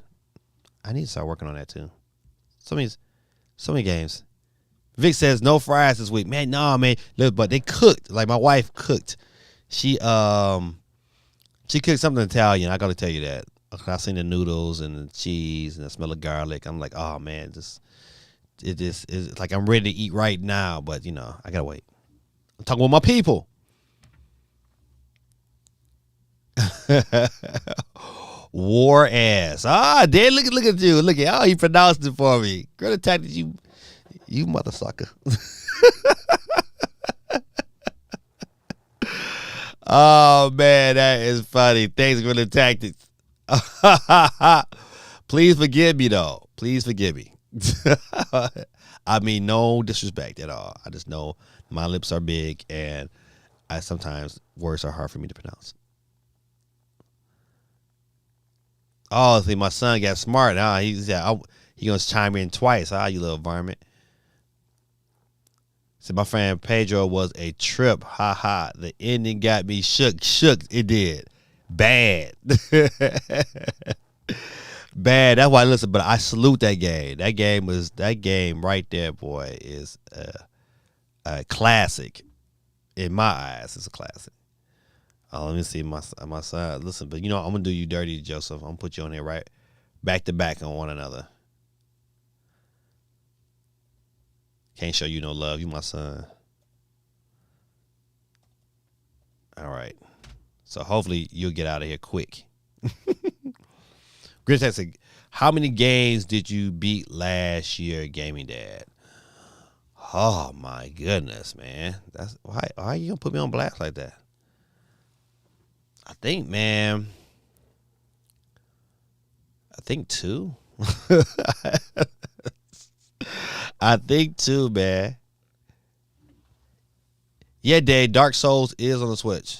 I need to start working on that too. So many games. Vic says no fries this week. Man, no, man. Look, but they cooked. Like my wife cooked. She cooked something Italian. I gotta tell you that. I seen the noodles and the cheese and the smell of garlic. I'm like, oh man, it just is like I'm ready to eat right now, but I gotta wait. I'm talking with my people. War ass. Dad, look at you. Look at how he pronounced it for me. Girl attacked you mother sucker. Oh man, that is funny. Thanks for the tactics. Please forgive me though. Please forgive me. I mean, no disrespect at all. I just know my lips are big and sometimes words are hard for me to pronounce. Oh, see, my son got smart. He gonna chime in twice. You little varmint. So my friend Pedro was a trip. Ha ha. The ending got me shook. It did. Bad. Bad. That's why I listen. But I salute that game. That game right there, boy, is a classic. In my eyes, it's a classic. Let me see my side. Listen, but I'm gonna do you dirty, Joseph. I'm gonna put you on there right back to back on one another. Can't show you no love. You my son. All right. So hopefully you'll get out of here quick. Grit said, how many games did you beat last year, Gaming Dad? Oh my goodness, man. That's why are you gonna put me on blast like that? I think, man. I think 2. I think 2, man. Yeah, Dave, Dark Souls is on the Switch.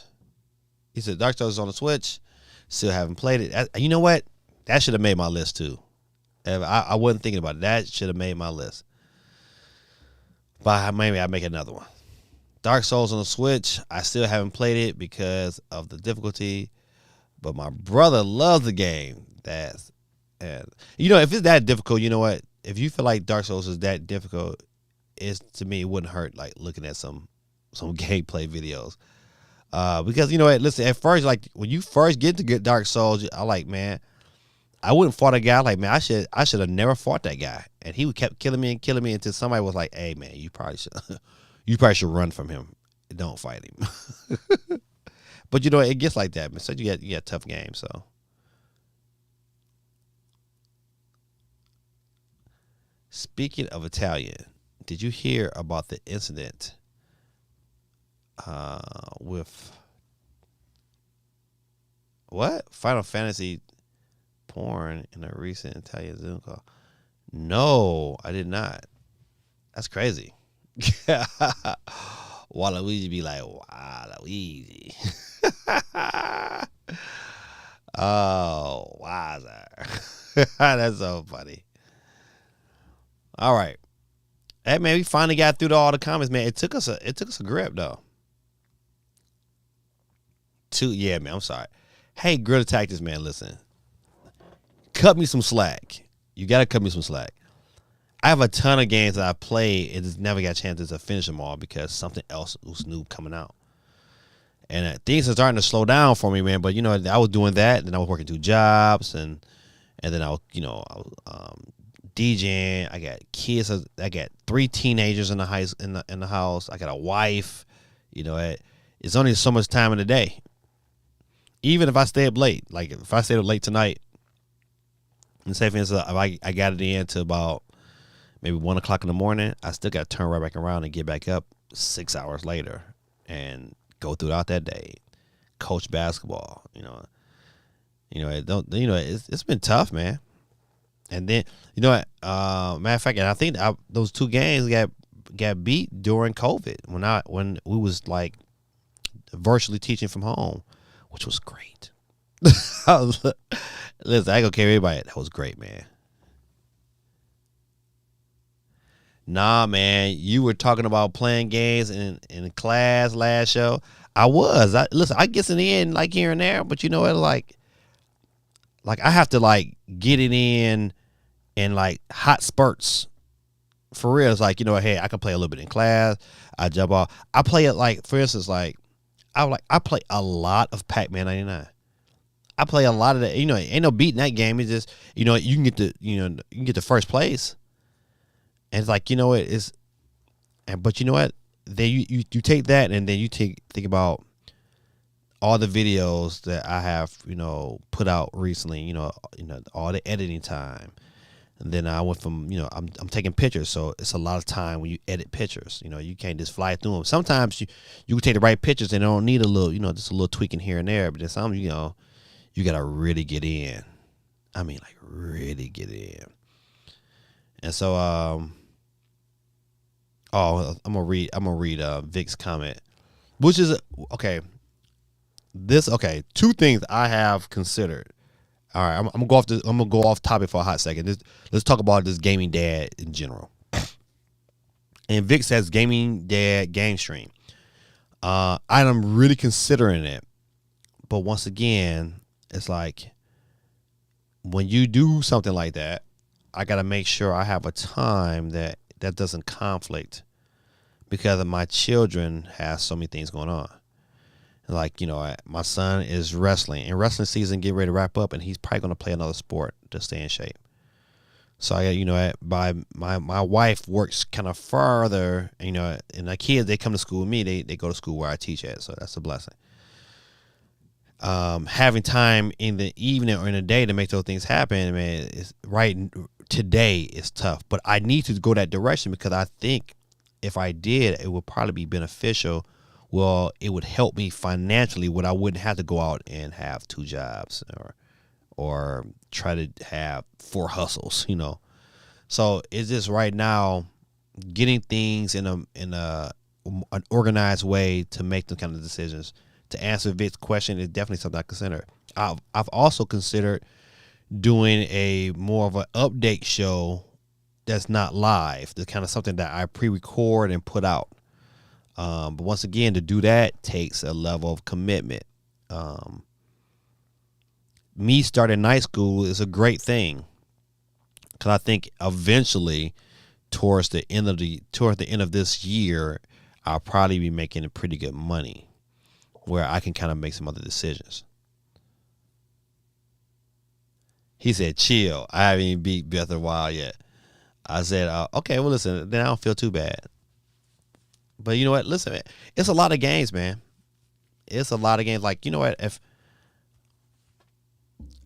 He said Dark Souls is on the Switch. Still haven't played it. You know what? That should have made my list too. I wasn't thinking about it. That should have made my list. But maybe I'll make another one. Dark Souls on the Switch, I still haven't played it because of the difficulty. But my brother loves the game. And if it's that difficult, you know what? If you feel like Dark Souls is that difficult, to me it wouldn't hurt like looking at some gameplay videos. Because you know what? Listen, at first, like when you first get to get Dark Souls, I like, man, I wouldn't fought a guy like, man, I should have never fought that guy, and he kept killing me until somebody was like, hey man, you probably should run from him, don't fight him. But you know it gets like that, man. So you got tough games. So speaking of Italian, did you hear about the incident with what Final Fantasy porn in a recent Italian Zoom call? No, I did not. That's crazy. Waluigi be like, Waluigi. Oh, Wazar. That's so funny. All right. Hey man, we finally got through to all the comments, man. It took us a grip though. Yeah, man, I'm sorry. Hey, Grill Tactics, man, listen. Cut me some slack. You gotta cut me some slack. I have a ton of games that I play and just never got a chance to finish them all because something else was new coming out. And things are starting to slow down for me, man. But I was doing that, and then I was working 2 jobs, and then I was DJing. I got kids. I got 3 teenagers in the house. I got a wife. It's only so much time in the day. Even if I stay up late, like if I stay up late tonight, and say for instance, if I got it in to about maybe 1 o'clock in the morning, I still got to turn right back around and get back up 6 hours later and go throughout that day, coach basketball. It's been tough, man. And then matter of fact, and I think those 2 games got beat during COVID when we was like virtually teaching from home, which was great. Listen, I ain't gonna carry everybody. That was great, man. Nah, man, you were talking about playing games in class last show. I was. I guess in the end, like here and there, but you know what, like I have to like get it in like hot spurts. For real, it's like, hey, I can play a little bit in class. I jump off. I play it like, for instance, like I play a lot of Pac-Man 99. I play a lot of that. Ain't no beating that game. It's just, you can get the first place. And it's like, but you know what? Then you take that and then you think about all the videos that I have, put out recently, all the editing time. And then I went from, I'm taking pictures, so it's a lot of time when you edit pictures. You can't just fly through them. Sometimes you can take the right pictures and they don't need a little, just a little tweaking here and there. But then some, you gotta really get in. I mean, like really get in. And so, I'm gonna read Vic's comment, which is okay. 2 things I have considered. All right, I'm gonna go off topic for a hot second. Let's talk about this gaming dad in general. And Vic says gaming dad game stream. I'm really considering it, but once again, it's like when you do something like that, I gotta make sure I have a time that doesn't conflict because my children have so many things going on. Like, my son is wrestling, and wrestling season get ready to wrap up, and he's probably going to play another sport to stay in shape. So I got, my wife works kind of farther, and the kids, they come to school with me. They go to school where I teach at, so that's a blessing. Having time in the evening or in the day to make those things happen, man, today is tough. But I need to go that direction because I think if I did, it would probably be beneficial. Well, it would help me financially when I wouldn't have to go out and have 2 jobs or try to have 4 hustles, So it's just right now getting things in an organized way to make them kind of decisions. To answer Vic's question is definitely something I consider. I've also considered doing a more of an update show that's not live. That's kind of something that I pre-record and put out. But once again, to do that takes a level of commitment. Um, Me starting night school is a great thing because I think eventually, towards the end of this year, I'll probably be making pretty good money, where I can kind of make some other decisions. He said, "Chill. I haven't even beat Breath of the Wild yet." I said, "Okay, well, listen. Then I don't feel too bad." But you know what? Listen, man, it's a lot of games, man. It's a lot of games. Like, you know what? If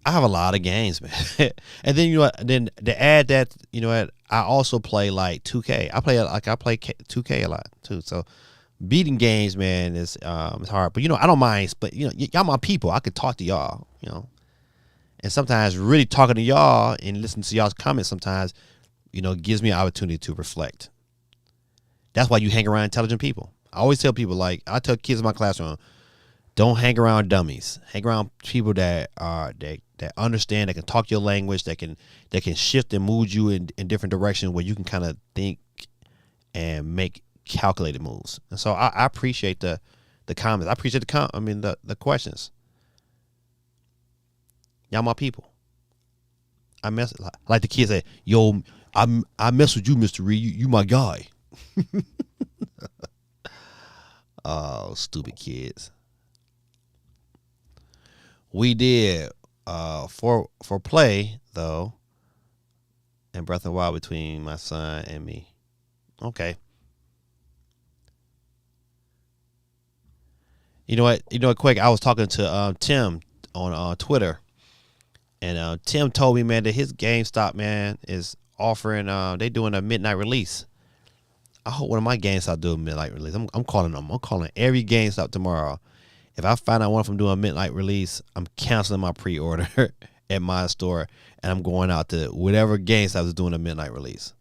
I have a lot of games, man, and then you know what? Then to add that, you know what? I also play like 2K. I play 2K a lot too. So beating games, man, is it's hard. But you know, I don't mind. But you know, y'all my people. I could talk to y'all. You know, and sometimes really talking to y'all and listening to y'all's comments sometimes, you know, gives me an opportunity to reflect. That's why you hang around intelligent people. I always tell people, like, I tell kids in my classroom, don't hang around dummies. Hang around people that understand, that can talk your language, that can shift and move you in different directions where you can kind of think and make calculated moves. And so I appreciate the comments. I appreciate the questions. Y'all my people. I mess like the kids say, yo, I mess with you, Mr. Reed. You my guy. Oh, stupid kids. We did for play though, and Breath of the Wild between my son and me. Okay. You know what? Quick. I was talking to Tim on Twitter, and Tim told me, man, that his GameStop, man, is offering. They doing a midnight release. I hope one of my GameStop do a midnight release. I'm calling them. I'm calling every GameStop tomorrow. If I find out one of them doing a midnight release, I'm canceling my pre-order at my store, and I'm going out to whatever GameStop is doing a midnight release.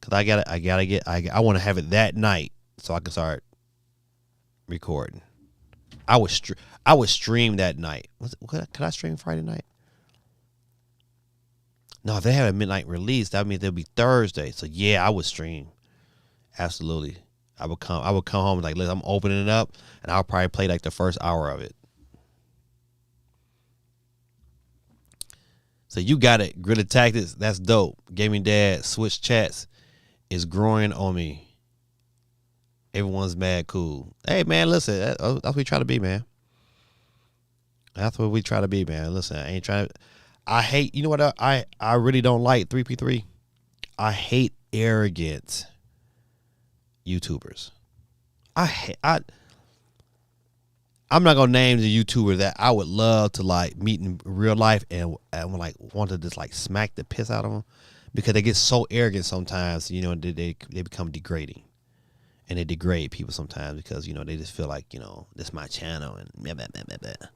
Cause I want to have it that night so I can start recording. I would stream that night. Could I stream Friday night? No, if they had a midnight release, that means it'll be Thursday. So yeah, I would stream. Absolutely. I would come home and like, listen, I'm opening it up, and I'll probably play like the first hour of it. So you got it. Gritted Tactics, that's dope. Gaming Dad, Switch Chats is growing on me. Everyone's mad cool. Hey man, listen, that's what we try to be, man. That's what we try to be, man. Listen, I ain't trying to. I hate. You know what? I really don't like 3P3. I hate arrogant YouTubers. I'm not gonna name the YouTuber that I would love to like meet in real life and like want to just like smack the piss out of them, because they get so arrogant sometimes. You know, they become degrading, and they degrade people sometimes because, you know, they just feel like, you know, this is my channel and blah, blah, blah, blah, blah.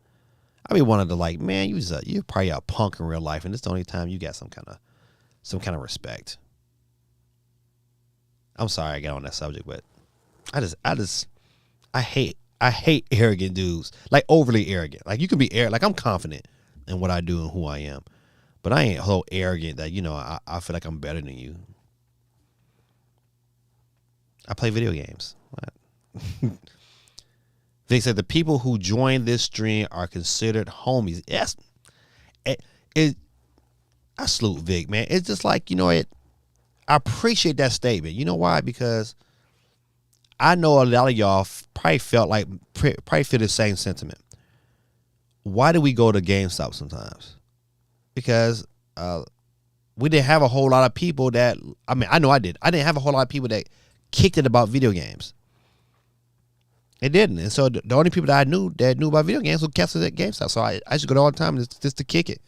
I be wanting to like, man, you're probably a punk in real life, and this is the only time you got some kind of respect. I'm sorry I got on that subject, but I hate arrogant dudes, like overly arrogant. Like, you can be arrogant, like I'm confident in what I do and who I am, but I ain't so arrogant that, you know, I feel like I'm better than you. I play video games. What? They said the people who join this stream are considered homies. Yes, I salute Vic, man. It's just like, you know, I appreciate that statement. You know why? Because I know a lot of y'all probably feel the same sentiment. Why do we go to GameStop sometimes? Because we didn't have a whole lot of people that, I know I did. I didn't have a whole lot of people that kicked it about video games. It didn't. And so the only people that I knew about video games were cats at GameStop. So I used to go there all the time just to kick it.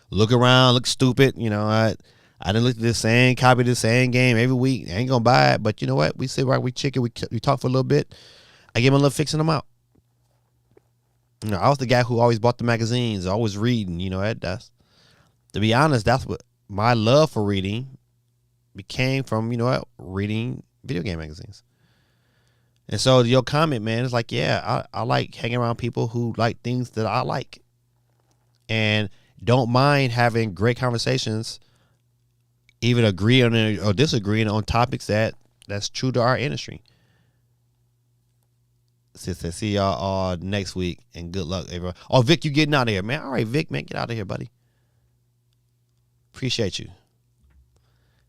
Look around, look stupid. You know, I didn't look at the same copy of the same game every week. I ain't going to buy it. But you know what? We sit right, we kick it, we talk for a little bit. I give them a little fixing them out. You know, I was the guy who always bought the magazines, always reading. You know, that's, to be honest, that's what my love for reading became from, you know what, reading video game magazines. And so your comment, man, is like, yeah, I like hanging around people who like things that I like, and don't mind having great conversations, even agreeing or disagreeing on topics that's true to our industry. See y'all all next week, and good luck, everyone. Oh, Vic, you getting out of here, man. All right, Vic, man, get out of here, buddy. Appreciate you.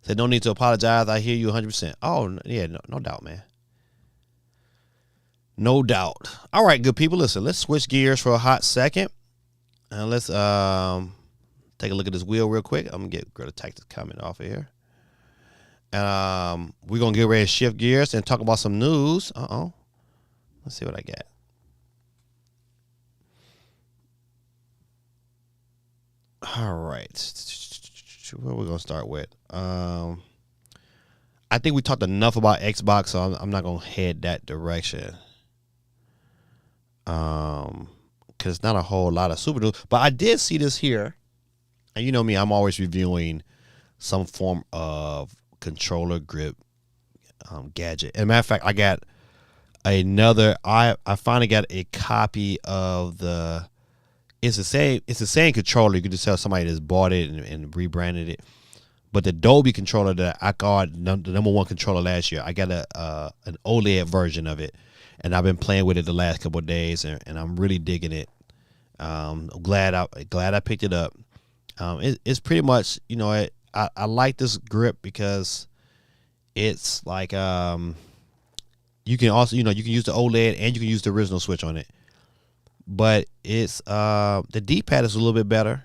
Said no need to apologize. I hear you 100%. Oh, yeah, no doubt, man. No doubt. All right, good people. Listen, let's switch gears for a hot second. And let's take a look at this wheel real quick. I'm going to get Greta Tactics comment off of here. And we're going to get ready to shift gears and talk about some news. Let's see what I got. All right. What are we going to start with? I think we talked enough about Xbox, so I'm not going to head that direction. Because not a whole lot of super news. But I did see this here. And you know me, I'm always reviewing some form of controller grip gadget. As a matter of fact, I got another. I finally got a copy of the. It's the same controller. You can just tell somebody that's bought it and rebranded it. But the Dolby controller that I got, the number one controller last year, I got an OLED version of it, and I've been playing with it the last couple of days, and I'm really digging it. I'm glad I picked it up. It's pretty much, you know, I like this grip because it's like you can also, you know, you can use the OLED and you can use the original Switch on it. But it's the D-pad is a little bit better,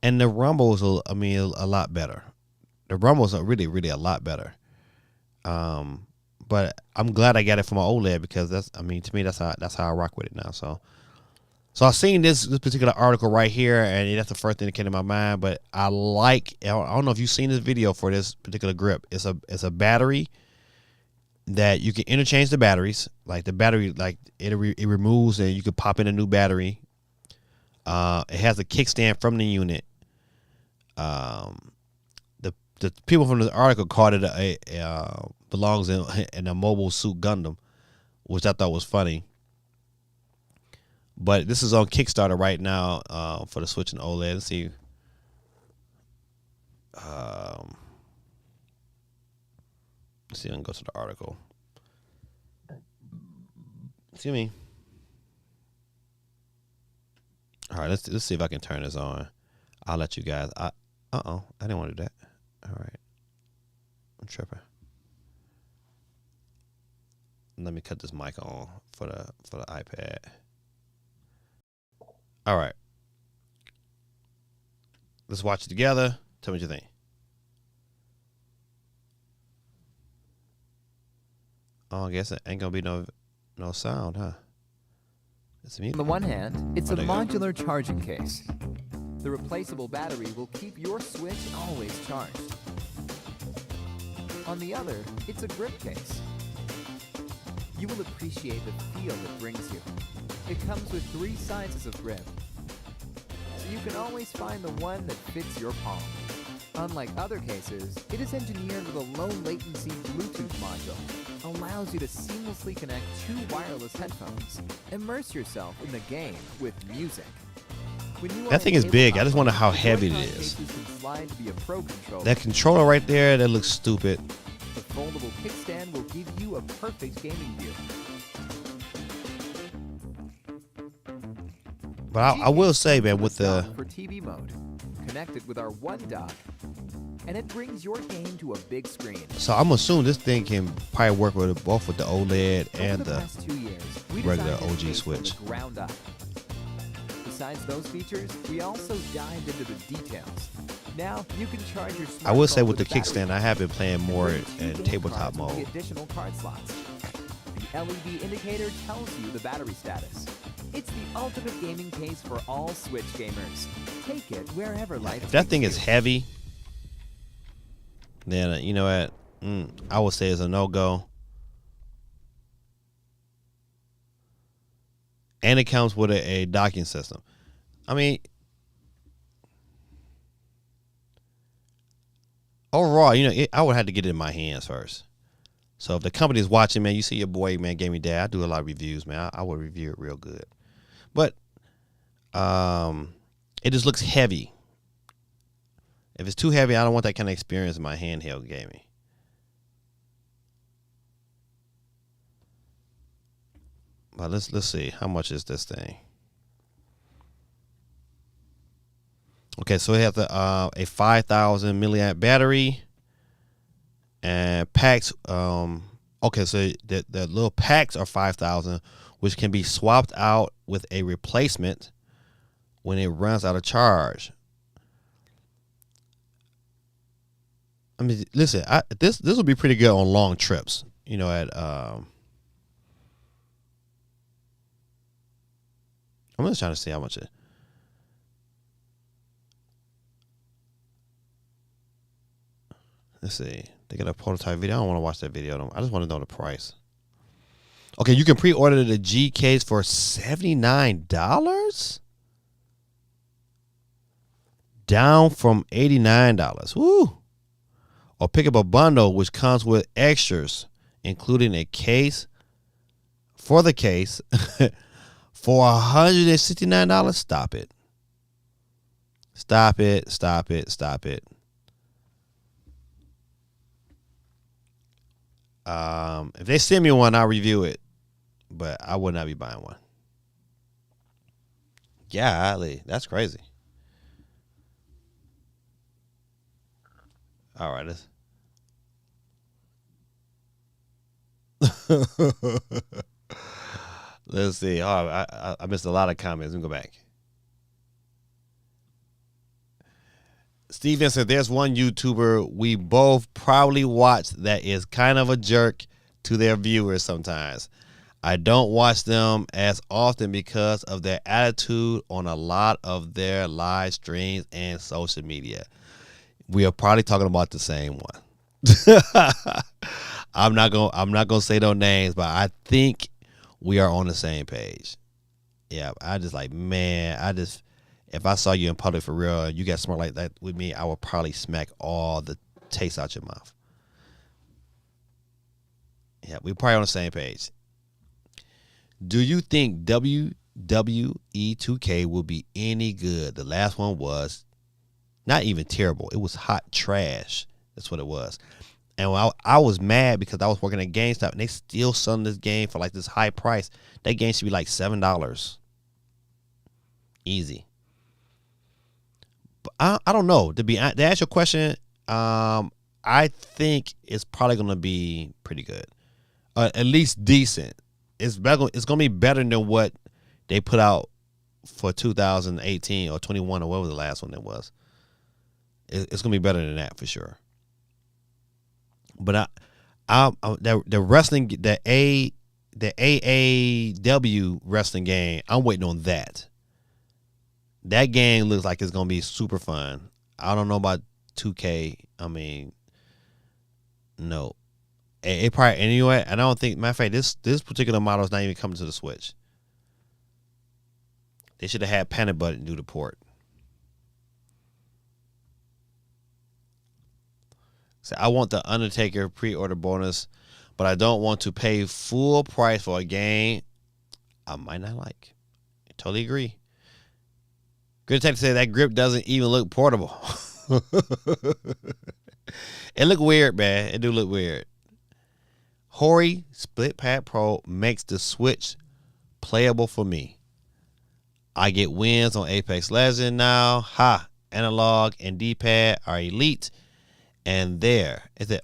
and the rumble is a lot better. The rumbles are really, really a lot better. But I'm glad I got it from my OLED because to me that's how I rock with it now. So I've seen this particular article right here, and that's the first thing that came to my mind. But I don't know if you've seen this video for this particular grip. It's a battery that you can interchange the batteries. Like the battery, like it removes and you can pop in a new battery. It has a kickstand from the unit. The people from this article called it belongs in a Mobile Suit Gundam, which I thought was funny. But this is on Kickstarter right now for the Switch and OLED. Let's see. Let's see. I can go to the article. Excuse me. All right. Let's see if I can turn this on. I'll let you guys. I didn't want to do that. All right. I'm tripping. Let me cut this mic on for the iPad. All right. Let's watch it together. Tell me what you think. Oh, I guess it ain't gonna be no sound, huh? On the one hand, it's a modular charging case. The replaceable battery will keep your Switch always charged. On the other, it's a grip case. You will appreciate the feel it brings you. It comes with 3 sizes of grip, so you can always find the one that fits your palm. Unlike other cases, it is engineered with a low-latency Bluetooth module. Allows you to seamlessly connect 2 wireless headphones. Immerse yourself in the game with music. That thing is big. I just wonder how heavy it is. That controller right there, that looks stupid. The foldable kickstand will give you a perfect gaming view. But I will say, man, with the for TV mode, connected with our One Dock, and it brings your game to a big screen. So I'm assuming this thing can probably work with both with the OLED and the regular OG Switch. Ground up. Besides those features, we also dived into the details. Now you can charge your smartphone. I will say with the kickstand, I have been playing more in tabletop mode. Additional card slots. The LED indicator tells you the battery status. It's the ultimate gaming case for all Switch gamers. Take it wherever life. If that thing is heavy, then you know what? I would say it's a no-go. And it comes with a docking system. I mean, overall, you know, I would have to get it in my hands first. So if the company is watching, man, you see your boy, man, Gaming Dad. I do a lot of reviews, man. I would review it real good. But it just looks heavy. If it's too heavy, I don't want that kind of experience in my handheld gaming. But let's see, how much is this thing? Okay, so it has a 5,000 milliamp battery and packs. Okay, so the little packs are 5,000, which can be swapped out with a replacement when it runs out of charge. I mean, listen, this will be pretty good on long trips. You know, I'm just trying to see how much it. Let's see. They got a prototype video. I don't want to watch that video. I just want to know the price. Okay, you can pre-order the G case for $79. Down from $89. Woo! Or pick up a bundle which comes with extras, including a case for the case for $169. Stop it. Stop it. Stop it. Stop it. If they send me one, I'll review it, but I would not be buying one. Golly, that's crazy. All right, let's see. Oh, I missed a lot of comments. Let me go back. Steven said, there's one YouTuber we both probably watch that is kind of a jerk to their viewers sometimes. I don't watch them as often because of their attitude on a lot of their live streams and social media. We are probably talking about the same one. I'm not gonna say no names, but I think we are on the same page. Yeah, I just like, man, if I saw you in public for real, you got smart like that with me, I would probably smack all the taste out your mouth. Yeah, we're probably on the same page. Do you think WWE 2K will be any good? The last one was not even terrible. It was hot trash. That's what it was. And I was mad because I was working at GameStop and they still selling this game for like this high price. That game should be like $7. Easy. But I don't know. To answer your question, I think it's probably going to be pretty good. At least decent. It's going to be better than what they put out for 2018 or 21 or what was the last one that was. It's going to be better than that for sure. But the wrestling, the AAW wrestling game, I'm waiting on that. That game looks like it's going to be super fun. I don't know about 2K. I mean, no. It probably, anyway, I don't think, matter of fact, this particular model is not even coming to the Switch. They should have had Panic Button do the port. So I want the Undertaker pre-order bonus, but I don't want to pay full price for a game I might not like. I totally agree. Good Tech said that grip doesn't even look portable. It look weird, man. It do look weird. Hori Split Pad Pro makes the Switch playable for me. I get wins on Apex Legends now. Ha! Analog and D-pad are elite. And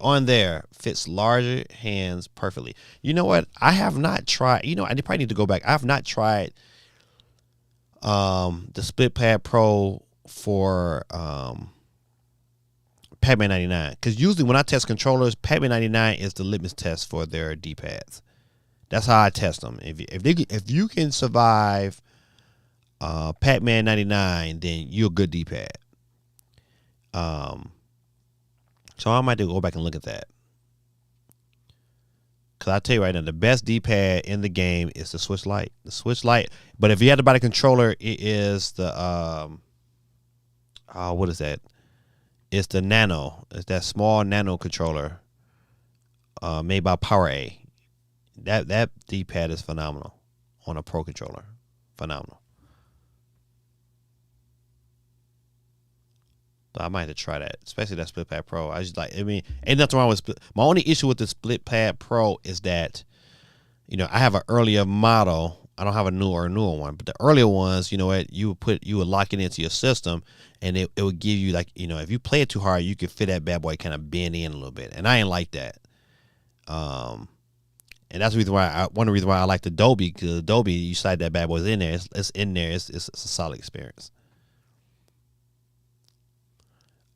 on there fits larger hands perfectly. You know what? I have not tried. You know, I probably need to go back. I have not tried the Split Pad Pro for Pac-Man 99. Because usually when I test controllers, Pac-Man 99 is the litmus test for their D-pads. That's how I test them. If you can survive Pac-Man 99, then you're a good D-pad. So I might have to go back and look at that. Because I tell you right now, the best D-pad in the game is the Switch Lite. The Switch Lite. But if you had to buy the controller, it is the, what is that? It's the Nano. It's that small Nano controller made by PowerA. That D-pad is phenomenal on a Pro controller. Phenomenal. So I might have to try that, especially that Split Pad Pro. Ain't nothing wrong with Split. My only issue with the Split Pad Pro is that I have an earlier model. I don't have a newer one, but the earlier ones, you would lock it into your system, and it would give you like, if you play it too hard, you could feel that bad boy kind of bend in a little bit, and I ain't like that. And that's the reason why one of the reasons why I like the Adobe, because Adobe, you slide that bad boy's in there, it's in there, it's a solid experience.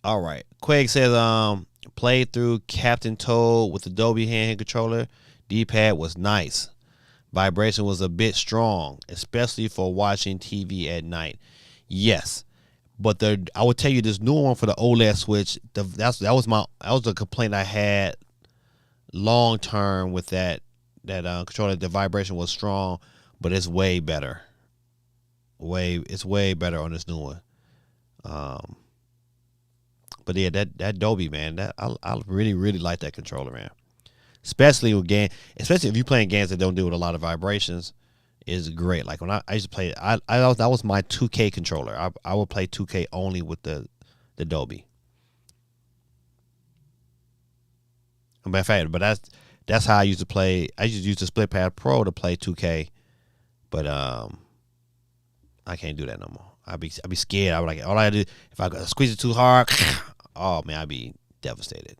All right, Quake says played through Captain Toad with Adobe handheld controller. D-pad was nice. Vibration was a bit strong, especially for watching TV at night. Yes, but I would tell you this new one for the OLED Switch. That was the complaint I had long term with that controller. The vibration was strong, but it's way better. It's way better on this new one. But yeah, that Dolby, man, that I really like that controller, man. Especially if you're playing games that don't deal with a lot of vibrations, is great. Like when I used to play, that was my 2K controller. I would play 2K only with the Dolby. But that's how I used to play. I used to use the Split Pad Pro to play 2K, but I can't do that no more. I'd be scared. I would like all I do if I squeeze it too hard. Oh man, I'd be devastated.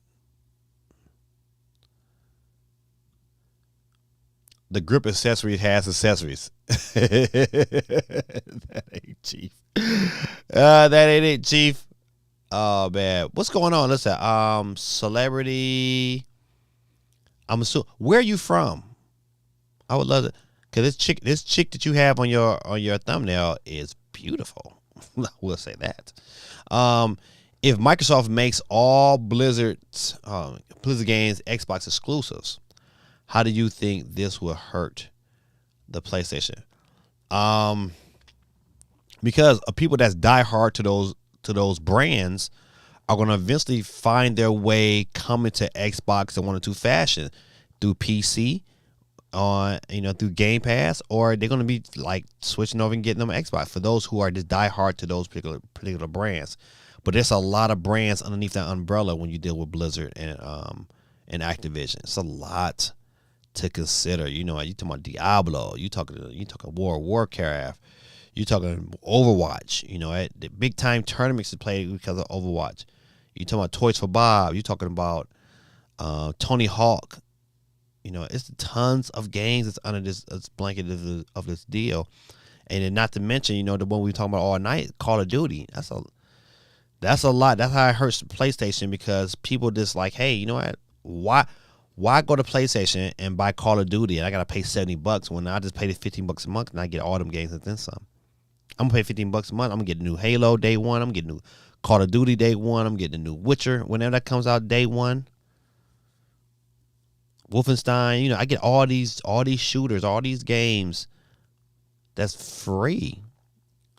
The grip accessory has accessories. That ain't Chief. That ain't it, Chief. Oh man, what's going on? Listen, celebrity. I'm assuming. Where are you from? I would love it, cause this chick that you have on your thumbnail is beautiful. I will say that. If Microsoft makes all Blizzard games Xbox exclusives, how do you think this will hurt the PlayStation? Because people that's die hard to those brands are going to eventually find their way coming to Xbox in one or two fashion, through PC, through Game Pass, or they're going to be like switching over and getting them Xbox. For those who are just die hard to those particular brands, but there's a lot of brands underneath that umbrella when you deal with Blizzard and Activision. It's a lot to consider. You talking about Diablo, you talking World of Warcraft, you talking Overwatch. The big time tournaments to play because of Overwatch. You talking about Toys for Bob. You talking about Tony Hawk. It's tons of games that's under this blanket of this deal, and then not to mention the one we talking about all night, Call of Duty. That's a lot. That's how it hurts PlayStation, because people just like, hey, you know what? Why go to PlayStation and buy Call of Duty and I gotta pay $70 when I just pay the $15 a month and I get all them games and then some? I'm gonna pay $15 a month. I'm gonna get a new Halo day one. I'm getting new Call of Duty day one. I'm getting a new Witcher whenever that comes out day one. Wolfenstein. I get all these shooters, all these games. That's free.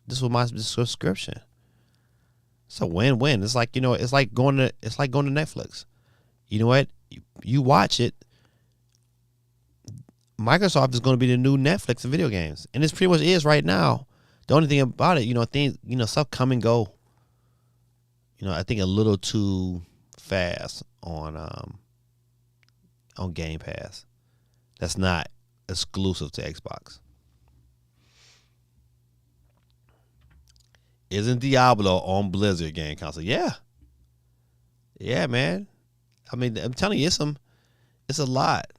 This was my subscription. It's a win-win. It's like it's like going to Netflix. You know what? You watch it. Microsoft is going to be the new Netflix of video games, and this pretty much is right now. The only thing about it, things, stuff come and go. I think a little too fast on Game Pass. That's not exclusive to Xbox. Isn't Diablo on Blizzard game console? Yeah, man. I mean, I'm telling you, it's a lot.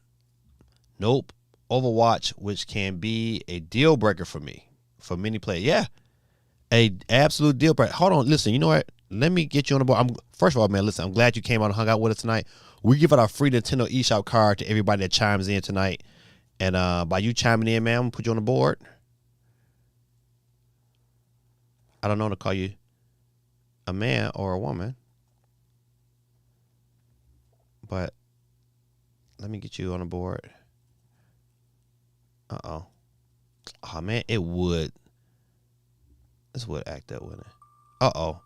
Nope. Overwatch, which can be a deal breaker for me, for many players. Yeah, a absolute deal breaker. Hold on, listen. You know what? Let me get you on the board. First of all, man, listen. I'm glad you came out and hung out with us tonight. We give out our free Nintendo eShop card to everybody that chimes in tonight, and by you chiming in, man, I'm gonna put you on the board. I don't know to call you a man or a woman, but let me get you on the board. Oh man, it would. This would act up, wouldn't it?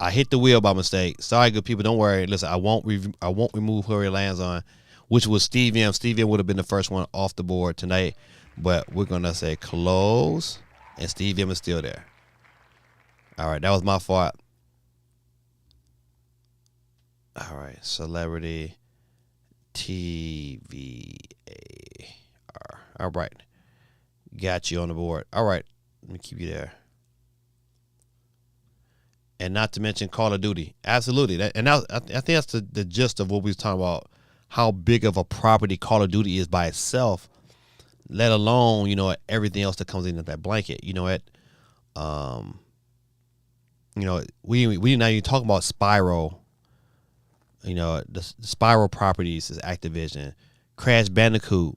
I hit the wheel by mistake. Sorry, good people. Don't worry. Listen, I won't remove whoever it lands on, which was Steve M. Steve M would have been the first one off the board tonight, but we're gonna say close, and Steve M is still there. All right, that was my fault. All right, celebrity TVA. All right. Got you on the board. All right. Let me keep you there. And not to mention Call of Duty. Absolutely. I think that's the gist of what we was talking about, how big of a property Call of Duty is by itself, let alone, everything else that comes into that blanket. You know what? We now you talk about Spyro. The Spyro properties is Activision. Crash Bandicoot,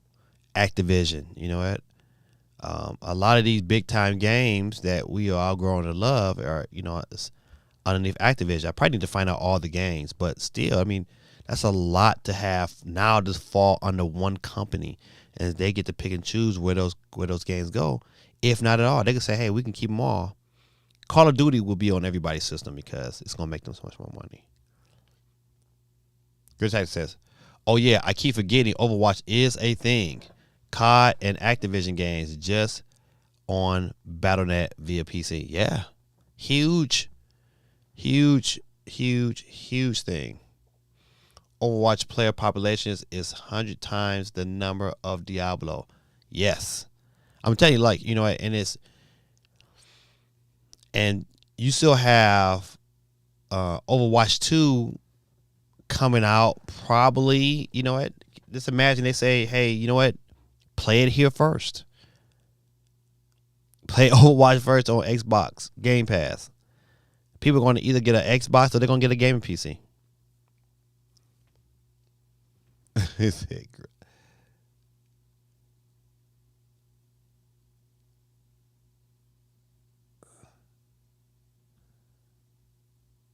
Activision. You know what? A lot of these big time games that we are all growing to love are, it's underneath Activision. I probably need to find out all the games, but still, I mean, that's a lot to have now just fall under one company, and they get to pick and choose where those games go. If not at all, they can say, hey, we can keep them all. Call of Duty will be on everybody's system because it's going to make them so much more money. Chris Hack says, oh yeah, I keep forgetting Overwatch is a thing. COD and Activision games just on Battle.net via PC. Yeah. Huge thing. Overwatch player populations is 100 times the number of Diablo. Yes. I'm telling you, and you still have Overwatch 2 coming out probably, just imagine they say, hey, play it here first. Play Overwatch first on Xbox Game Pass. People are going to either get an Xbox or they're going to get a gaming PC.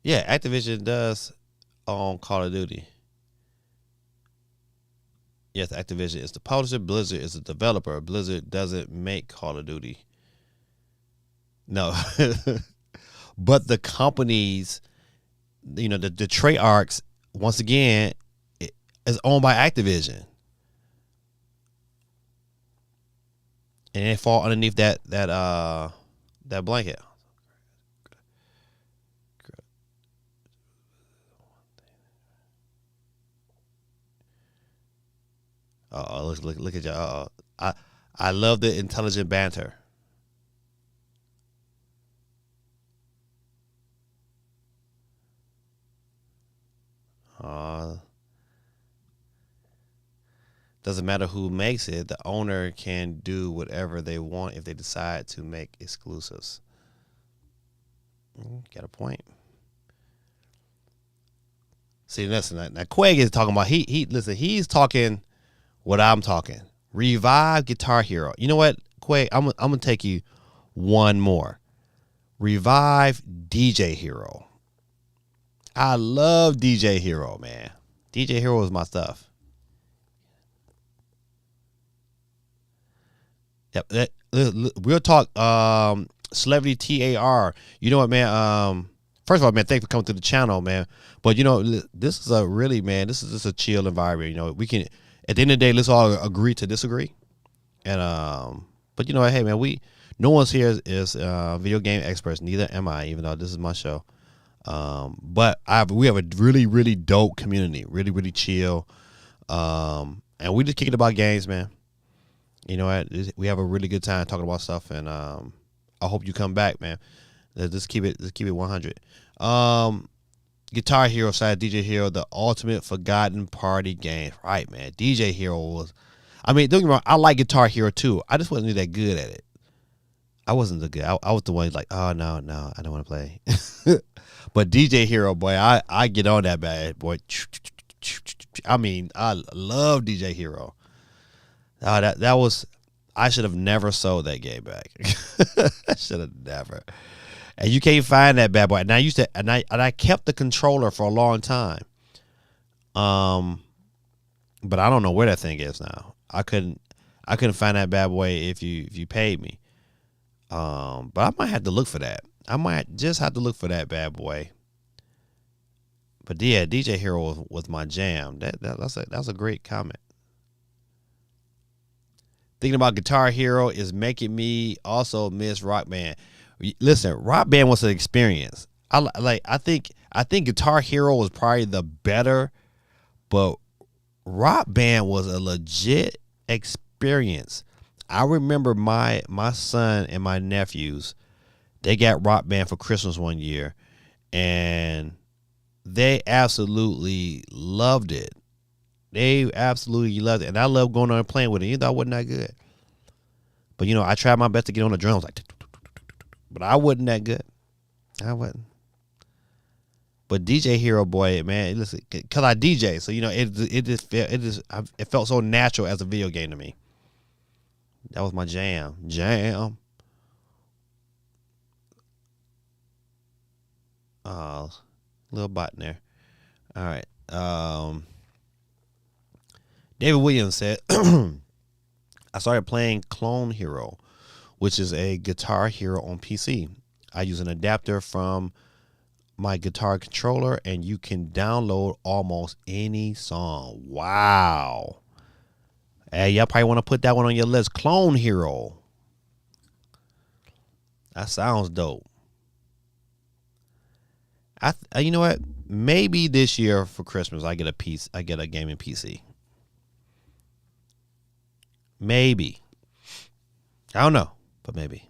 Yeah, Activision does own Call of Duty. Yes, Activision is the publisher. Blizzard is the developer. Blizzard doesn't make Call of Duty. No. But the companies, the Treyarchs, once again, is owned by Activision. And they fall underneath that blanket. Look at y'all. I love the intelligent banter. Doesn't matter who makes it. The owner can do whatever they want if they decide to make exclusives. Got a point. See, listen. Now Quag is talking about he's talking what I'm talking. Revive Guitar Hero. You know what, Quag? I'm gonna take you one more. Revive DJ Hero. I love DJ Hero, man. DJ Hero is my stuff. Yep. We'll talk Celebrity TAR. You know what, man? First of all, man, thanks for coming to the channel, man. But this is this is just a chill environment. We can, at the end of the day, let's all agree to disagree. And but hey, man, no one's here is video game experts. Neither am I, even though this is my show. But we have a really, really dope community, really, really chill. And we just kicking about games, man. You know what? We have a really good time talking about stuff, and I hope you come back, man. Let's keep it 100. Guitar Hero side, DJ Hero, the ultimate forgotten party game, right, man? DJ Hero was. I mean, don't get me wrong. I like Guitar Hero too. I just wasn't that good at it. I wasn't the good. I was the one like, oh no, I don't want to play. But DJ Hero, boy, I get on that bad boy. I mean, I love DJ Hero. That was, I should have never sold that game back. I should have never. And you can't find that bad boy. And I kept the controller for a long time. But I don't know where that thing is now. I couldn't find that bad boy if you paid me. But I might have to look for that. I might just have to look for that bad boy. But yeah, DJ Hero was my jam. That's a great comment. Thinking about Guitar Hero is making me also miss Rock Band. Listen, Rock Band was an experience. I think Guitar Hero was probably the better, but Rock Band was a legit experience. I remember my son and my nephews, they got Rock Band for Christmas one year, and they absolutely loved it. They absolutely loved it, and I love going on and playing with it. You know, I wasn't that good, but I tried my best to get on the drums, like, but I wasn't that good. I wasn't. But DJ Hero, boy, man, listen, cause I DJ, so it felt so natural as a video game to me. That was my jam. Little bot in there. All right. David Williams said, I started playing Clone Hero, which is a Guitar Hero on PC. I use an adapter from my guitar controller, and you can download almost any song. Wow. Hey, y'all probably want to put that one on your list. Clone Hero. That sounds dope. You know what? Maybe this year for Christmas I get a gaming PC. Maybe. I don't know, but maybe.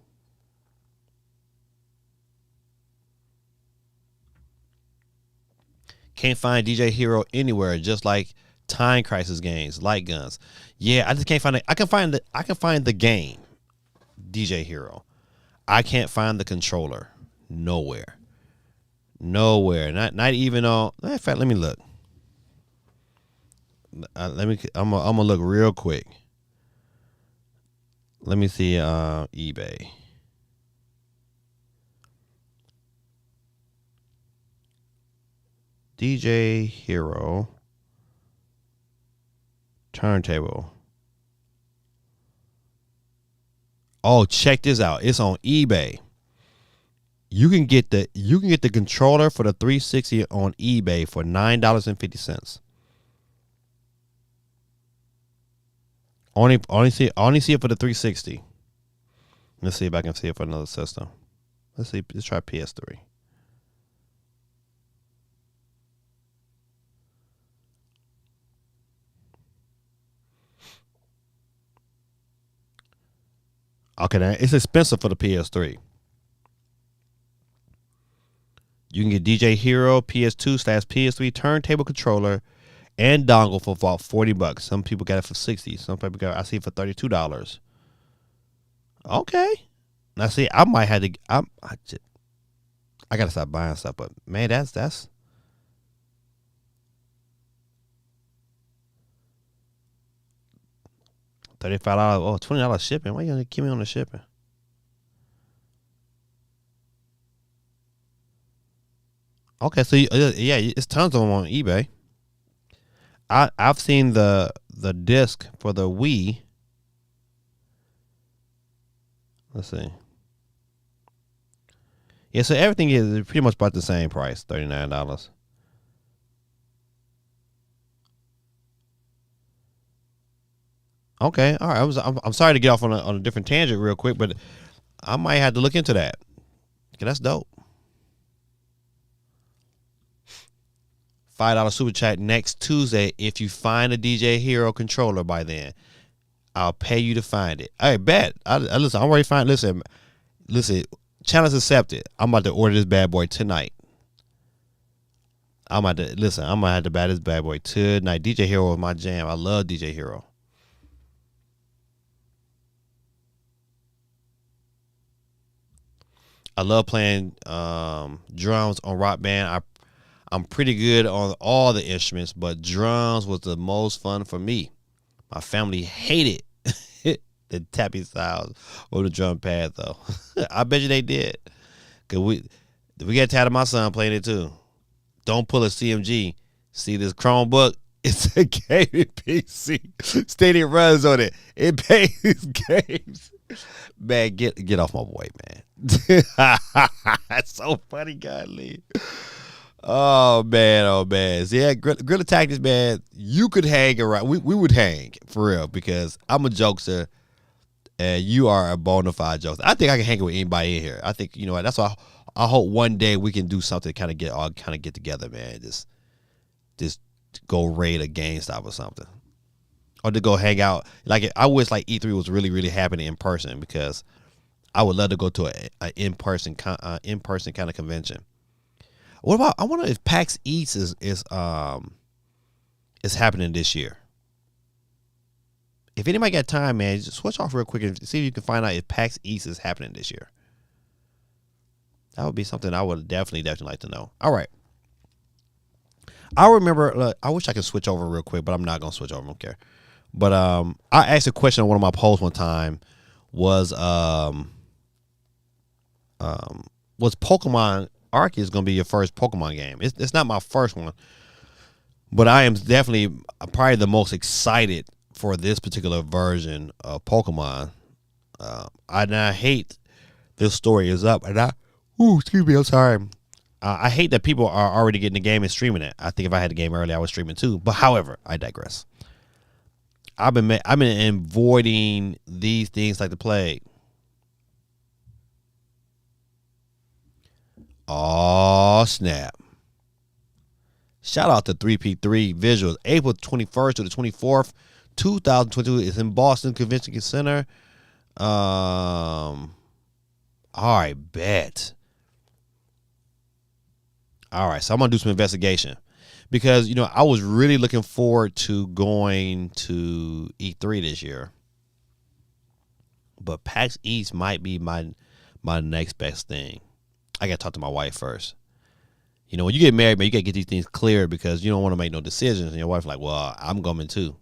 Can't find DJ Hero anywhere, just like Time Crisis games, Light Guns. Yeah, I just can't find it. I can find the game, DJ Hero. I can't find the controller. Nowhere. Not even on. In fact, let me look. I'm gonna look real quick. Let me see eBay. DJ Hero turntable. Oh, check this out. It's on eBay. You can get the controller for the 360 on eBay for $9.50. Only see it for the 360. Let's see if I can see it for another system. Let's try PS3. Okay, now it's expensive for the PS3. You can get DJ Hero PS2/PS3 turntable controller and dongle for about $40. Some people got it for $60. Some people I see it for $32. Okay. Now see, I might have to. I gotta stop buying stuff, but man, that's. $35. Oh, $20 shipping. Why you gonna keep me on the shipping? Okay, so yeah, it's tons of them on eBay. I've seen the disc for the Wii. Let's see. Yeah, so everything is pretty much about the same price, $39. Okay, all right. I'm sorry to get off on a different tangent real quick, but I might have to look into that. Okay, that's dope. $5 super chat next Tuesday. If you find a DJ Hero controller by then, I'll pay you to find it. All right, bet. Listen, I'm already fine. Listen. Challenge accepted. I'm about to order this bad boy tonight. I'm gonna have to buy this bad boy tonight. DJ Hero is my jam. I love DJ Hero. I love playing drums on Rock Band. I'm pretty good on all the instruments, but drums was the most fun for me. My family hated the tapping styles or the drum pad, though. I bet you they did. Cause we got tired of my son playing it too. Don't pull a CMG. See this Chromebook? It's a gaming PC. Stadia runs on it. It plays games. Man, get off my boy, man. That's so funny, godly. Oh man. See, yeah, Guerrilla Tactics, man. You could hang around. We would hang for real because I'm a jokester, and you are a bona fide jokester. I think I can hang with anybody in here. I think that's why I hope one day we can do something to get together, man. Just go raid a GameStop or something. or to go hang out. Like I wish like E3 was really really happening in person, because I would love to go to a in person kind of convention. What about, I wonder if PAX East is happening this year. If anybody got time, man, just switch off real quick and see if you can find out if PAX East is happening this year. That would be something I would definitely like to know. All right. I remember, look, I wish I could switch over real quick, but I'm not going to switch over. I don't care. But I asked a question on one of my posts one time, was Pokemon Arceus going to be your first Pokemon game? It's not my first one, but I am definitely probably the most excited for this particular version of Pokemon. I hate this story is up, and excuse me, I'm sorry. I hate that people are already getting the game and streaming it. I think if I had the game early, I would stream it too. But however, I digress. I've been avoiding these things like the plague. Oh snap! Shout out to 3P3 Visuals. April 21st to the 24th, 2022 is in Boston Convention Center. All right, bet. All right, so I'm gonna do some investigation, because I was really looking forward to going to E3 this year, but PAX East might be my next best thing. I gotta talk to my wife first. When you get married, man, you gotta get these things clear, because you don't want to make no decisions, and your wife's like, "Well, I'm going too."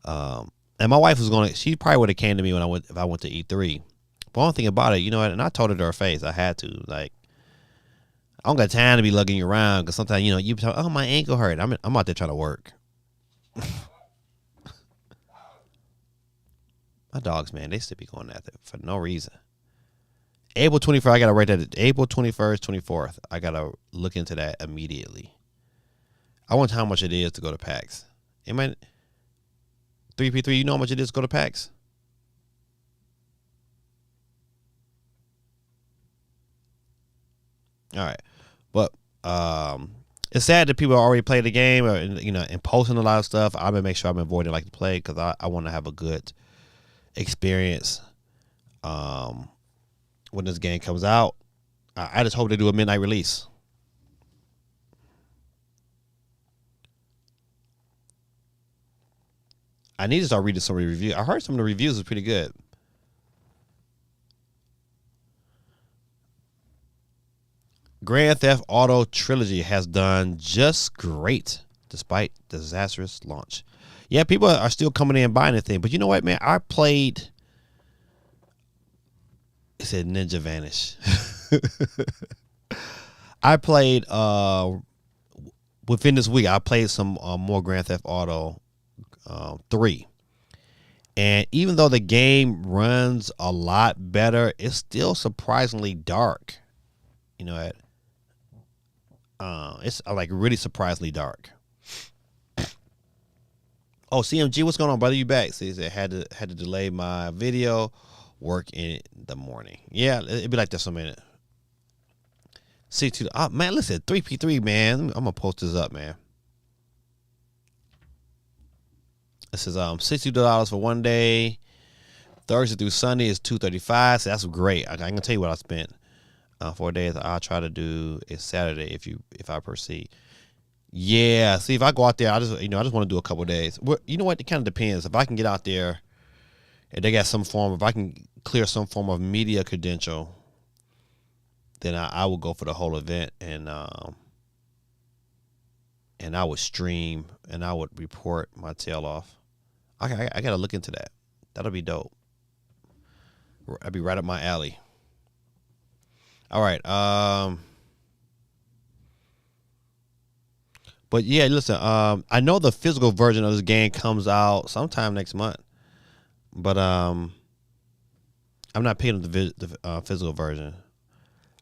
And my wife was gonna. She probably would have came to me if I went to E3. But one thing about it, and I told her to her face, I had to, like, I don't got time to be lugging you around, because sometimes, you talk, oh, my ankle hurt. I'm out there trying to work. My dogs, man, they still be going after for no reason. April 24th, I got to write that. April 21st, 24th. I got to look into that immediately. I wonder how much it is to go to PAX. 3P3, you know how much it is to go to PAX? All right. But it's sad that people already played the game, and posting a lot of stuff. I'm going to make sure I'm avoiding like the play, because I want to have a good experience when this game comes out. I just hope they do a midnight release. I need to start reading some of the reviews. I heard some of the reviews was pretty good. Grand Theft Auto Trilogy has done just great despite disastrous launch. Yeah, people are still coming in and buying the thing, but you know what, man? I played. It said Ninja Vanish. I played within this week. I played some more Grand Theft Auto 3, and even though the game runs a lot better, it's still surprisingly dark. It's like really surprisingly dark. Oh, CMG, what's going on, brother? You back? See, I had to delay my video, work in the morning. Yeah, it'd be like that some minute. C2, man, listen, 3P3, man. I'm gonna post this up, man. This is $62 for one day. Thursday through Sunday is $235. So that's great. I can tell you what I spent. 4 days. I'll try to do a Saturday if I proceed. Yeah. See, if I go out there, I just want to do a couple of days. You know what? It kind of depends. If I can get out there and they got if I can clear some form of media credential, then I will go for the whole event, and I would stream and I would report my tail off. I gotta look into that. That'll be dope. That'd be right up my alley. All right. But yeah, listen. I know the physical version of this game comes out sometime next month, but I'm not picking up the physical version.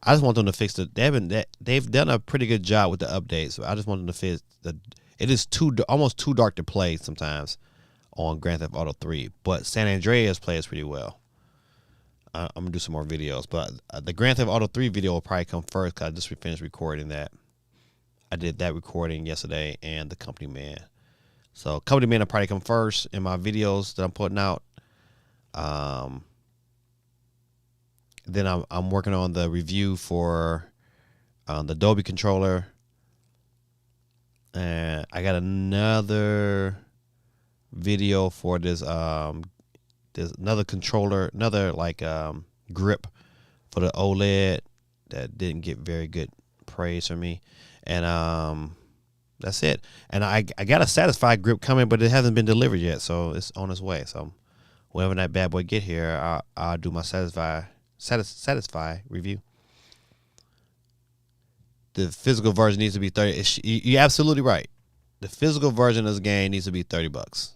I just want them to fix it. They've done a pretty good job with the updates. So I just want them to fix it is almost too dark to play sometimes on Grand Theft Auto 3, but San Andreas plays pretty well. I'm gonna do some more videos, but the Grand Theft Auto 3 video will probably come first, because I just finished recording that. I did that recording yesterday and the company man, So Company Man will probably come first in my videos that I'm putting out. Then I'm working on the review for the Dolby controller, and I got another video for this there's another controller, another grip for the OLED that didn't get very good praise from me, and that's it. And I got a Satisfy grip coming, but it hasn't been delivered yet, so it's on its way. So whenever that bad boy get here, I'll do my Satisfy review. The physical version needs to be 30. You're absolutely right. The physical version of this game needs to be $30.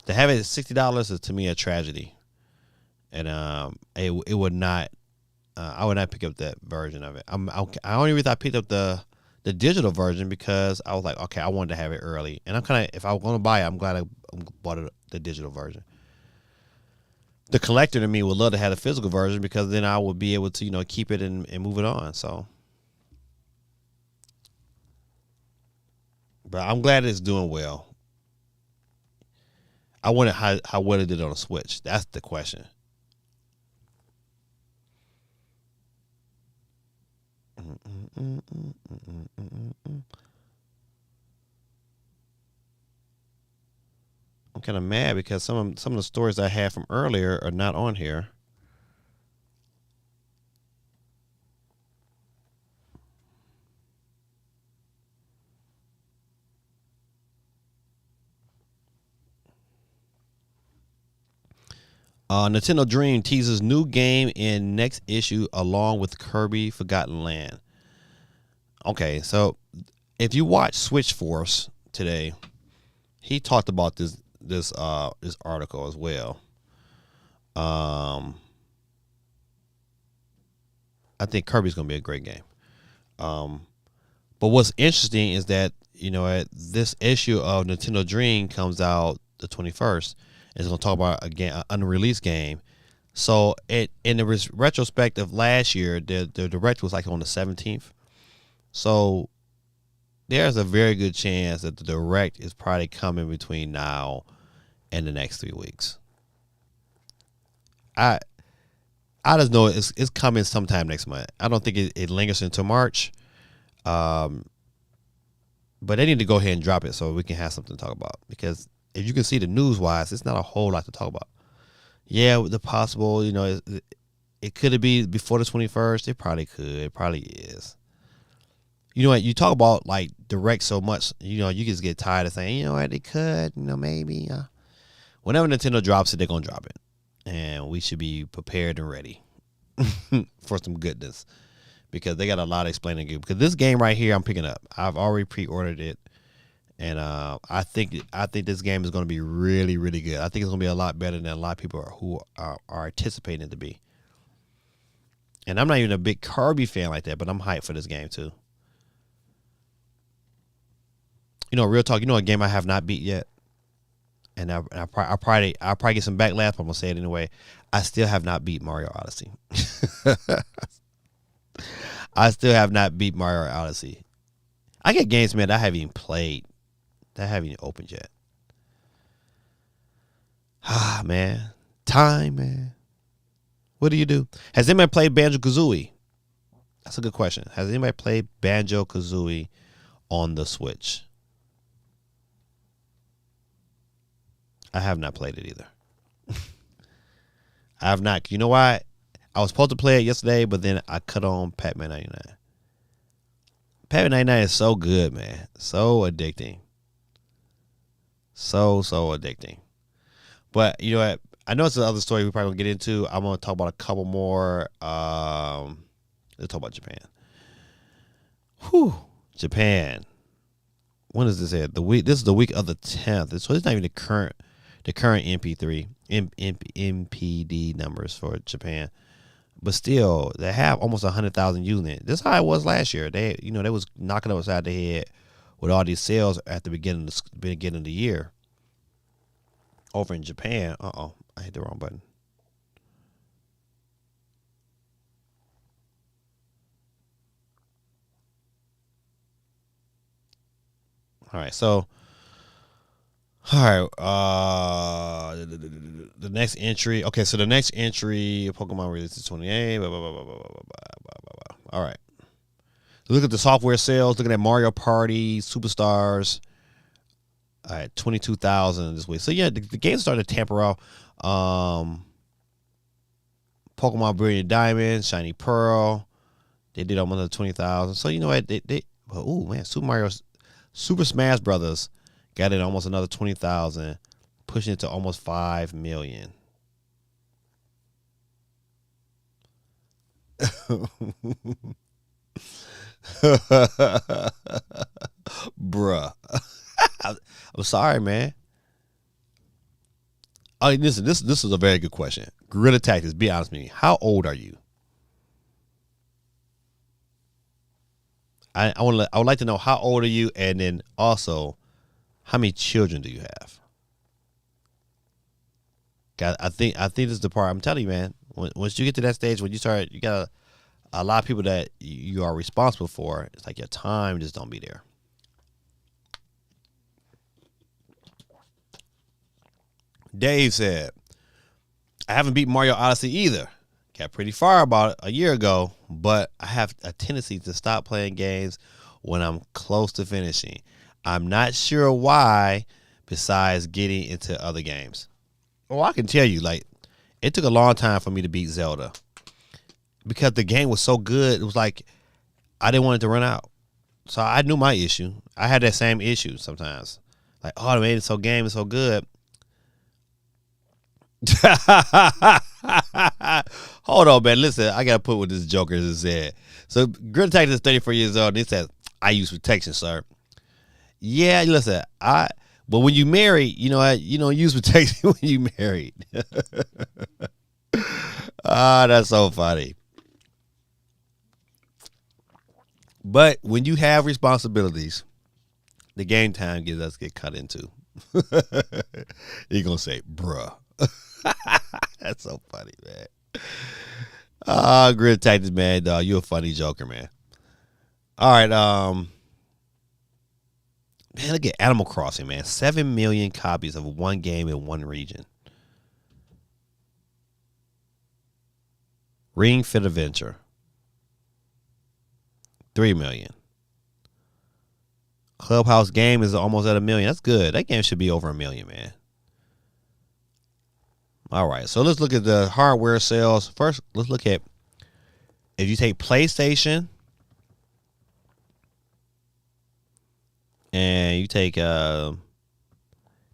To have it at $60 is to me a tragedy, and it would not. I would not pick up that version of it. I only reason I picked up the digital version because I was like, okay, I wanted to have it early, and I'm kind of, if I was going to buy it, I'm glad I bought the digital version. The collector to me would love to have the physical version because then I would be able to keep it and move it on. So, but I'm glad it's doing well. I wonder how well it did on a Switch. That's the question. I'm kind of mad because some of the stories I had from earlier are not on here. Nintendo Dream teases new game in next issue along with Kirby Forgotten Land. Okay, so if you watch Switch Force today, he talked about this article as well. I think Kirby's gonna be a great game. But what's interesting is that this issue of Nintendo Dream comes out the 21st. It's gonna talk about an unreleased game. So in the retrospect of last year, the direct was like on the 17th. So there's a very good chance that the direct is probably coming between now and the next 3 weeks. I just know it's coming sometime next month. I don't think it lingers until March. But they need to go ahead and drop it so we can have something to talk about. Because if you can see the news wise, it's not a whole lot to talk about. Yeah, the possible, it could be before the 21st. It probably could. It probably is. You know what? You talk about like direct so much, you just get tired of saying, they could, maybe. Whenever Nintendo drops it, they're going to drop it. And we should be prepared and ready for some goodness. Because they got a lot of explaining to do. Because this game right here, I'm picking up. I've already pre-ordered it. And I think this game is going to be really, really good. I think it's going to be a lot better than a lot of people who are anticipating it to be. And I'm not even a big Kirby fan like that, but I'm hyped for this game too. Real talk. A game I have not beat yet, and I'll probably get some backlash. But I'm gonna say it anyway. I still have not beat Mario Odyssey. I still have not beat Mario Odyssey. I get games, man, that I haven't even played, that I haven't even opened yet. Man. Time, man. What do you do? Has anybody played Banjo-Kazooie? That's a good question. Has anybody played Banjo-Kazooie on the Switch? I have not played it either. I have not. You know why? I was supposed to play it yesterday, but then I cut on Pac-Man 99. Pac-Man 99 is so good, man. So addicting. So addicting. But you know what? I know it's another story we're probably going to get into. I'm going to talk about a couple more. Let's talk about Japan. Whew. Japan. When is this at? This is the week of the 10th. So it's not even the current MPD numbers for Japan. But still, they have almost 100,000 using it. This is how it was last year. They was knocking us upside the head with all these sales at the beginning of the year. Over in Japan, I hit the wrong button. All right, so All right. The next entry. Okay, so the next entry, Pokemon releases 28. Blah, blah, blah, blah, blah, blah, blah, blah, blah. All right. Look at the software sales. Looking at Mario Party, Superstars. All right, 22,000 this week. So yeah, the game started to tamper off. Pokemon Brilliant Diamond, Shiny Pearl. They did almost 20,000. So you know what? Oh man, Super Smash Brothers got in almost another 20,000, pushing it to almost 5 million. Bruh. I'm sorry, man. Oh, listen, this is a very good question. Guerrilla Tactics, be honest with me. How old are you? I would like to know how old are you, and then also how many children do you have? God, I think this is the part I'm telling you, man. Once you get to that stage, when you start, you got a lot of people that you are responsible for. It's like your time just don't be there. Dave said, I haven't beat Mario Odyssey either. Got pretty far about a year ago, but I have a tendency to stop playing games when I'm close to finishing. I'm not sure why, besides getting into other games. Well, I can tell you, like, it took a long time for me to beat Zelda because the game was so good. It was like I didn't want it to run out. So I knew my issue. I had that same issue sometimes. Like, oh, man, it's so good. Hold on, man. Listen, I gotta put what this Joker just said. So, Grid Tactics is 34 years old, and he says, I use protection, sir. Yeah, listen, but when you marry, you know what? You don't use protection when you married. That's so funny. But when you have responsibilities, the game time get cut into. You're gonna say, bruh. That's so funny, man. Grid Tactics, man, dog. You a funny Joker, man. All right, man, look at Animal Crossing, man. 7 million copies of one game in one region. Ring Fit Adventure. 3 million. Clubhouse Game is almost at 1 million. That's good. That game should be over 1 million, man. All right, so let's look at the hardware sales. First, let's look at if you take PlayStation and you take the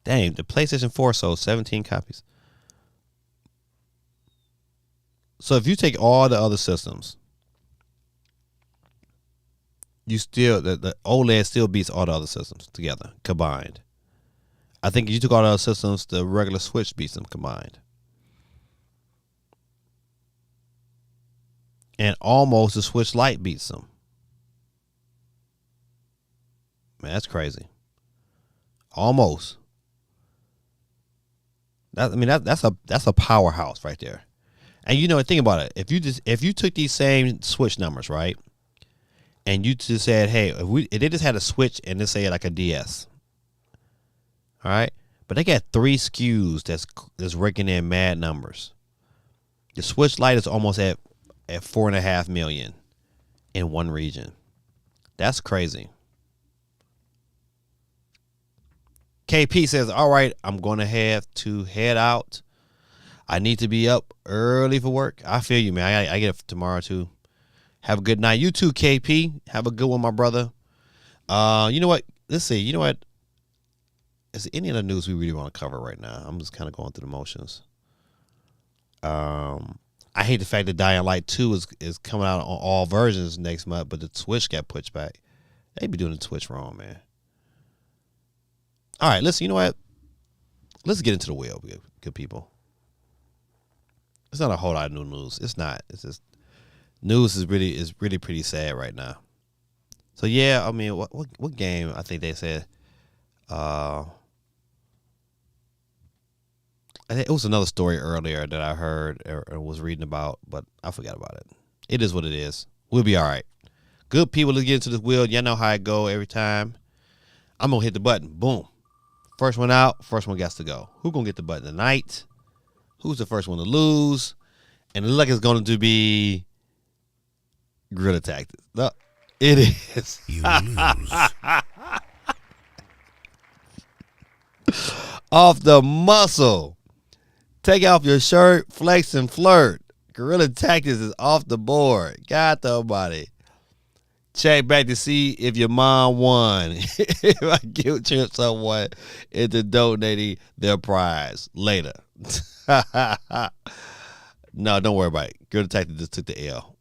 PlayStation 4 sold 17 copies. So if you take all the other systems, you still the OLED still beats all the other systems together combined. I think if you took all the other systems, the regular Switch beats them combined. And almost the Switch Lite beats them. Man, that's crazy. Almost. That's a powerhouse right there. And you know, think about it. If you took these same Switch numbers, right, and you just said, hey, if they just had a Switch and let's say like a DS, all right, but they got 3 SKUs that's raking in mad numbers. The Switch Lite is almost at 4.5 million in one region. That's crazy. KP says, all right, I'm going to have to head out. I need to be up early for work. I feel you, man. I get up tomorrow too. Have a good night. You too, KP. Have a good one, my brother. You know what? Let's see. You know what? Is there any other news we really want to cover right now? I'm just kind of going through the motions. I hate the fact that Dying Light 2 is coming out on all versions next month, but the Switch got pushed back. They be doing the Twitch wrong, man. All right, listen, you know what? Let's get into the wheel, good people. It's not a whole lot of new news. It's not. It's just news is really pretty sad right now. So yeah, I mean, what game? I think they said. It was another story earlier that I heard or was reading about, but I forgot about it. It is what it is. We'll be all right. Good people, let's get into this wheel. Y'all know how it go every time. I'm going to hit the button. Boom. First one out, first one gets to go. Who gonna get the button tonight? Who's the first one to lose? And it looks like it's going to be Gorilla Tactics. No, it is. You lose. Off the muscle. Take off your shirt, flex and flirt. Gorilla Tactics is off the board. God almighty. Check back to see if your mom won. If I guilt trip someone into donating their prize later. No, don't worry about it. Gorilla Tactics just took the L.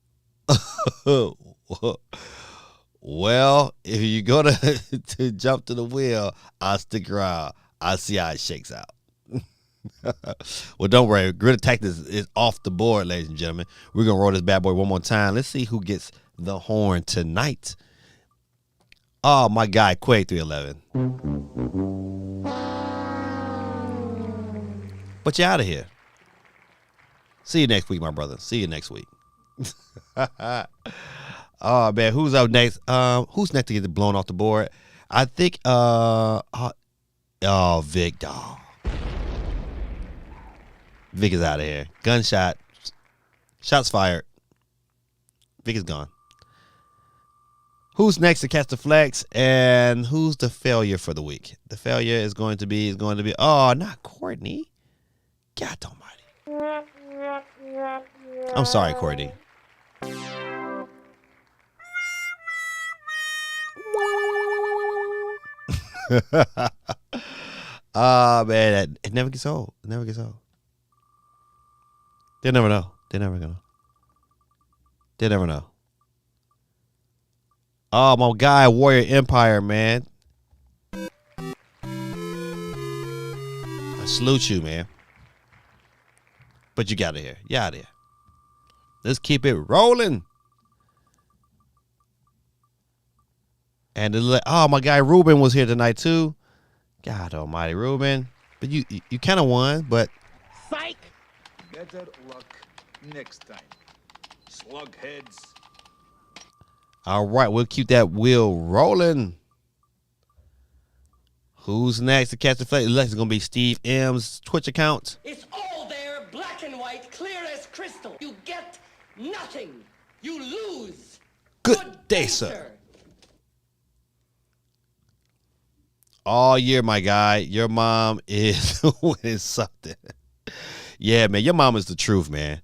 Well, if you're going to jump to the wheel, I'll stick around. I'll see how it shakes out. Well, don't worry. Gorilla Tactics is off the board, ladies and gentlemen. We're going to roll this bad boy one more time. Let's see who gets the horn tonight. Oh, my guy, Quake 311. But you're out of here. See you next week, my brother. See you next week. Oh, man, who's up next? Who's next to get blown off the board? I think, Vic, dog. Vic is out of here. Gunshot. Shots fired. Vic is gone. Who's next to catch the flex? And who's the failure for the week? The failure is going to be, oh, not Courtney. God almighty. I'm sorry, Courtney. Oh, man, it never gets old. It never gets old. They'll never know. They're never gonna. They never know. Oh, my guy, Warrior Empire, man. I salute you, man. But you got it here. You out of here. Let's keep it rolling. And my guy Ruben was here tonight too. God almighty, Ruben. But you kind of won, but psych. Better luck next time. Slug heads. All right, we'll keep that wheel rolling. Who's next to catch the flight? It's going to be Steve M's Twitch account. It's all there, black and white, clear as crystal. You get nothing. You lose. Good day, sir. All year, my guy, your mom is winning something. Yeah, man, your mom is the truth, man.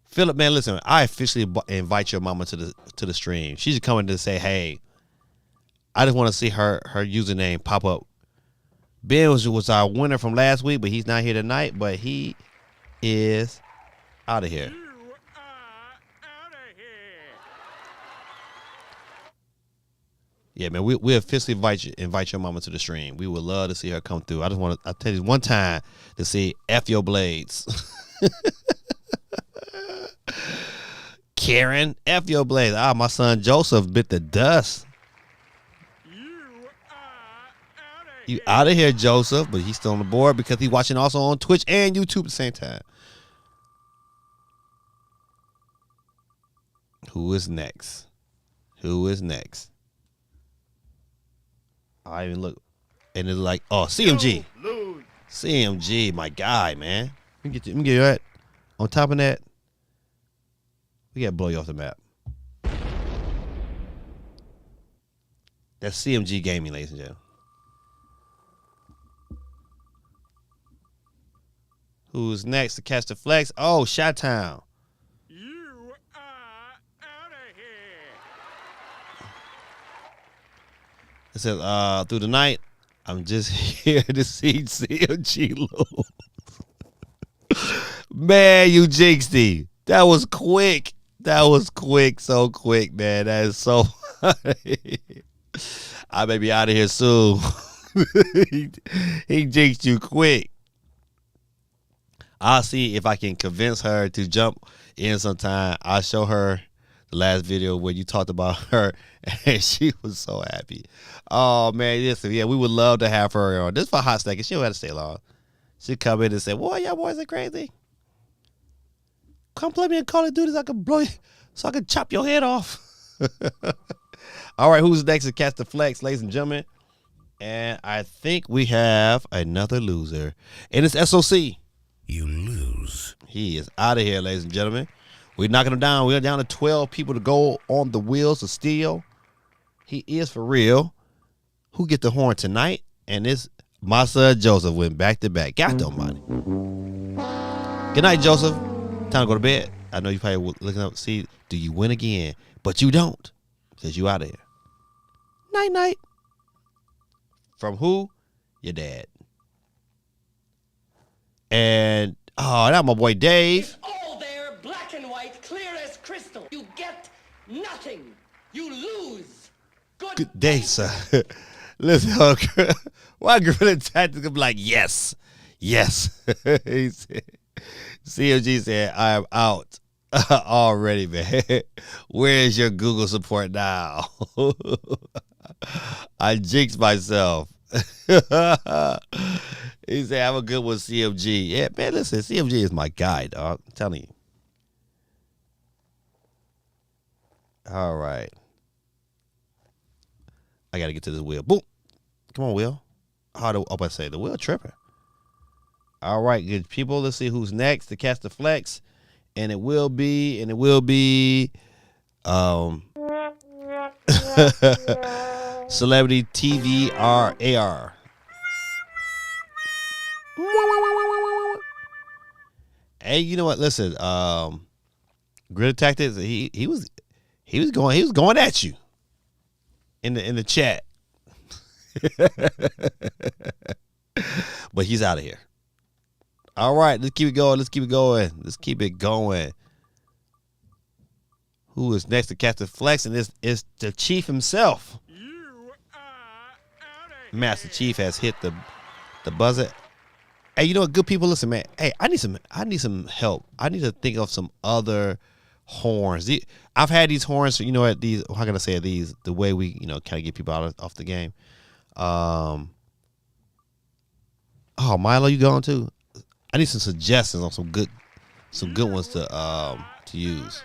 Philip, man, listen, I officially invite your mama to the stream. She's coming to say, hey, I just want to see her username pop up. Ben was our winner from last week, but he's not here tonight, but he is out of here. You are out of here. Yeah, man, we officially invite your mama to the stream. We would love to see her come through. I'll tell you one time to see F your blades. Karen, F your blades. Ah, my son Joseph bit the dust. You out of here, Joseph, but he's still on the board because he's watching also on Twitch and YouTube at the same time. Who is next? Who is next? I even look, and it's like, oh, CMG. CMG, my guy, man. Let me get you that. On top of that, we got to blow you off the map. That's CMG Gaming, ladies and gentlemen. Who's next to catch the flex? Oh, Chi-Town. You are out of here. It says, through the night, I'm just here to see CMG lose. Man, you jinxed him. That was quick. That was quick. So quick, man. That is so funny. I may be out of here soon. He jinxed you quick. I'll see if I can convince her to jump in sometime. I'll show her the last video where you talked about her, and she was so happy. Oh, man, listen, yeah, we would love to have her on. This for a hot second. She don't have to stay long. She'd come in and say, boy, y'all boys are crazy. Come play me in Call of Duty so I can blow you, so I can chop your head off. All right, who's next to catch the flex, ladies and gentlemen? And I think we have another loser. And it's SOC. You lose. He is out of here, ladies and gentlemen. We're knocking him down. We're down to 12 people to go on the wheels of steel. He is for real. Who get the horn tonight? And it's my son Joseph went back to back. Got the money. Good night, Joseph. Time to go to bed. I know you probably looking up, see, do you win again? But you don't, because you out of here. Night, night. From who? Your dad. And, oh, that my boy Dave. It's all there, black and white, clear as crystal. You get nothing. You lose. Good day, sir. Listen, why Gorilla Tactics be like, yes, yes. He said, CMG said, I am out already, man. Where is your Google support now? I jinxed myself. He said, have a good one, CMG. Yeah, man, listen, CMG is my guy, dog. I'm telling you. All right. I got to get to this wheel. Boom. Come on, Will. How do I say the wheel tripping? All right, good people. Let's see who's next to catch the flex. And it will be, Celebrity TV AR. Hey, you know what? Listen, Grid Tactics, he was going at you in the chat. But he's out of here. All right, let's keep it going. Let's keep it going. Who is next to catch the flex? And this is the Chief himself. You are out of Master Chief has hit the buzzer. Hey, you know what, good people, listen, man. Hey, I need some help. I need to think of some other horns. I've had these horns, you know, at these, how can I say these, the way we, you know, kind of get people off the game. Oh, Milo, you going too? I need some suggestions on some good ones to use.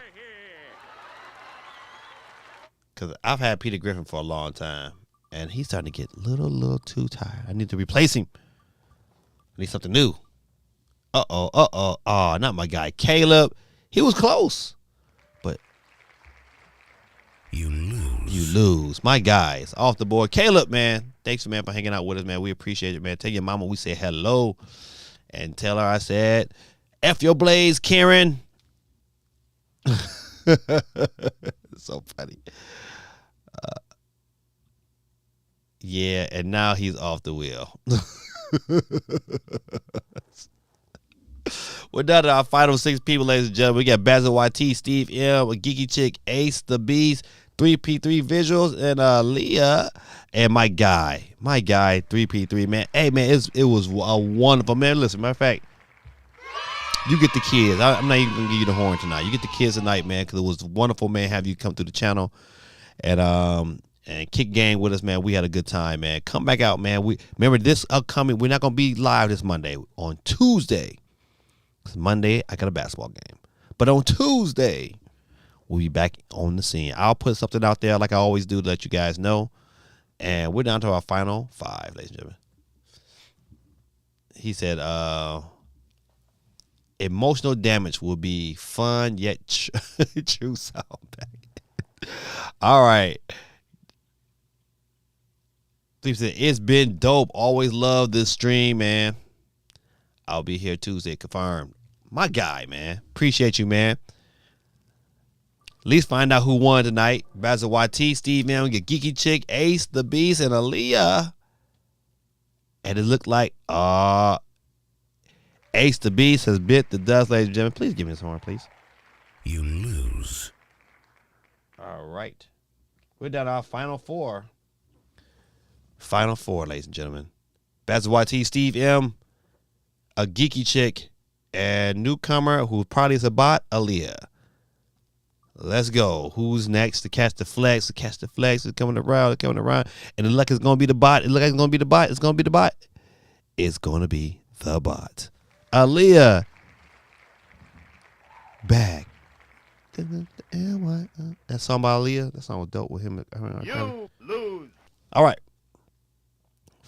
Cause I've had Peter Griffin for a long time, and he's starting to get a little too tired. I need to replace him. I need something new. Oh, not my guy Caleb. He was close, but you lose. You lose. My guy is off the board. Caleb, man, thanks, man, for hanging out with us, man. We appreciate it, man. Tell your mama we say hello, and tell her I said, F your blades, Karen. So funny. Yeah, and now he's off the wheel. We're down to our final 6 people, ladies and gentlemen. We got Basil YT, Steve M, Geeky Chick, Ace the Beast, 3P3 Visuals, and Leah, and my guy, 3P3, man. Hey, man, it was a wonderful, man. Listen, matter of fact, you get the kids. I'm not even going to give you the horn tonight. You get the kids tonight, man, because it was wonderful, man, have you come through the channel and kick game with us, man. We had a good time, man. Come back out, man. We remember this upcoming, we're not going to be live this Monday. On Tuesday, because Monday, I got a basketball game. But on Tuesday, we'll be back on the scene. I'll put something out there like I always do to let you guys know. And we're down to our final 5, ladies and gentlemen. He said, emotional damage will be fun yet true sound back. All right. He said, it's been dope. Always love this stream, man. I'll be here Tuesday, confirmed. My guy, man. Appreciate you, man. At least find out who won tonight. Basil YT, Steve M, get Geeky Chick, Ace, the Beast, and Aaliyah. And it looked like Ace the Beast has bit the dust, ladies and gentlemen. Please give me this horn, please. You lose. All right. We're down to our final 4. Final 4, ladies and gentlemen. Basil YT, Steve M, a Geeky Chick, and newcomer who probably is a bot, Aaliyah. Let's go. Who's next to catch the flex? To catch the flex is coming around. And it look like it's going to be the bot. It look like it's going to be the bot. It's going to be the bot. It's going to be the bot. Aaliyah. Back. That song by Aaliyah. That song was dope with him. You lose. All right.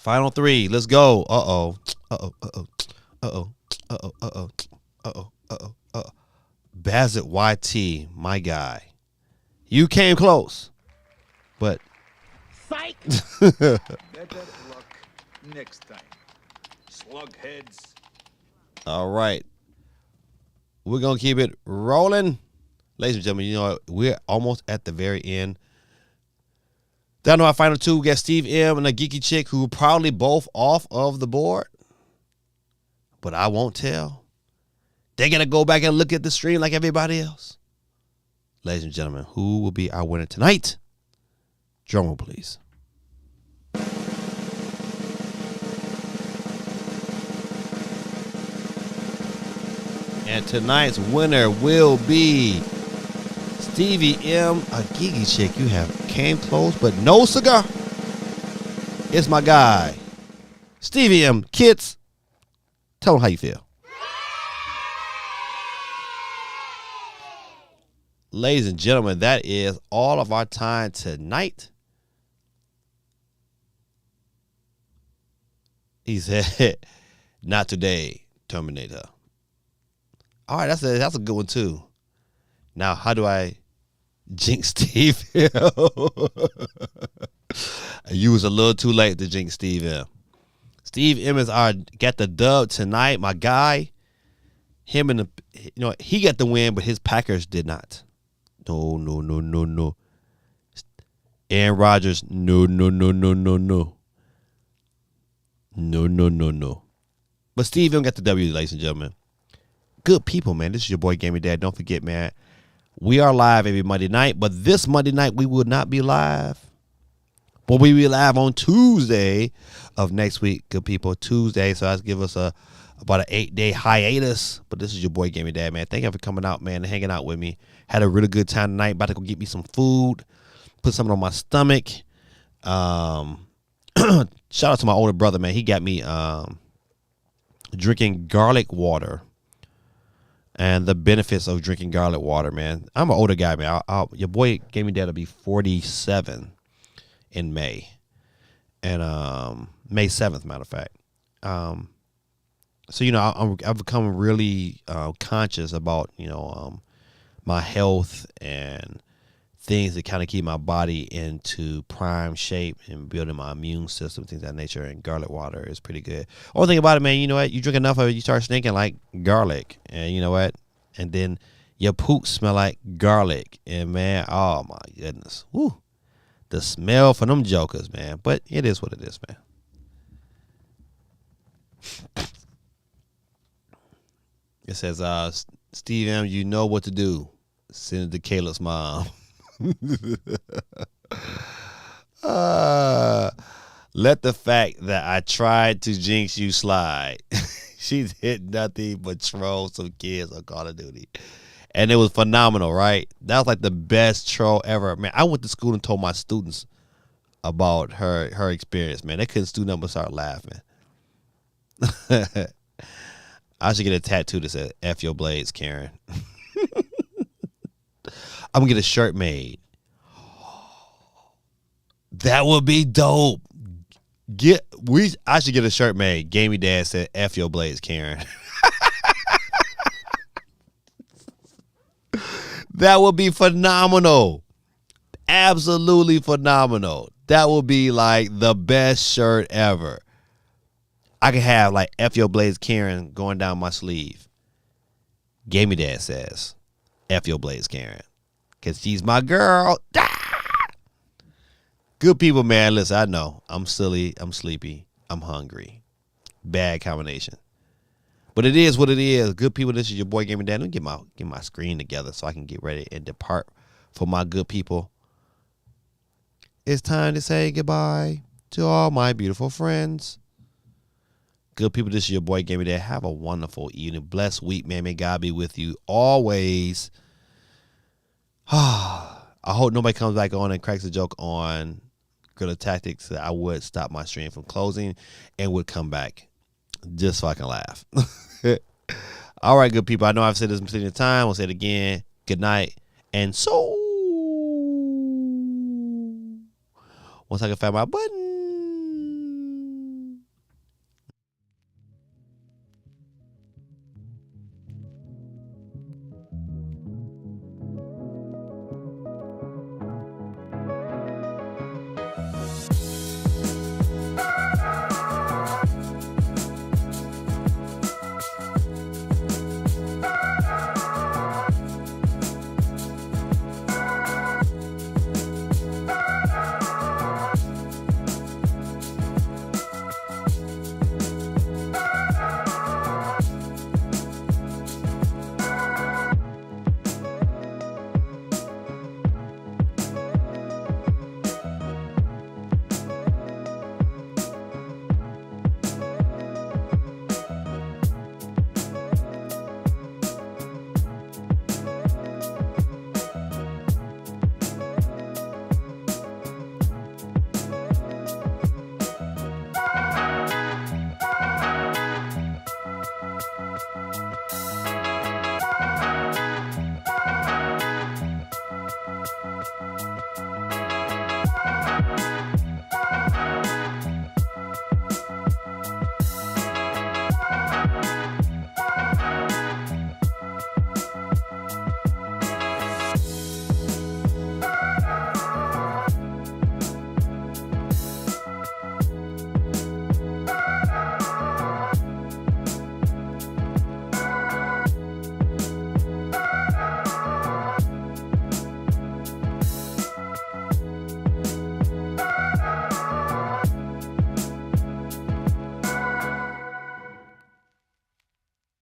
Final three. Let's go. Uh-oh. Uh-oh. Uh-oh. Uh-oh. Uh-oh. Uh-oh. Uh-oh. Uh-oh. Uh-oh. Bazit YT, my guy. You came close. But Psych! Better luck next time. Slugheads. all right. We're gonna keep it rolling. Ladies and gentlemen, you know we're almost at the very end. Down to our final two, we got Steve M and a geeky chick who probably both off of the board. But I won't tell. They're going to go back and look at the stream like everybody else. Ladies and gentlemen, who will be our winner tonight? Drum roll, please. And tonight's winner will be Stevie M, a geeky chick. You have came close, but no cigar. It's my guy, Stevie M. Kids, tell them how you feel. Ladies and gentlemen, that is all of our time tonight. He said, not today, Terminator. All right, that's a good one too. Now, how do I jinx Steve M? You was a little too late to jinx Steve M. Steve M got the dub tonight, my guy. Him and he got the win, but his Packers did not. No. Aaron Rodgers, no. No. But Steve M got the W, ladies and gentlemen. Good people, man. This is your boy Gaming Dad. Don't forget, man, we are live every Monday night, but this Monday night we will not be live. But we will be live on Tuesday of next week, good people. Tuesday, so that's give us about an 8-day hiatus. But this is your boy Gaming Dad, man. Thank you for coming out, man, and hanging out with me. Had a really good time tonight. About to go get me some food, put something on my stomach. Shout out to my older brother, man. He got me drinking garlic water. And the benefits of drinking garlic water, man. I'm an older guy, man. Your boy Gaming Dad will be 47 in May. And May 7th, matter of fact. So, I've become really conscious about, my health and things that kind of keep my body into prime shape and building my immune system, things of that nature. And garlic water is pretty good. Only thing about it, man, you know what? You drink enough of it, you start stinking like garlic. And you know what? And then your poop smell like garlic. And, man, oh, my goodness. Woo. The smell for them jokers, man. But it is what it is, man. It says, Steve M., you know what to do. Send it to Caleb's mom. Let the fact that I tried to jinx you slide. She's hit nothing but troll some kids on Call of Duty. And it was phenomenal, right? That was like the best troll ever. Man, I went to school and told my students about her experience, man. They couldn't do nothing but start laughing. I should get a tattoo that says F your blades, Karen. I'm gonna get a shirt made. That would be dope. I should get a shirt made. Gamey Dad said F your blades, Karen. That would be phenomenal. Absolutely phenomenal. That would be like the best shirt ever. I could have like F your blades, Karen going down my sleeve. Gamey Dad says F your blades, Karen. Because she's my girl. Good people, man. Listen, I know. I'm silly. I'm sleepy. I'm hungry. Bad combination. But it is what it is. Good people, this is your boy Gaming Dad. Let me get my screen together so I can get ready and depart for my good people. It's time to say goodbye to all my beautiful friends. Good people, this is your boy Gaming Dad. Have a wonderful evening. Blessed week, man. May God be with you always. I hope nobody comes back on and cracks a joke on Guerrilla Tactics that I would stop my stream from closing and would come back just so I can laugh. All right, good people. I know I've said this plenty of time. I'll say it again. Good night. And so, once I can find my button.